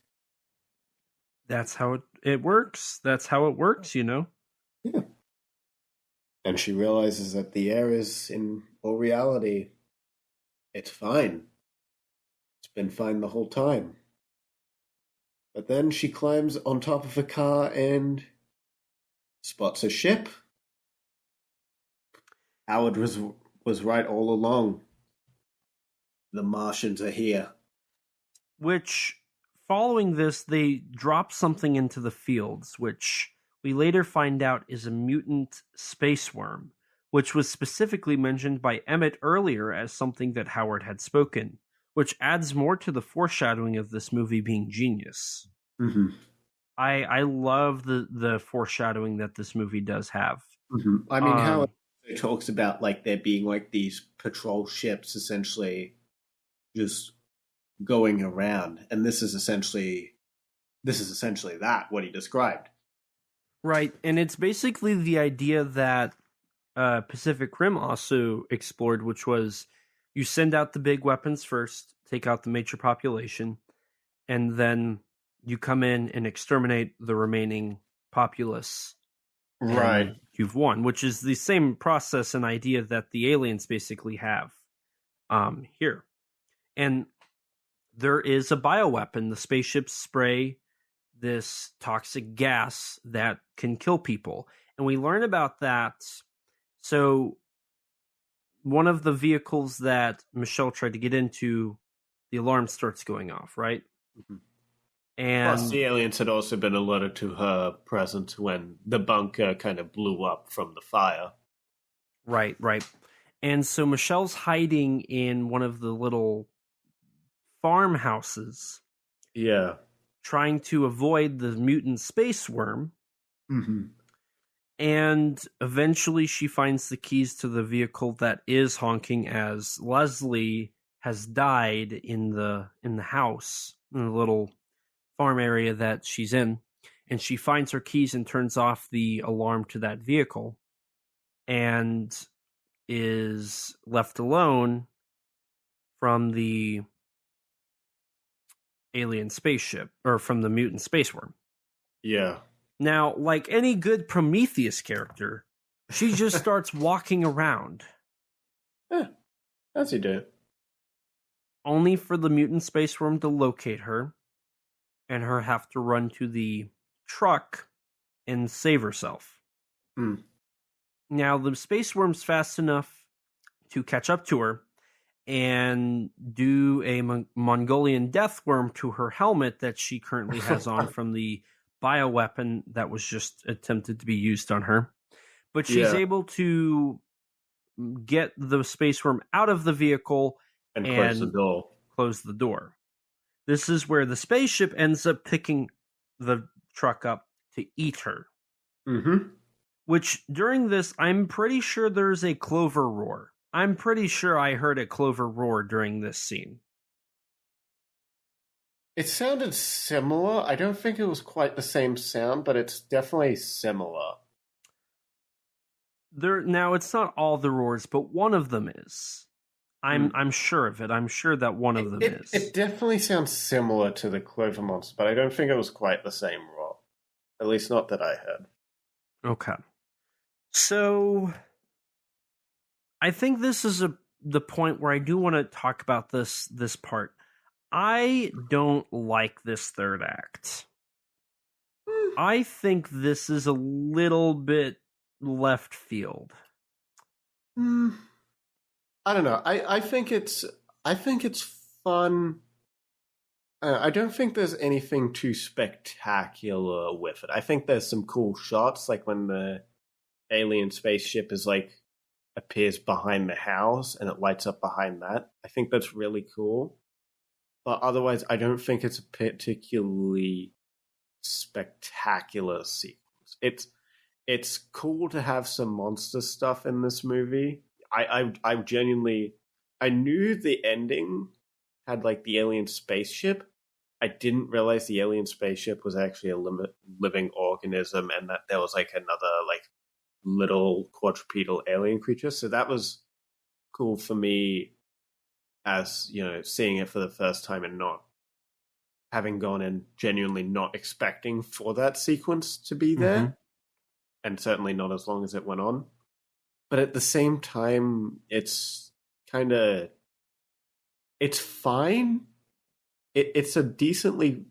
[SPEAKER 2] That's how it works. That's how it works,
[SPEAKER 3] Yeah. And she realizes that the air is, in all reality, it's fine. It's been fine the whole time. But then she climbs on top of a car and spots a ship. Howard was right all along. The Martians are here.
[SPEAKER 2] Which, following this, they drop something into the fields, which we later find out is a mutant space worm, which was specifically mentioned by Emmett earlier as something that Howard had spoken, which adds more to the foreshadowing of this movie being genius.
[SPEAKER 3] Mm-hmm.
[SPEAKER 2] I love the foreshadowing that this movie does have.
[SPEAKER 3] Mm-hmm. I mean, how it talks about like there being like these patrol ships essentially just going around, and this is essentially that what he described.
[SPEAKER 2] Right, and it's basically the idea that Pacific Rim also explored, which was you send out the big weapons first, take out the major population, and then you come in and exterminate the remaining populace.
[SPEAKER 3] Right.
[SPEAKER 2] You've won, which is the same process and idea that the aliens basically have here. And there is a bioweapon. The spaceships spray this toxic gas that can kill people. And we learn about that. So one of the vehicles that Michelle tried to get into, the alarm starts going off, right?
[SPEAKER 3] Mm-hmm.
[SPEAKER 2] And
[SPEAKER 3] plus, the aliens had also been alerted to her presence when the bunker kind of blew up from the fire.
[SPEAKER 2] Right. And so Michelle's hiding in one of the little farmhouses.
[SPEAKER 3] Yeah.
[SPEAKER 2] Trying to avoid the mutant space worm.
[SPEAKER 3] Mm-hmm.
[SPEAKER 2] And eventually she finds the keys to the vehicle that is honking as Leslie has died in the house, in the little farm area that she's in. And she finds her keys and turns off the alarm to that vehicle and is left alone from the alien spaceship, or from the mutant space worm.
[SPEAKER 3] Yeah.
[SPEAKER 2] Now, like any good Prometheus character, she just starts walking around.
[SPEAKER 3] Yeah, as you do.
[SPEAKER 2] Only for the mutant space worm to locate her and her have to run to the truck and save herself.
[SPEAKER 3] Mm.
[SPEAKER 2] Now, the space worm's fast enough to catch up to her and do a Mongolian death worm to her helmet that she currently has on from the bioweapon that was just attempted to be used on her. But she's able to get the space worm out of the vehicle
[SPEAKER 3] and close the door.
[SPEAKER 2] This is where the spaceship ends up picking the truck up to eat her.
[SPEAKER 3] Mm-hmm.
[SPEAKER 2] Which, during this, I'm pretty sure there's a Clover roar. I'm pretty sure I heard a Clover roar during this scene.
[SPEAKER 3] It sounded similar. I don't think it was quite the same sound, but it's definitely similar.
[SPEAKER 2] Now, it's not all the roars, but one of them is. I'm sure of it. I'm sure that one of them is.
[SPEAKER 3] It definitely sounds similar to the Clover Monster, but I don't think it was quite the same roar. At least not that I heard.
[SPEAKER 2] Okay. So, I think this is the point where I do want to talk about this part. I don't like this third act. I think this is a little bit left field.
[SPEAKER 3] I don't know. I think it's fun. I don't think there's anything too spectacular with it. I think there's some cool shots, like when the alien spaceship is like appears behind the house and it lights up behind that. I think that's really cool. But otherwise, I don't think it's a particularly spectacular sequence. It's cool to have some monster stuff in this movie. I genuinely, I knew the ending had like the alien spaceship. I didn't realize the alien spaceship was actually a living organism, and that there was like another like little quadrupedal alien creature. So that was cool for me, as you know, seeing it for the first time and not having gone in genuinely not expecting for that sequence to be there, and certainly not as long as it went on. But at the same time, it's fine. It's a decently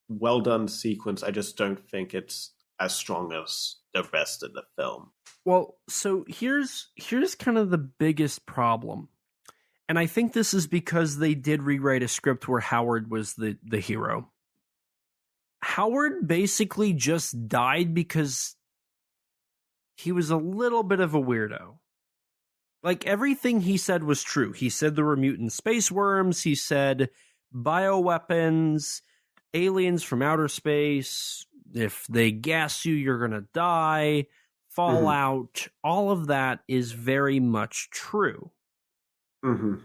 [SPEAKER 3] well done sequence. I just don't think it's as strong as the rest of the film.
[SPEAKER 2] Well, so here's kind of the biggest problem. And I think this is because they did rewrite a script where Howard was the hero. Howard basically just died because he was a little bit of a weirdo. Like, everything he said was true. He said there were mutant space worms. He said bioweapons, aliens from outer space. If they gas you, you're going to die. Fallout. All of that is very much true.
[SPEAKER 3] Mm-hmm.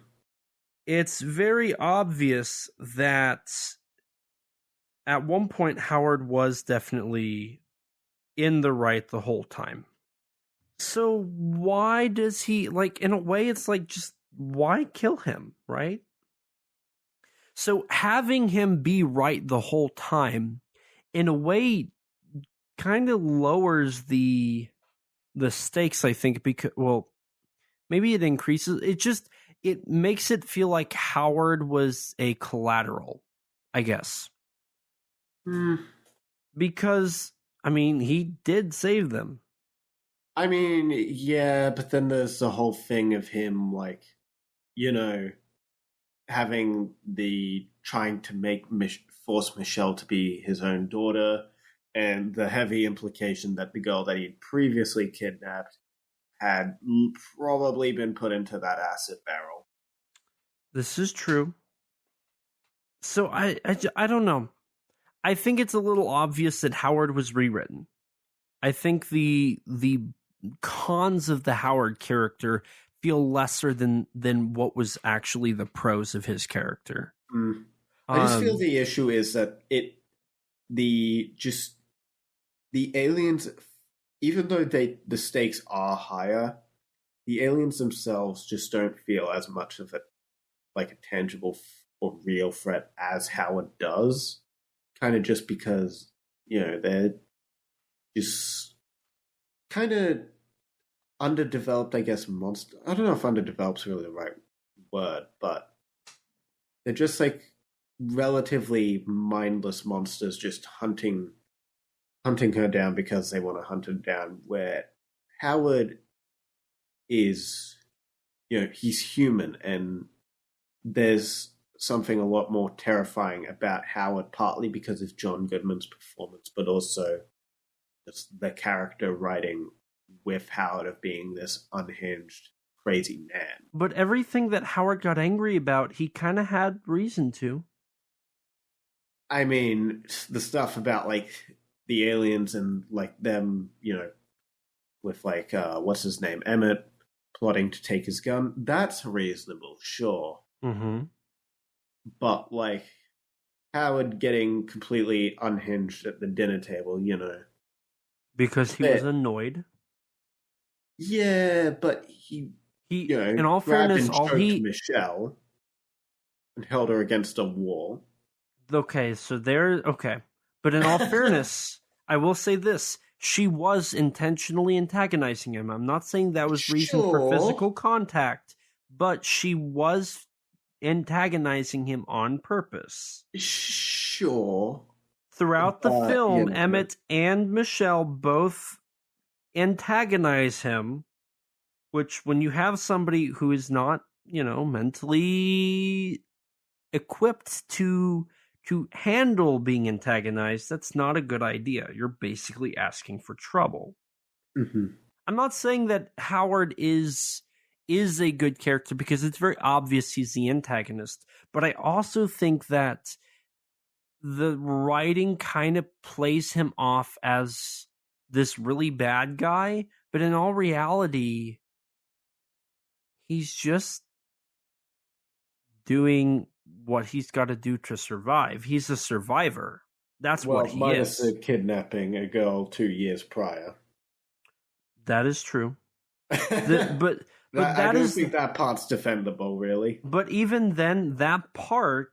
[SPEAKER 2] It's very obvious that at one point Howard was definitely in the right the whole time. So why does he, like, in a way, it's like, just why kill him, right? So having him be right the whole time, in a way, kind of lowers the stakes, I think, because, well, maybe it increases, it makes it feel like Howard was a collateral, I guess. Because, I mean, he did save them.
[SPEAKER 3] I mean, yeah, but then there's the whole thing of him, like, you know, having trying to force Michelle to be his own daughter, and the heavy implication that the girl that he'd previously kidnapped had probably been put into that acid barrel.
[SPEAKER 2] This is true. So I don't know. I think it's a little obvious that Howard was rewritten. I think the cons of the Howard character feel lesser than what was actually the pros of his character.
[SPEAKER 3] I just feel the issue is that the aliens, even though the stakes are higher, the aliens themselves just don't feel as much of like a tangible or real threat as Howard does. Kind of just because, you know, they're just kind of underdeveloped, I guess, monster. I don't know if underdeveloped's really the right word, but they're just like relatively mindless monsters just hunting her down because they want to hunt her down, where Howard is, you know, he's human, and there's something a lot more terrifying about Howard, partly because of John Goodman's performance, but also just the character writing with Howard of being this unhinged, crazy man.
[SPEAKER 2] But everything that Howard got angry about, he kind of had reason to.
[SPEAKER 3] I mean, the stuff about, like, the aliens and, like, them, you know, with, like, what's his name, Emmett, plotting to take his gun, that's reasonable, sure.
[SPEAKER 2] Mm-hmm.
[SPEAKER 3] But, like, Howard getting completely unhinged at the dinner table, you know.
[SPEAKER 2] Because he was annoyed.
[SPEAKER 3] Yeah, but he you know,
[SPEAKER 2] in all
[SPEAKER 3] grabbed
[SPEAKER 2] fairness,
[SPEAKER 3] and choked Michelle and held her against a wall.
[SPEAKER 2] Okay, so okay. But in all fairness, I will say this. She was intentionally antagonizing him. I'm not saying that was reason for physical contact, but she was antagonizing him on purpose.
[SPEAKER 3] Sure.
[SPEAKER 2] Throughout the film,
[SPEAKER 3] you know,
[SPEAKER 2] Emmett and Michelle both antagonize him, which when you have somebody who is not, you know, mentally equipped to handle being antagonized, that's not a good idea. You're basically asking for trouble.
[SPEAKER 3] Mm-hmm.
[SPEAKER 2] I'm not saying that Howard is a good character because it's very obvious he's the antagonist, but I also think that the writing kind of plays him off as this really bad guy, but in all reality, he's just doing what he's got to do to survive. He's a survivor. That's what he
[SPEAKER 3] minus
[SPEAKER 2] is.
[SPEAKER 3] Kidnapping a girl 2 years prior.
[SPEAKER 2] That is true. But
[SPEAKER 3] I don't think that part's defendable, really.
[SPEAKER 2] But even then, that part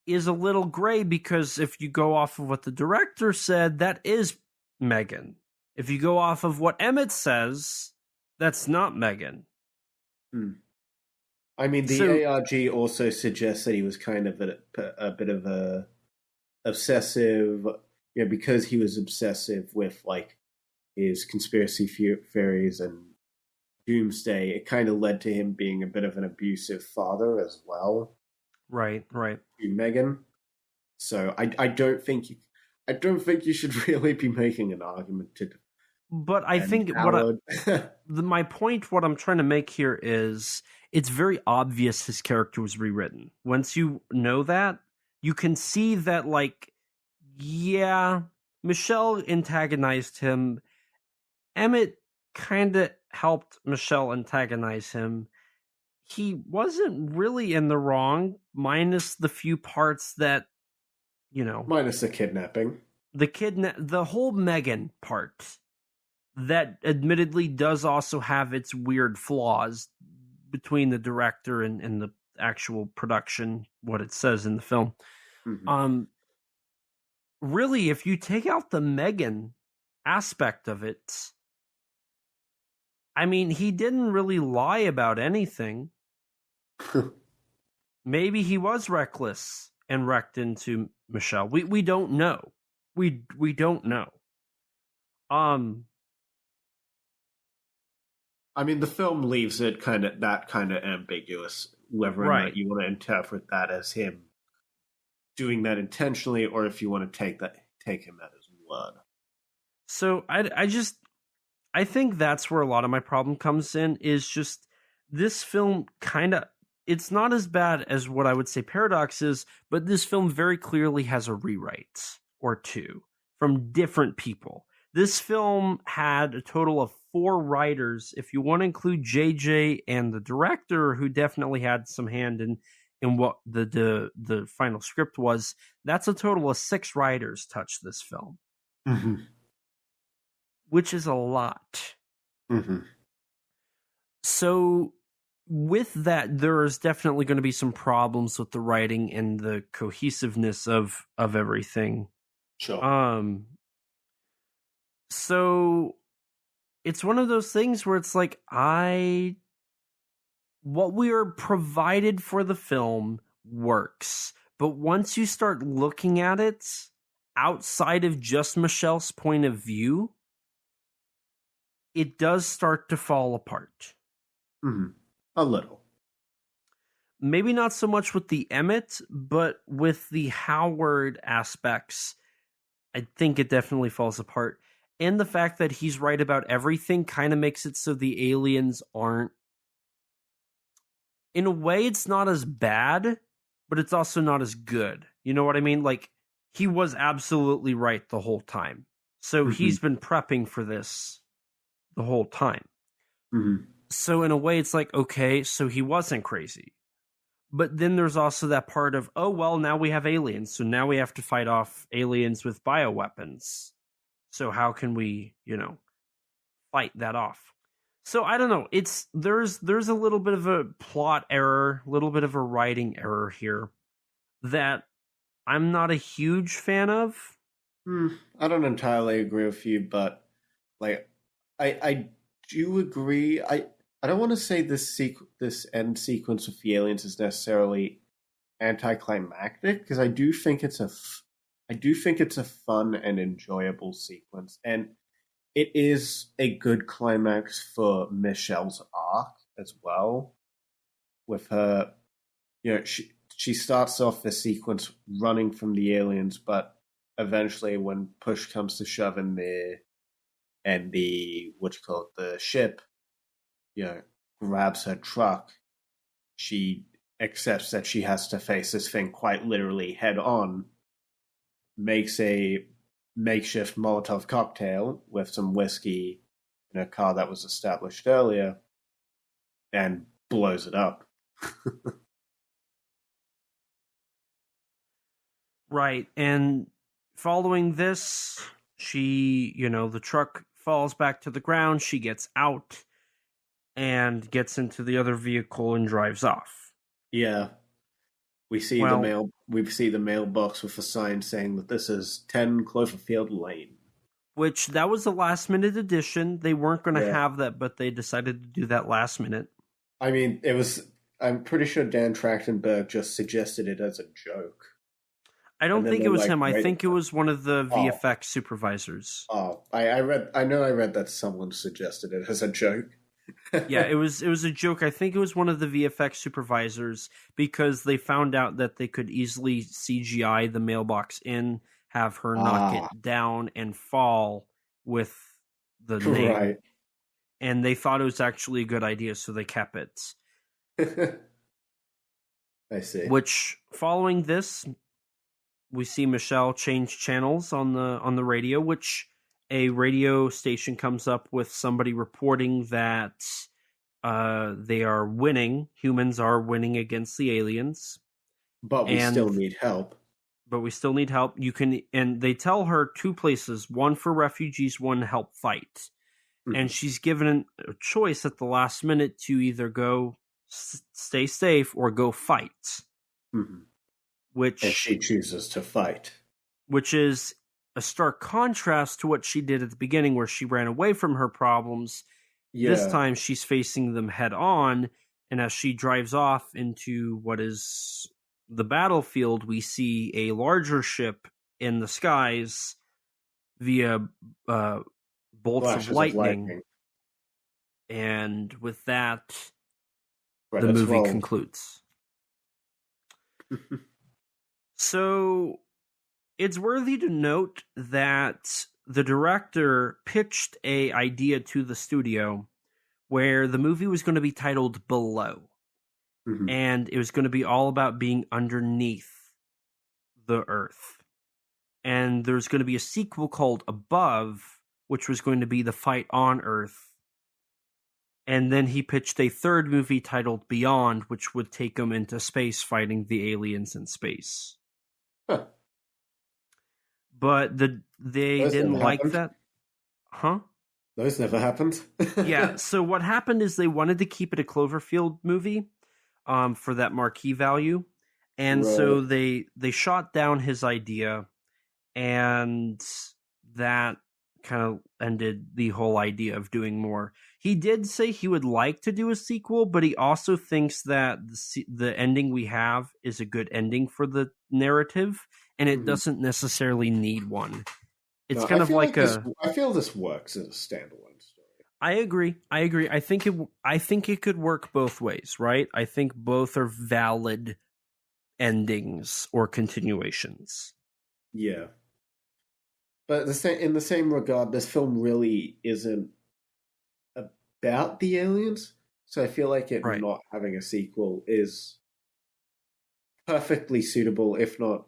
[SPEAKER 2] is a little gray because if you go off of what the director said, that is Megan. If you go off of what Emmett says, that's not Megan.
[SPEAKER 3] I mean, the ARG also suggests that he was kind of a bit of a obsessive, you know, because he was obsessive with, like, his conspiracy theories and doomsday, it kind of led to him being a bit of an abusive father as well.
[SPEAKER 2] Right.
[SPEAKER 3] To Megan. So I don't think you should really be making an argument to
[SPEAKER 2] But I think my point, what I'm trying to make here is it's very obvious his character was rewritten. Once you know that, you can see that, like, yeah, Michelle antagonized him. Emmett kind of helped Michelle antagonize him. He wasn't really in the wrong, minus the few parts that,
[SPEAKER 3] minus the kidnapping.
[SPEAKER 2] The whole Megan part. That admittedly does also have its weird flaws between the director and the actual production, what it says in the film. Mm-hmm. Really, if you take out the Megan aspect of it, I mean, he didn't really lie about anything. Maybe he was reckless and wrecked into Michelle. We don't know. We don't know.
[SPEAKER 3] I mean, the film leaves it kind of ambiguous, whether or not you want to interpret that as him doing that intentionally, or if you want to take him at his word.
[SPEAKER 2] So I think that's where a lot of my problem comes in, is just this film it's not as bad as what I would say Paradox is, but this film very clearly has a rewrite or two from different people. This film had a total of 4 writers, if you want to include JJ and the director, who definitely had some hand in what the final script was. That's a total of 6 writers touched this film.
[SPEAKER 3] Mm-hmm.
[SPEAKER 2] Which is a lot.
[SPEAKER 3] Mm-hmm.
[SPEAKER 2] So with that, there is definitely going to be some problems with the writing and the cohesiveness of everything.
[SPEAKER 3] Sure.
[SPEAKER 2] So it's one of those things where it's like, what we are provided for the film works. But once you start looking at it outside of just Michelle's point of view, it does start to fall apart.
[SPEAKER 3] Mm-hmm. A little.
[SPEAKER 2] Maybe not so much with the Emmett, but with the Howard aspects, I think it definitely falls apart. And the fact that he's right about everything kind of makes it so the aliens aren't... In a way, it's not as bad, but it's also not as good. You know what I mean? Like, he was absolutely right the whole time. So he's been prepping for this the whole time.
[SPEAKER 3] Mm-hmm.
[SPEAKER 2] So in a way, it's like, okay, so he wasn't crazy. But then there's also that part of, oh, well, now we have aliens. So now we have to fight off aliens with bioweapons. So how can we, fight that off? So I don't know. There's a little bit of a plot error, a little bit of a writing error here that I'm not a huge fan of.
[SPEAKER 3] I don't entirely agree with you, but like I do agree. I don't want to say this end sequence with the aliens is necessarily anticlimactic, because I do think it's a fun and enjoyable sequence, and it is a good climax for Michelle's arc as well. With her, she starts off the sequence running from the aliens, but eventually, when push comes to shove in the ship, grabs her truck, she accepts that she has to face this thing quite literally head on, makes a makeshift Molotov cocktail with some whiskey in a car that was established earlier, and blows it up.
[SPEAKER 2] Right, and following this, she, the truck falls back to the ground, she gets out, and gets into the other vehicle and drives off.
[SPEAKER 3] Yeah. We see the mailbox with a sign saying that this is 10 Cloverfield Lane.
[SPEAKER 2] Which, that was a last-minute addition. They weren't going to have that, but they decided to do that last minute.
[SPEAKER 3] I mean, I'm pretty sure Dan Trachtenberg just suggested it as a joke.
[SPEAKER 2] I don't think it was him. I think it was one of the VFX supervisors.
[SPEAKER 3] Oh, I read that someone suggested it as a joke.
[SPEAKER 2] Yeah, it was a joke. I think it was one of the VFX supervisors, because they found out that they could easily CGI the mailbox in, have her knock it down and fall with the name.
[SPEAKER 3] Right.
[SPEAKER 2] And they thought it was actually a good idea, so they kept it.
[SPEAKER 3] I see.
[SPEAKER 2] Which, following this, we see Michelle change channels on the radio, which a radio station comes up with somebody reporting that they are winning. Humans are winning against the aliens.
[SPEAKER 3] But we still need help.
[SPEAKER 2] But we still need help. And they tell her two places, one for refugees, one to help fight. Mm-hmm. And she's given a choice at the last minute to either go stay safe or go fight.
[SPEAKER 3] Mm-hmm.
[SPEAKER 2] And
[SPEAKER 3] she chooses to fight.
[SPEAKER 2] Which is a stark contrast to what she did at the beginning, where she ran away from her problems. Yeah. This time she's facing them head on, and as she drives off into what is the battlefield, we see a larger ship in the skies via bolts of lightning. And with that, the movie concludes. So it's worthy to note that the director pitched an idea to the studio where the movie was going to be titled Below. Mm-hmm. And it was going to be all about being underneath the earth. And there's going to be a sequel called Above, which was going to be the fight on Earth. And then he pitched a third movie titled Beyond, which would take him into space fighting the aliens in space.
[SPEAKER 3] Huh.
[SPEAKER 2] But they didn't like that. Huh?
[SPEAKER 3] Those never happened.
[SPEAKER 2] Yeah, so what happened is they wanted to keep it a Cloverfield movie for that marquee value. And so they shot down his idea, and that kind of ended the whole idea of doing more. He did say he would like to do a sequel, but he also thinks that the ending we have is a good ending for the narrative, and it doesn't necessarily need one. It's kind of like
[SPEAKER 3] I feel this works as a standalone story.
[SPEAKER 2] I agree. I think it could work both ways, right? I think both are valid endings or continuations.
[SPEAKER 3] Yeah. But in the same regard, this film really isn't about the aliens, so I feel like it not having a sequel is perfectly suitable, if not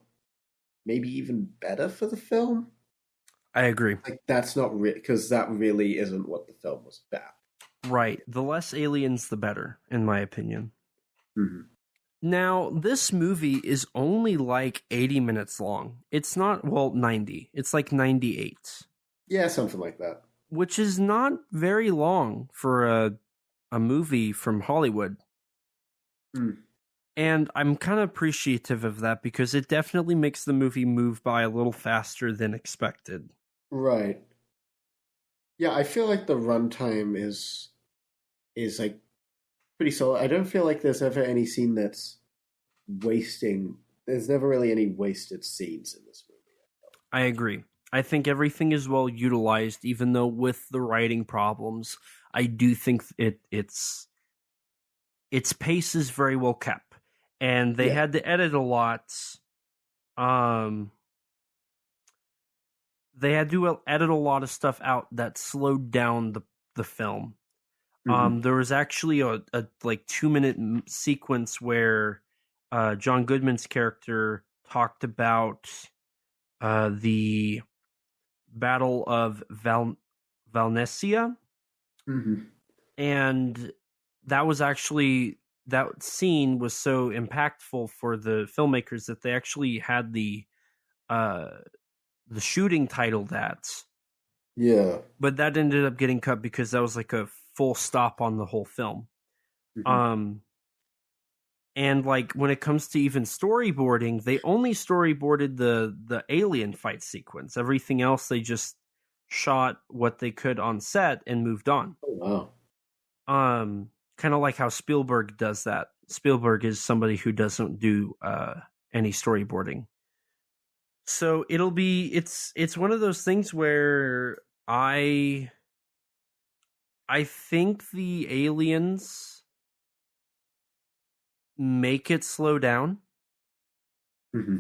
[SPEAKER 3] maybe even better for the film.
[SPEAKER 2] I agree.
[SPEAKER 3] Like that's not because that really isn't what the film was about.
[SPEAKER 2] Right. The less aliens, the better, in my opinion.
[SPEAKER 3] Mm-hmm.
[SPEAKER 2] Now, this movie is only like 80 minutes long. It's not, 90. It's like 98.
[SPEAKER 3] Yeah, something like that.
[SPEAKER 2] Which is not very long for a movie from Hollywood.
[SPEAKER 3] Mm.
[SPEAKER 2] And I'm kind of appreciative of that because it definitely makes the movie move by a little faster than expected.
[SPEAKER 3] Right. Yeah, I feel like the runtime is like pretty solid. I don't feel like there's ever any scene that's wasting. There's never really any wasted scenes in this movie.
[SPEAKER 2] I agree. I think everything is well utilized, even though with the writing problems, I do think its pace is very well kept. And they had to edit a lot. They had to edit a lot of stuff out that slowed down the film. Mm-hmm. There was actually a like 2-minute sequence where John Goodman's character talked about the Battle of Valnesia, and that was actually that scene was so impactful for the filmmakers that they actually had the shooting title that.
[SPEAKER 3] Yeah,
[SPEAKER 2] but that ended up getting cut because that was like a full stop on the whole film. Mm-hmm. And like when it comes to even storyboarding, they only storyboarded the alien fight sequence. Everything else they just shot what they could on set and moved on.
[SPEAKER 3] Oh wow.
[SPEAKER 2] Kind of like how Spielberg does that. Spielberg is somebody who doesn't do any storyboarding. So it's one of those things where I think the aliens make it slow down.
[SPEAKER 3] Mm-hmm.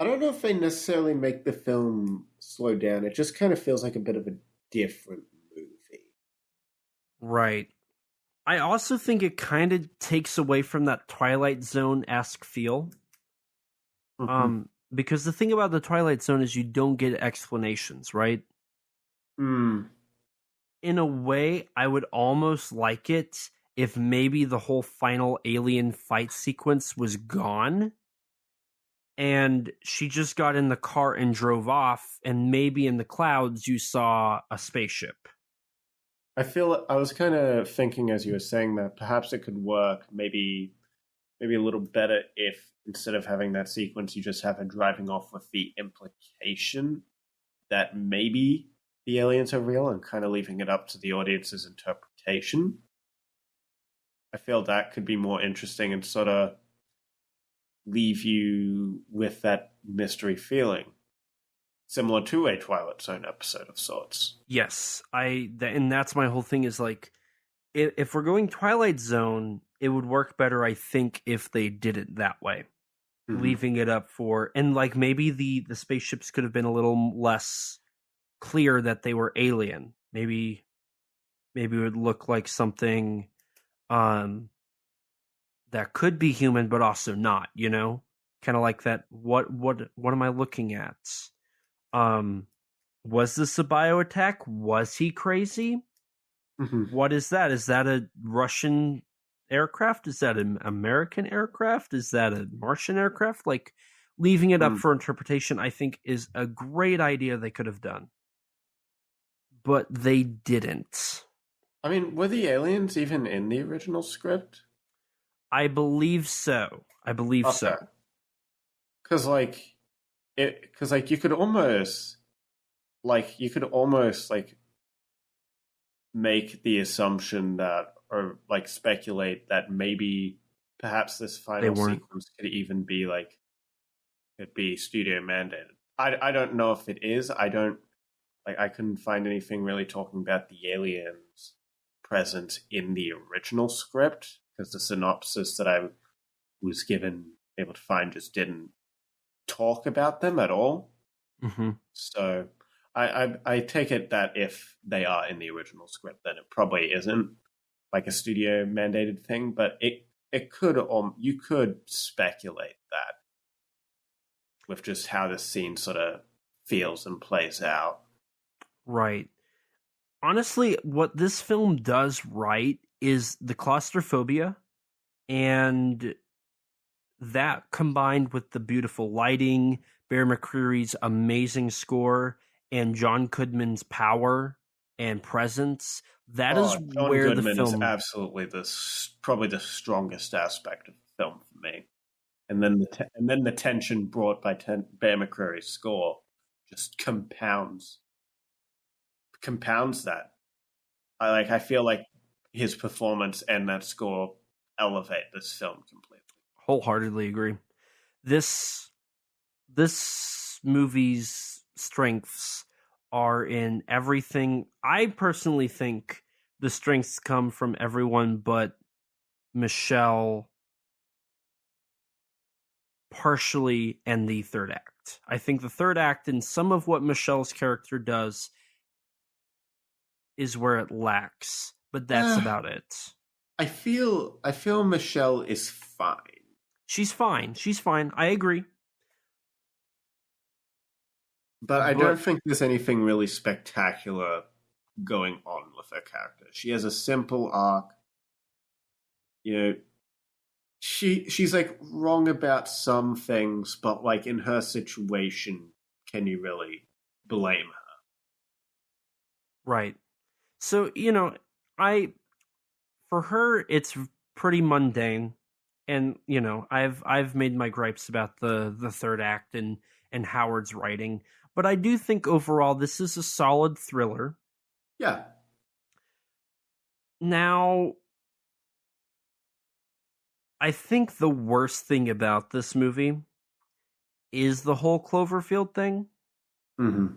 [SPEAKER 3] I don't know if they necessarily make the film slow down. It just kind of feels like a bit of a different movie.
[SPEAKER 2] Right. I also think it kind of takes away from that Twilight Zone-esque feel. Because the thing about the Twilight Zone is you don't get explanations, right?
[SPEAKER 3] Mm.
[SPEAKER 2] In a way, I would almost like it if maybe the whole final alien fight sequence was gone and she just got in the car and drove off, and maybe in the clouds you saw a spaceship.
[SPEAKER 3] I was kind of thinking as you were saying that perhaps it could work maybe a little better if instead of having that sequence, you just have her driving off with the implication that maybe the aliens are real and kind of leaving it up to the audience's interpretation. I feel that could be more interesting and sort of leave you with that mystery feeling. Similar to a Twilight Zone episode of sorts.
[SPEAKER 2] Yes, and that's my whole thing is like, if we're going Twilight Zone, it would work better, I think, if they did it that way. Mm-hmm. Leaving it up for, and like maybe the spaceships could have been a little less clear that they were alien. Maybe it would look like something that could be human but also not, you know? Kind of like that, what am I looking at? Was this a bio attack? Was he crazy?
[SPEAKER 3] Mm-hmm.
[SPEAKER 2] What is that? Is that a Russian aircraft? Is that an American aircraft? Is that a Martian aircraft? Like, leaving it up for interpretation, I think, is a great idea they could have done. But they didn't.
[SPEAKER 3] I mean, were the aliens even in the original script?
[SPEAKER 2] I believe so. So.
[SPEAKER 3] Because you could almost make the assumption that, or like speculate that maybe perhaps this final sequence could even be like, it'd be studio mandated. I don't know if it is. I couldn't find anything really talking about the aliens present in the original script because the synopsis that I was able to find just didn't talk about them at all.
[SPEAKER 2] Mm-hmm.
[SPEAKER 3] So I take it that if they are in the original script, then it probably isn't like a studio mandated thing, but it could, you could speculate that with just how this scene sort of feels and plays out.
[SPEAKER 2] Right. Honestly, what this film does right is the claustrophobia, and that combined with the beautiful lighting, Bear McCreary's amazing score, and John Goodman's power and presence, that is
[SPEAKER 3] John
[SPEAKER 2] where
[SPEAKER 3] Goodman
[SPEAKER 2] the film
[SPEAKER 3] is absolutely probably the strongest aspect of the film for me. And then the tension brought by Bear McCreary's score just compounds that. I feel like his performance and that score elevate this film completely.
[SPEAKER 2] Wholeheartedly agree. This movie's strengths are in everything. I personally think the strengths come from everyone but Michelle, partially, and the third act. I think the third act and some of what Michelle's character does is where it lacks, but that's about it.
[SPEAKER 3] I feel Michelle is fine.
[SPEAKER 2] She's fine. I agree.
[SPEAKER 3] But I don't think there's anything really spectacular going on with her character. She has a simple arc. You know, she's like wrong about some things, but like in her situation, can you really blame her?
[SPEAKER 2] Right. So, you know, for her it's pretty mundane, and you know, I've made my gripes about the third act and Howard's writing, but I do think overall this is a solid thriller.
[SPEAKER 3] Yeah.
[SPEAKER 2] Now, I think the worst thing about this movie is the whole Cloverfield thing.
[SPEAKER 3] Mm-hmm.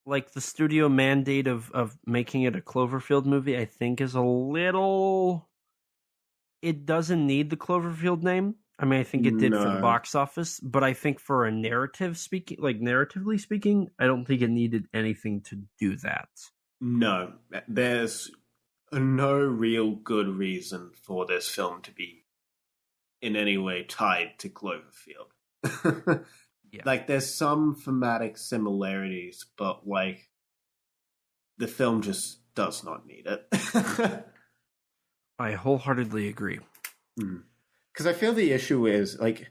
[SPEAKER 2] Like the studio mandate of making it a Cloverfield movie, I think is a little... It doesn't need the Cloverfield name. I mean, I think it did for the
[SPEAKER 3] No.
[SPEAKER 2] box office, but I think for a narratively speaking, I don't think it needed anything to do that.
[SPEAKER 3] No, there's no real good reason for this film to be in any way tied to Cloverfield.
[SPEAKER 2] Yeah.
[SPEAKER 3] Like, there's some thematic similarities, but, like, the film just does not need it.
[SPEAKER 2] I wholeheartedly agree.
[SPEAKER 3] Because I feel the issue is, like,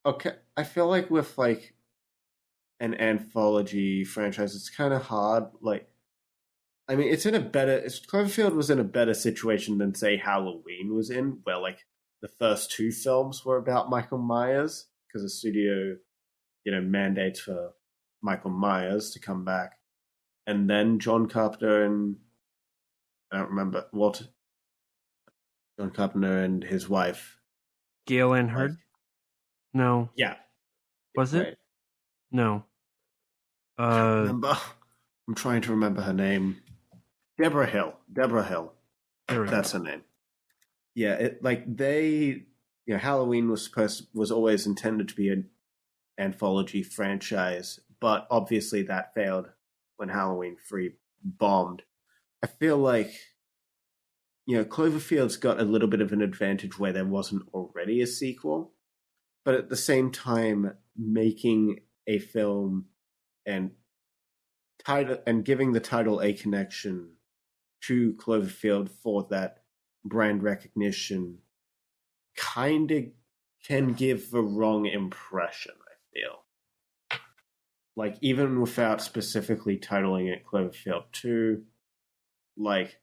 [SPEAKER 3] okay, I feel like with, like, an anthology franchise, it's kind of hard, like, I mean, Cloverfield was in a better situation than, say, Halloween was in, where, like, the first two films were about Michael Myers, because the studio, mandates for Michael Myers to come back. And then John Carpenter and, I don't remember, John Carpenter and his wife.
[SPEAKER 2] Gail Ann Hurd? No.
[SPEAKER 3] Yeah.
[SPEAKER 2] Was it?
[SPEAKER 3] Right.
[SPEAKER 2] No.
[SPEAKER 3] I don't remember. I'm trying to remember her name. Deborah Hill. That's her name. Yeah, Halloween was always intended to be an anthology franchise, but obviously that failed when Halloween 3 bombed. I feel like, Cloverfield's got a little bit of an advantage where there wasn't already a sequel, but at the same time, making a film and giving the title a connection to Cloverfield for that brand recognition kind of can give the wrong impression, I feel. Like, even without specifically titling it Cloverfield 2, like,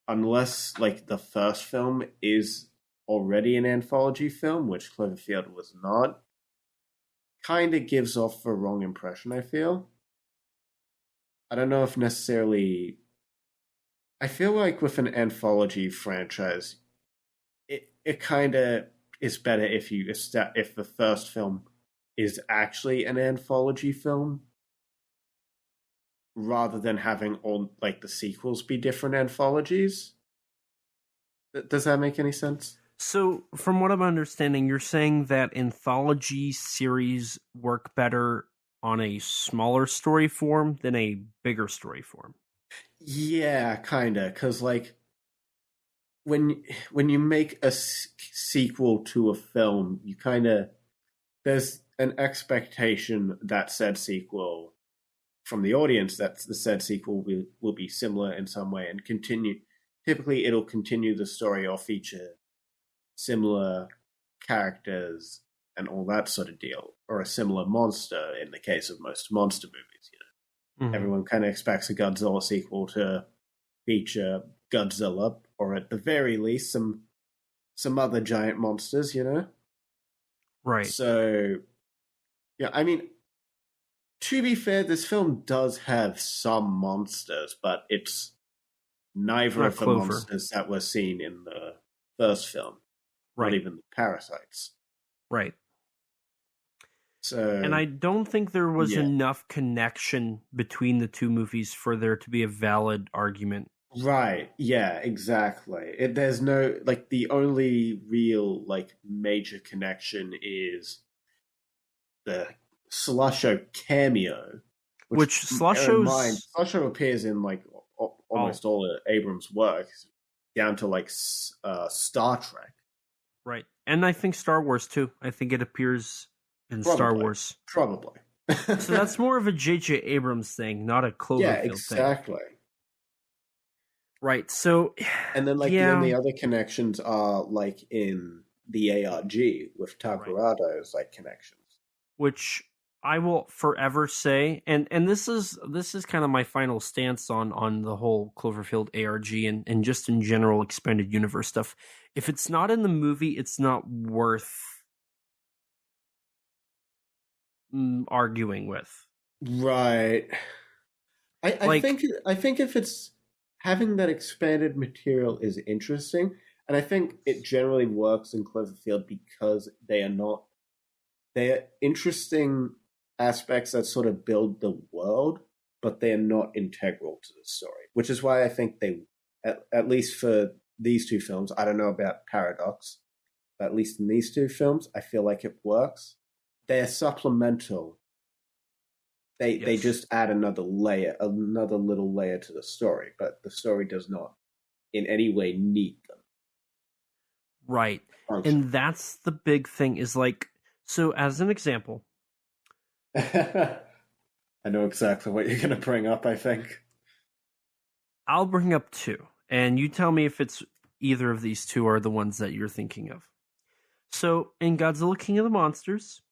[SPEAKER 3] unless, like, the first film is already an anthology film, which Cloverfield was not, kind of gives off the wrong impression, I feel. I don't know if necessarily... I feel like with an anthology franchise, it kind of is better if the first film is actually an anthology film, rather than having all, like, the sequels be different anthologies. Does that make any sense?
[SPEAKER 2] So, from what I'm understanding, you're saying that anthology series work better on a smaller story form than a bigger story form.
[SPEAKER 3] Yeah, kind of, because, like, when you make a sequel to a film, you kind of... There's an expectation that said sequel from the audience that the said sequel will be similar in some way and continue. Typically, it'll continue the story or feature similar characters and all that sort of deal, or a similar monster in the case of most monster movies.
[SPEAKER 2] Mm-hmm.
[SPEAKER 3] Everyone kind of expects a Godzilla sequel to feature Godzilla, or at the very least some other giant monsters,
[SPEAKER 2] Right.
[SPEAKER 3] So, yeah, I mean, to be fair, this film does have some monsters, but it's neither
[SPEAKER 2] Not
[SPEAKER 3] of the
[SPEAKER 2] Clover.
[SPEAKER 3] monsters that were seen in the first film.
[SPEAKER 2] Right.
[SPEAKER 3] Not even the parasites.
[SPEAKER 2] Right.
[SPEAKER 3] So,
[SPEAKER 2] And I don't think there was
[SPEAKER 3] yeah.
[SPEAKER 2] enough connection between the two movies for there to be a valid argument.
[SPEAKER 3] Right, yeah, exactly. There's no, like, the only real, like, major connection is the Slusho cameo.
[SPEAKER 2] Which
[SPEAKER 3] Slusho appears in, like, almost all of Abrams' work, down to, like, Star Trek.
[SPEAKER 2] Right. And I think Star Wars, too. I think it appears in Star Wars.
[SPEAKER 3] Probably.
[SPEAKER 2] So that's more of a J.J. Abrams thing, not a Cloverfield
[SPEAKER 3] Yeah,
[SPEAKER 2] thing.
[SPEAKER 3] exactly.
[SPEAKER 2] Right, so...
[SPEAKER 3] And then, like,
[SPEAKER 2] yeah.
[SPEAKER 3] then the other connections are, like, in the ARG with Takurado's, like, connections.
[SPEAKER 2] Which I will forever say, and this is kind of my final stance on the whole Cloverfield ARG and just in general expanded universe stuff. If it's not in the movie, it's not worth arguing with.
[SPEAKER 3] Right. I think if it's having that expanded material is interesting, and I think it generally works in Cloverfield because they are interesting aspects that sort of build the world, but they're not integral to the story. Which is why I think they, at least for these two films, I don't know about Paradox, at least in these two films, I feel like it works. They're supplemental. They just add another little layer to the story, but the story does not in any way need them.
[SPEAKER 2] Right.
[SPEAKER 3] Function.
[SPEAKER 2] And that's the big thing is like, so as an example.
[SPEAKER 3] I know exactly what you're going to bring up, I think.
[SPEAKER 2] I'll bring up two, and you tell me if it's either of these two are the ones that you're thinking of. So in Godzilla King of the Monsters,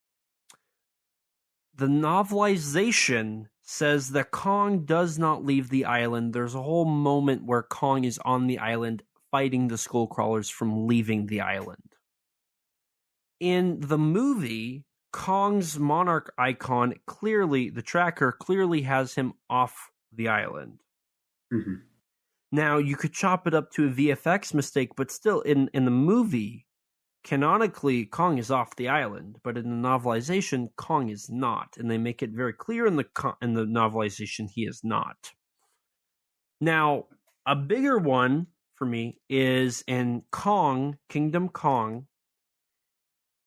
[SPEAKER 2] the novelization says that Kong does not leave the island. There's a whole moment where Kong is on the island fighting the Skullcrawlers from leaving the island. In the movie, Kong's monarch icon the tracker clearly has him off the island.
[SPEAKER 3] Mm-hmm.
[SPEAKER 2] Now, you could chop it up to a VFX mistake, but still, in the movie, canonically, Kong is off the island, but in the novelization, Kong is not, and they make it very clear in the novelization he is not. Now, a bigger one for me is in Kingdom Kong.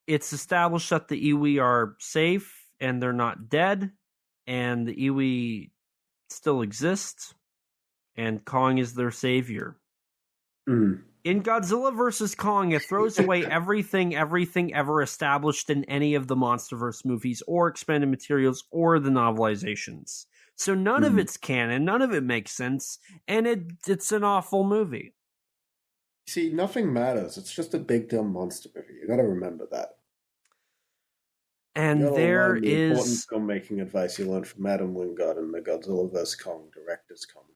[SPEAKER 2] It's established that the Iwi are safe and they're not dead, and the Iwi still exist, and Kong is their savior.
[SPEAKER 3] Mm.
[SPEAKER 2] In Godzilla vs. Kong, it throws away everything ever established in any of the MonsterVerse movies or expanded materials or the novelizations. So none of it's canon, none of it makes sense, and it's an awful movie.
[SPEAKER 3] See, nothing matters. It's just a big dumb monster movie. You gotta remember that.
[SPEAKER 2] And there is
[SPEAKER 3] important filmmaking advice you learned from Adam Wingard in the Godzilla vs. Kong director's commentary.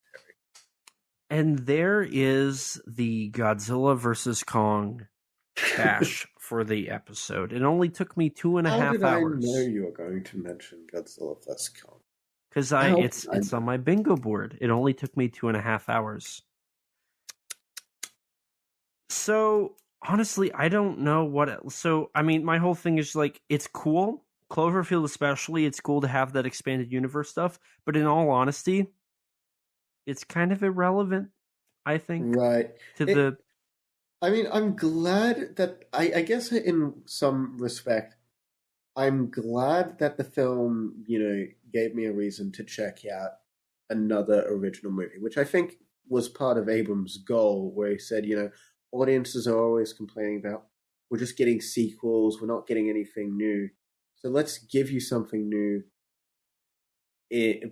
[SPEAKER 2] And there is the Godzilla vs. Kong bash for the episode. It only took me 2.5 hours.
[SPEAKER 3] How did I know you were going to mention Godzilla vs. Kong?
[SPEAKER 2] Because it's on my bingo board. It only took me 2.5 hours. So honestly, I don't know what. So I mean, my whole thing is like, it's cool. Cloverfield, especially, it's cool to have that expanded universe stuff. But in all honesty, it's kind of irrelevant, I think.
[SPEAKER 3] Right.
[SPEAKER 2] I
[SPEAKER 3] mean, I'm glad that I guess in some respect, I'm glad that the film, gave me a reason to check out another original movie, which I think was part of Abrams' goal, where he said, audiences are always complaining about, we're just getting sequels, we're not getting anything new. So let's give you something new,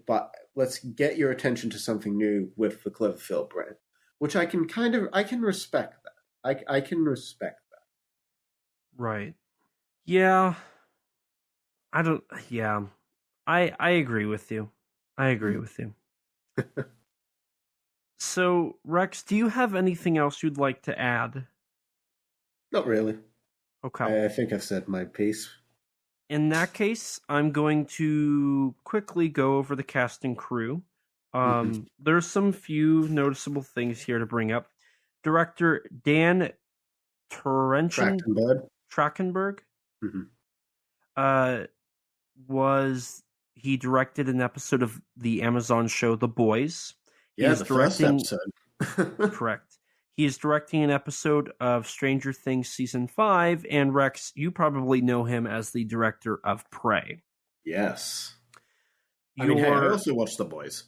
[SPEAKER 3] but let's get your attention to something new with the Cloverfield brand, which I can respect that. I can respect that.
[SPEAKER 2] Right. Yeah. I agree with you. So, Rex, do you have anything else you'd like to add?
[SPEAKER 3] Not really.
[SPEAKER 2] Okay.
[SPEAKER 3] I think I've said my piece. In
[SPEAKER 2] that case, I'm going to quickly go over the cast and crew. There's some few noticeable things here to bring up. Director Dan Trachtenberg. He directed an episode of the Amazon show The Boys.
[SPEAKER 3] Yeah, the first episode.
[SPEAKER 2] Correct. He is directing an episode of Stranger Things Season 5, and Rex, you probably know him as the director of Prey.
[SPEAKER 3] Yes. I also watched The Boys.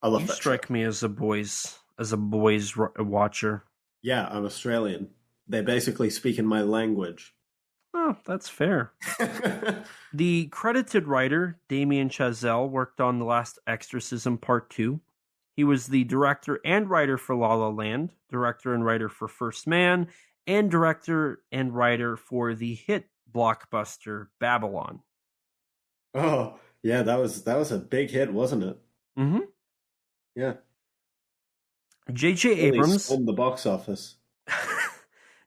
[SPEAKER 3] I love that show. You
[SPEAKER 2] strike me as a boys watcher.
[SPEAKER 3] Yeah, I'm Australian. They basically speak in my language.
[SPEAKER 2] Oh, that's fair. The credited writer, Damien Chazelle, worked on The Last Exorcism Part 2. He was the director and writer for La La Land, director and writer for First Man, and director and writer for the hit blockbuster Babylon.
[SPEAKER 3] Oh, yeah, that was a big hit, wasn't it?
[SPEAKER 2] Mm-hmm.
[SPEAKER 3] Yeah.
[SPEAKER 2] J.J. Abrams
[SPEAKER 3] in the box office.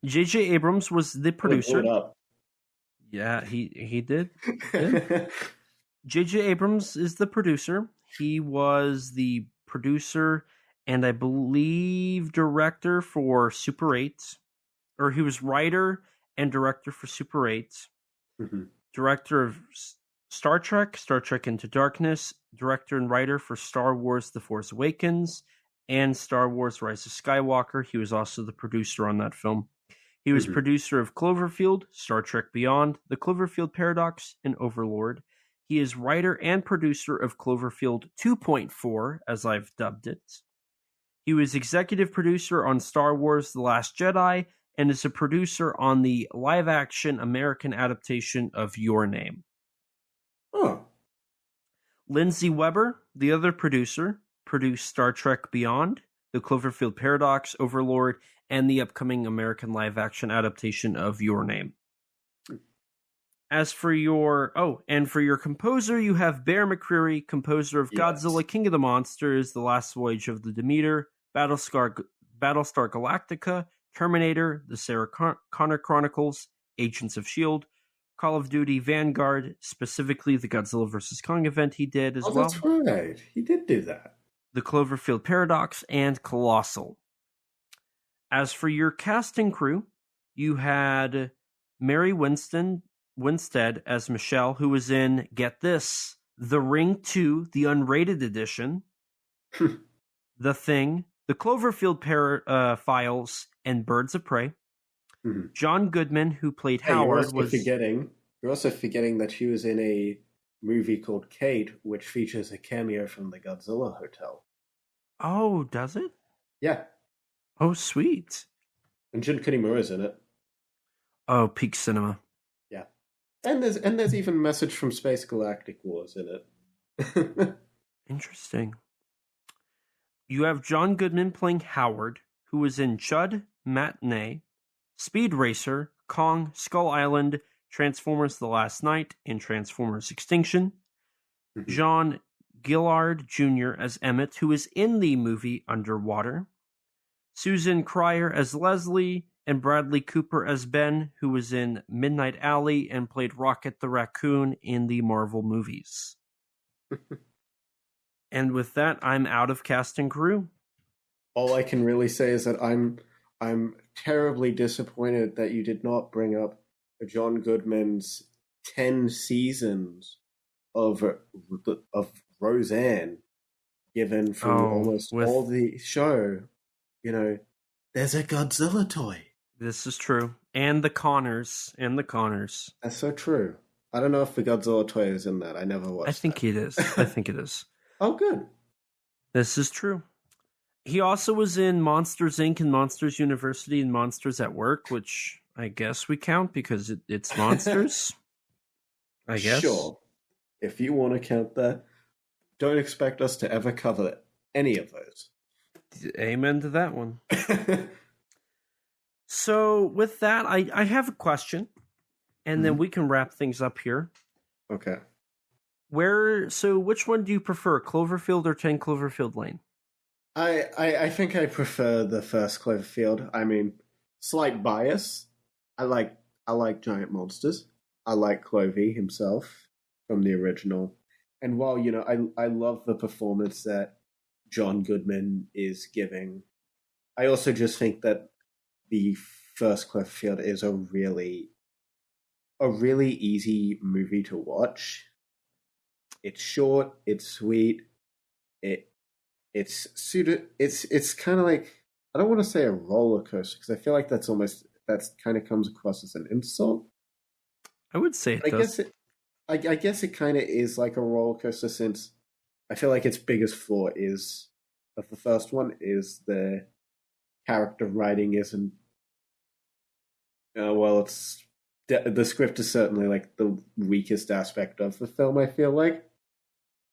[SPEAKER 2] J.J. Abrams was the producer.
[SPEAKER 3] Up.
[SPEAKER 2] Yeah, he did. J.J. Abrams is the producer. He was the producer and I believe director for Super 8. Or he was writer and director for Super 8.
[SPEAKER 3] Mm-hmm.
[SPEAKER 2] Director of Star Trek Into Darkness. Director and writer for Star Wars The Force Awakens and Star Wars Rise of Skywalker. He was also the producer on that film. He was
[SPEAKER 3] Mhm.
[SPEAKER 2] producer of Cloverfield, Star Trek Beyond, The Cloverfield Paradox, and Overlord. He is writer and producer of Cloverfield 2.4, as I've dubbed it. He was executive producer on Star Wars The Last Jedi and is a producer on the live-action American adaptation of Your Name.
[SPEAKER 3] Oh.
[SPEAKER 2] Lindsay Weber, the other producer, produced Star Trek Beyond, The Cloverfield Paradox, Overlord, and the upcoming American live-action adaptation of Your Name. As for your for your composer, you have Bear McCreary, composer of Godzilla, King of the Monsters, The Last Voyage of the Demeter, Battlestar Galactica, Terminator, The Sarah Connor Chronicles, Agents of S.H.I.E.L.D., Call of Duty Vanguard, specifically the Godzilla vs. Kong event he did as well.
[SPEAKER 3] That's right. He did do that.
[SPEAKER 2] The Cloverfield Paradox, and Colossal. As for your cast and crew, you had Mary Winstead as Michelle, who was in, get this, The Ring 2, the unrated edition, The Thing, The Cloverfield Files, and Birds of Prey.
[SPEAKER 3] Mm-hmm.
[SPEAKER 2] John Goodman, who played Howard,
[SPEAKER 3] You're also forgetting that she was in a movie called Kate, which features a cameo from the Godzilla Hotel.
[SPEAKER 2] Oh, does it?
[SPEAKER 3] Yeah.
[SPEAKER 2] Oh, sweet.
[SPEAKER 3] And Jun Kunimura's in it.
[SPEAKER 2] Oh, peak cinema.
[SPEAKER 3] Yeah. And there's even Message from Space Galactic Wars in it.
[SPEAKER 2] Interesting. You have John Goodman playing Howard, who was in Chud, Matinee, Speed Racer, Kong, Skull Island, Transformers The Last Night, and Transformers Extinction. Mm-hmm. John Gillard Jr. as Emmett, who is in the movie Underwater. Susan Cryer as Leslie, and Bradley Cooper as Ben, who was in Midnight Alley and played Rocket the Raccoon in the Marvel movies. And with that, I'm out of cast and crew.
[SPEAKER 3] All I can really say is that I'm terribly disappointed that you did not bring up John Goodman's 10 seasons of Roseanne, given from almost all the show. You know, there's a Godzilla toy.
[SPEAKER 2] This is true. And the Connors.
[SPEAKER 3] That's so true. I don't know if the Godzilla toy is in that. I never watched
[SPEAKER 2] I think it is.
[SPEAKER 3] Oh, good.
[SPEAKER 2] This is true. He also was in Monsters, Inc. and Monsters University and Monsters at Work, which I guess we count because it's monsters. I guess.
[SPEAKER 3] Sure. If you want to count that, don't expect us to ever cover any of those.
[SPEAKER 2] Amen to that one. So with that, I have a question, and then we can wrap things up here.
[SPEAKER 3] Okay.
[SPEAKER 2] Which one do you prefer, Cloverfield or 10 Cloverfield Lane?
[SPEAKER 3] I think I prefer the first Cloverfield. I mean, slight bias. I like giant monsters. I like Clovey himself from the original. And while, you know, I love the performance that John Goodman is giving, I also just think that the first Cloverfield is a really easy movie to watch. It's short, it's sweet, it's kind of like, I don't want to say a roller coaster because I feel like that's kind of comes across as an insult.
[SPEAKER 2] I would say it does.
[SPEAKER 3] I guess it kind of is like a roller coaster, since I feel like its biggest flaw of the first one is the character writing isn't. It's the script is certainly like the weakest aspect of the film, I feel like,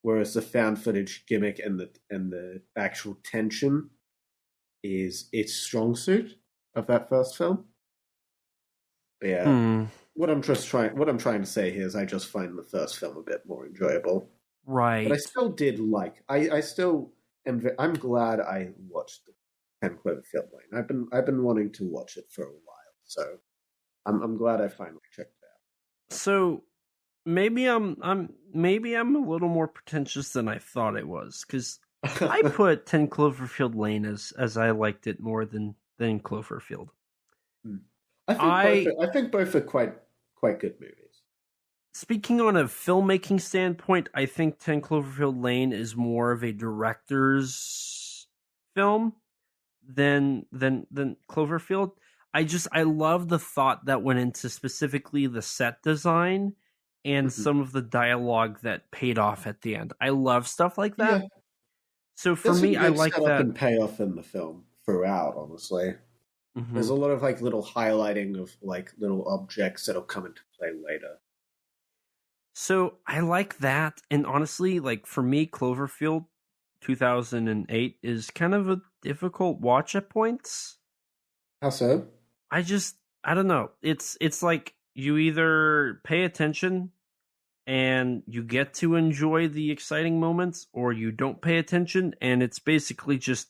[SPEAKER 3] whereas the found footage gimmick and the actual tension is its strong suit of that first film. But yeah. What I'm trying to say here is I just find the first film a bit more enjoyable.
[SPEAKER 2] Right.
[SPEAKER 3] But I still did I'm glad I watched 10 Cloverfield Lane. I've been wanting to watch it for a while, so I'm glad I finally checked it out.
[SPEAKER 2] So maybe I'm a little more pretentious than I thought it was, because I put 10 Cloverfield Lane as I liked it more than Cloverfield.
[SPEAKER 3] I think both are quite good movies.
[SPEAKER 2] Speaking on a filmmaking standpoint, I think 10 Cloverfield Lane is more of a director's film than Cloverfield. I love the thought that went into specifically the set design and some of the dialogue that paid off at the end. I love stuff like that.
[SPEAKER 3] Yeah.
[SPEAKER 2] So for
[SPEAKER 3] There's
[SPEAKER 2] me,
[SPEAKER 3] some
[SPEAKER 2] I
[SPEAKER 3] good
[SPEAKER 2] like
[SPEAKER 3] setup
[SPEAKER 2] that.
[SPEAKER 3] and payoff in the film throughout, honestly.
[SPEAKER 2] Mhm.
[SPEAKER 3] There's a lot of like little highlighting of like little objects that'll come into play later.
[SPEAKER 2] So I like that. And honestly, like for me, Cloverfield 2008 is kind of a difficult watch at points.
[SPEAKER 3] How so?
[SPEAKER 2] I don't know. It's like you either pay attention and you get to enjoy the exciting moments, or you don't pay attention and it's basically just,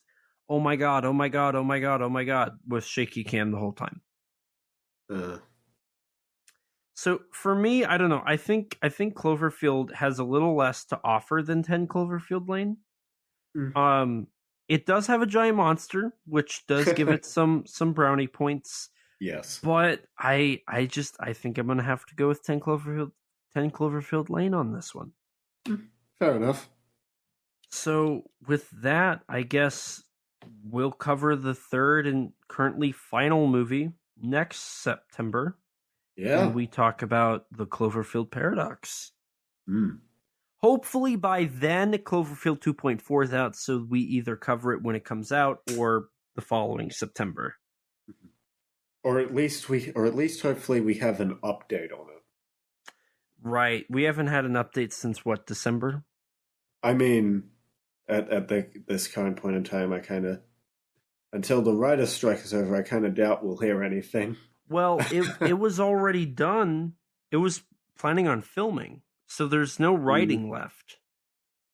[SPEAKER 2] oh my god, oh my god, oh my god, oh my god, with shaky cam the whole time. So for me, I don't know. I think Cloverfield has a little less to offer than 10 Cloverfield Lane. It does have a giant monster, which does give it some brownie points.
[SPEAKER 3] Yes.
[SPEAKER 2] But I think I'm gonna have to go with 10 Cloverfield Lane on this one.
[SPEAKER 3] Fair enough.
[SPEAKER 2] So with that, I guess we'll cover the third and currently final movie next September.
[SPEAKER 3] Yeah.
[SPEAKER 2] When we talk about the Cloverfield Paradox.
[SPEAKER 3] Mm.
[SPEAKER 2] Hopefully by then Cloverfield 2.4 is out, so we either cover it when it comes out or the following September.
[SPEAKER 3] Or at least hopefully we have an update on it.
[SPEAKER 2] Right. We haven't had an update since what, December?
[SPEAKER 3] I mean, at this current point in time, I kind of, until the writer's strike is over, I kind of doubt we'll hear anything.
[SPEAKER 2] Well, it was already done. It was planning on filming, so there's no writing left.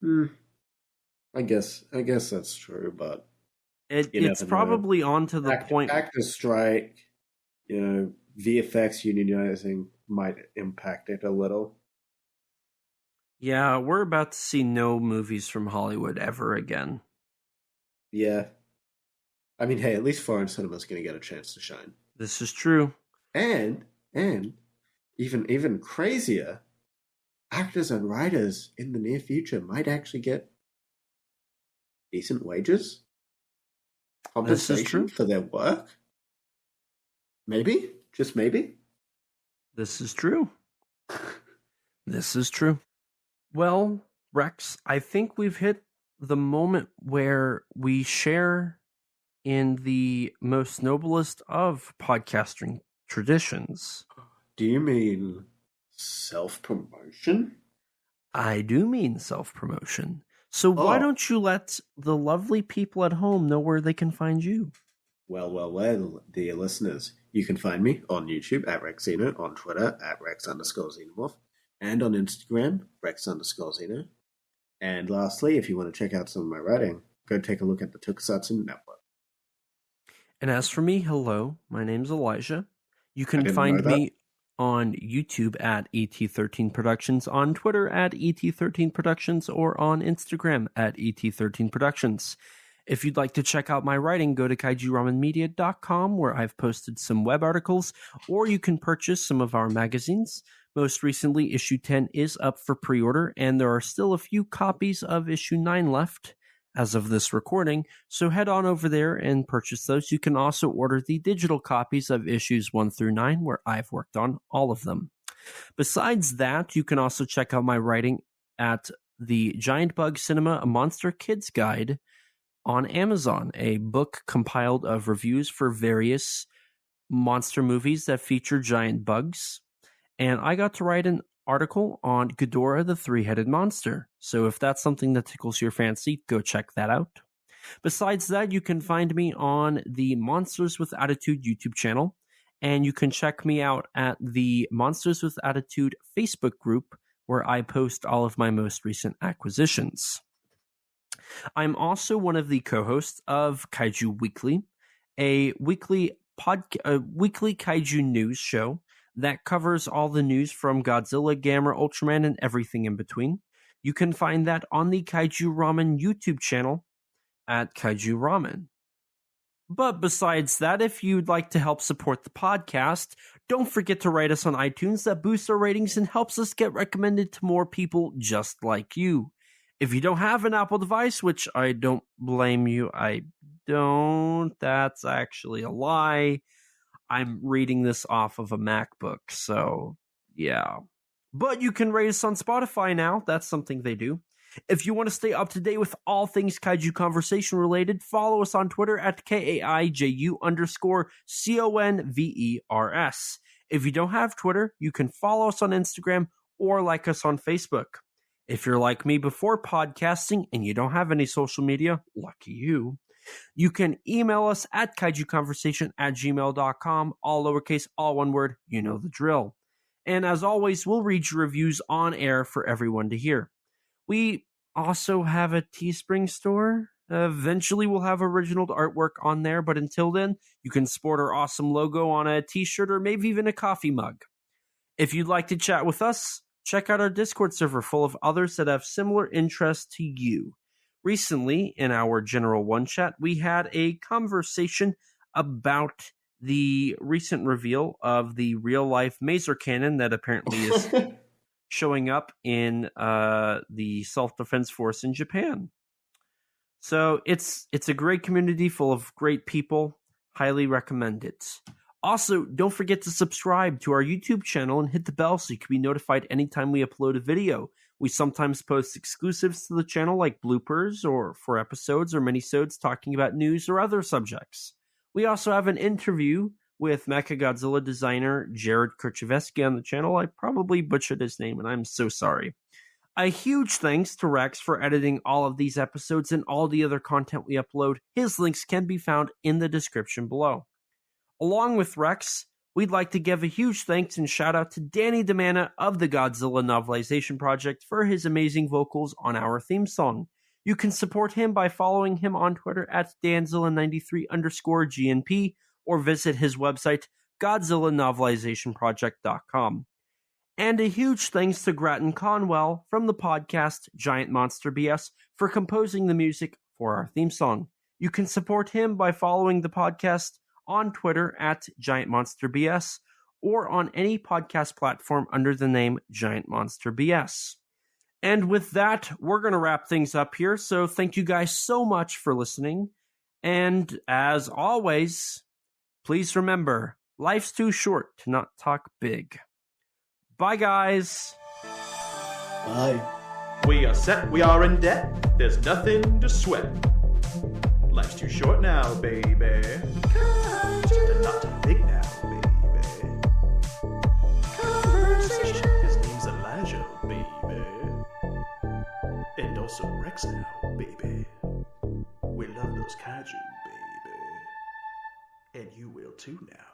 [SPEAKER 3] I guess that's true, but
[SPEAKER 2] it's probably on to the point.
[SPEAKER 3] Actors strike, VFX unionizing might impact it a little.
[SPEAKER 2] Yeah, we're about to see no movies from Hollywood ever again.
[SPEAKER 3] Yeah. I mean, hey, at least foreign cinema's going to get a chance to shine.
[SPEAKER 2] This is true.
[SPEAKER 3] And even crazier, actors and writers in the near future might actually get decent wages, compensation for their work. Maybe, just maybe.
[SPEAKER 2] This is true. This is true. Well, Rex, I think we've hit the moment where we share in the most noblest of podcasting traditions.
[SPEAKER 3] Do you mean self-promotion?
[SPEAKER 2] I do mean self-promotion. So why don't you let the lovely people at home know where they can find you?
[SPEAKER 3] Well, dear listeners, you can find me on YouTube at Rexino, on Twitter at Rex_Xenomorph, and on Instagram, Rex_Xeno. And lastly, if you want to check out some of my writing, go take a look at the Tokusatsu Network.
[SPEAKER 2] And as for me, hello, my name's Elijah. You can find me on YouTube at ET13 Productions, on Twitter at ET13 Productions, or on Instagram at ET13 Productions. If you'd like to check out my writing, go to kaijuramenmedia.com, where I've posted some web articles, or you can purchase some of our magazines. Most recently, issue 10 is up for pre-order, and there are still a few copies of issue 9 left as of this recording, so head on over there and purchase those. You can also order the digital copies of issues 1 through 9, where I've worked on all of them. Besides that, you can also check out my writing at the Giant Bug Cinema, a Monster Kids Guide on Amazon, a book compiled of reviews for various monster movies that feature giant bugs. And I got to write an article on Ghidorah the Three-Headed Monster. So if that's something that tickles your fancy, go check that out. Besides that, you can find me on the Monsters with Attitude YouTube channel, and you can check me out at the Monsters with Attitude Facebook group, where I post all of my most recent acquisitions. I'm also one of the co-hosts of Kaiju Weekly, a weekly kaiju news show that covers all the news from Godzilla, Gamera, Ultraman, and everything in between. You can find that on the Kaiju Ramen YouTube channel at Kaiju Ramen. But besides that, if you'd like to help support the podcast, don't forget to rate us on iTunes. That boosts our ratings and helps us get recommended to more people just like you. If you don't have an Apple device, which I don't blame you, I don't. That's actually a lie. I'm reading this off of a MacBook, so yeah. But you can rate us on Spotify now. That's something they do. If you want to stay up to date with all things Kaiju Conversation related, follow us on Twitter at KAIJU_CONVERS. If you don't have Twitter, you can follow us on Instagram or like us on Facebook. If you're like me before podcasting and you don't have any social media, lucky you. You can email us at kaijuconversation@gmail.com, all lowercase, all one word, you know the drill. And as always, we'll read your reviews on air for everyone to hear. We also have a Teespring store. Eventually, we'll have original artwork on there, but until then, you can sport our awesome logo on a t-shirt or maybe even a coffee mug. If you'd like to chat with us, check out our Discord server full of others that have similar interests to you. Recently, in our General One chat, we had a conversation about the recent reveal of the real-life Maser cannon that apparently is showing up in the self-defense force in Japan. So it's a great community full of great people. Highly recommend it. Also, don't forget to subscribe to our YouTube channel and hit the bell so you can be notified anytime we upload a video. We sometimes post exclusives to the channel like bloopers or for episodes or minisodes talking about news or other subjects. We also have an interview with Mechagodzilla designer Jared Kerchevsky on the channel. I probably butchered his name and I'm so sorry. A huge thanks to Rex for editing all of these episodes and all the other content we upload. His links can be found in the description below. Along with Rex, we'd like to give a huge thanks and shout out to Danny DeManna of the Godzilla Novelization Project for his amazing vocals on our theme song. You can support him by following him on Twitter at Deadzilla93_GNP or visit his website, GodzillaNovelizationProject.com. And a huge thanks to Grattan Conwell from the podcast Giant Monster BS for composing the music for our theme song. You can support him by following the podcast on Twitter at Giant Monster BS or on any podcast platform under the name Giant Monster BS. And with that, we're going to wrap things up here. So thank you guys so much for listening. And as always, please remember, life's too short to not talk big. Bye, guys.
[SPEAKER 3] Bye.
[SPEAKER 1] We are set, we are in debt, there's nothing to sweat. Life's too short now, baby. To not talk big now, baby. Conversation. His name's Elijah, baby. And also Rex now, baby. We love those kaiju, baby. And you will too now.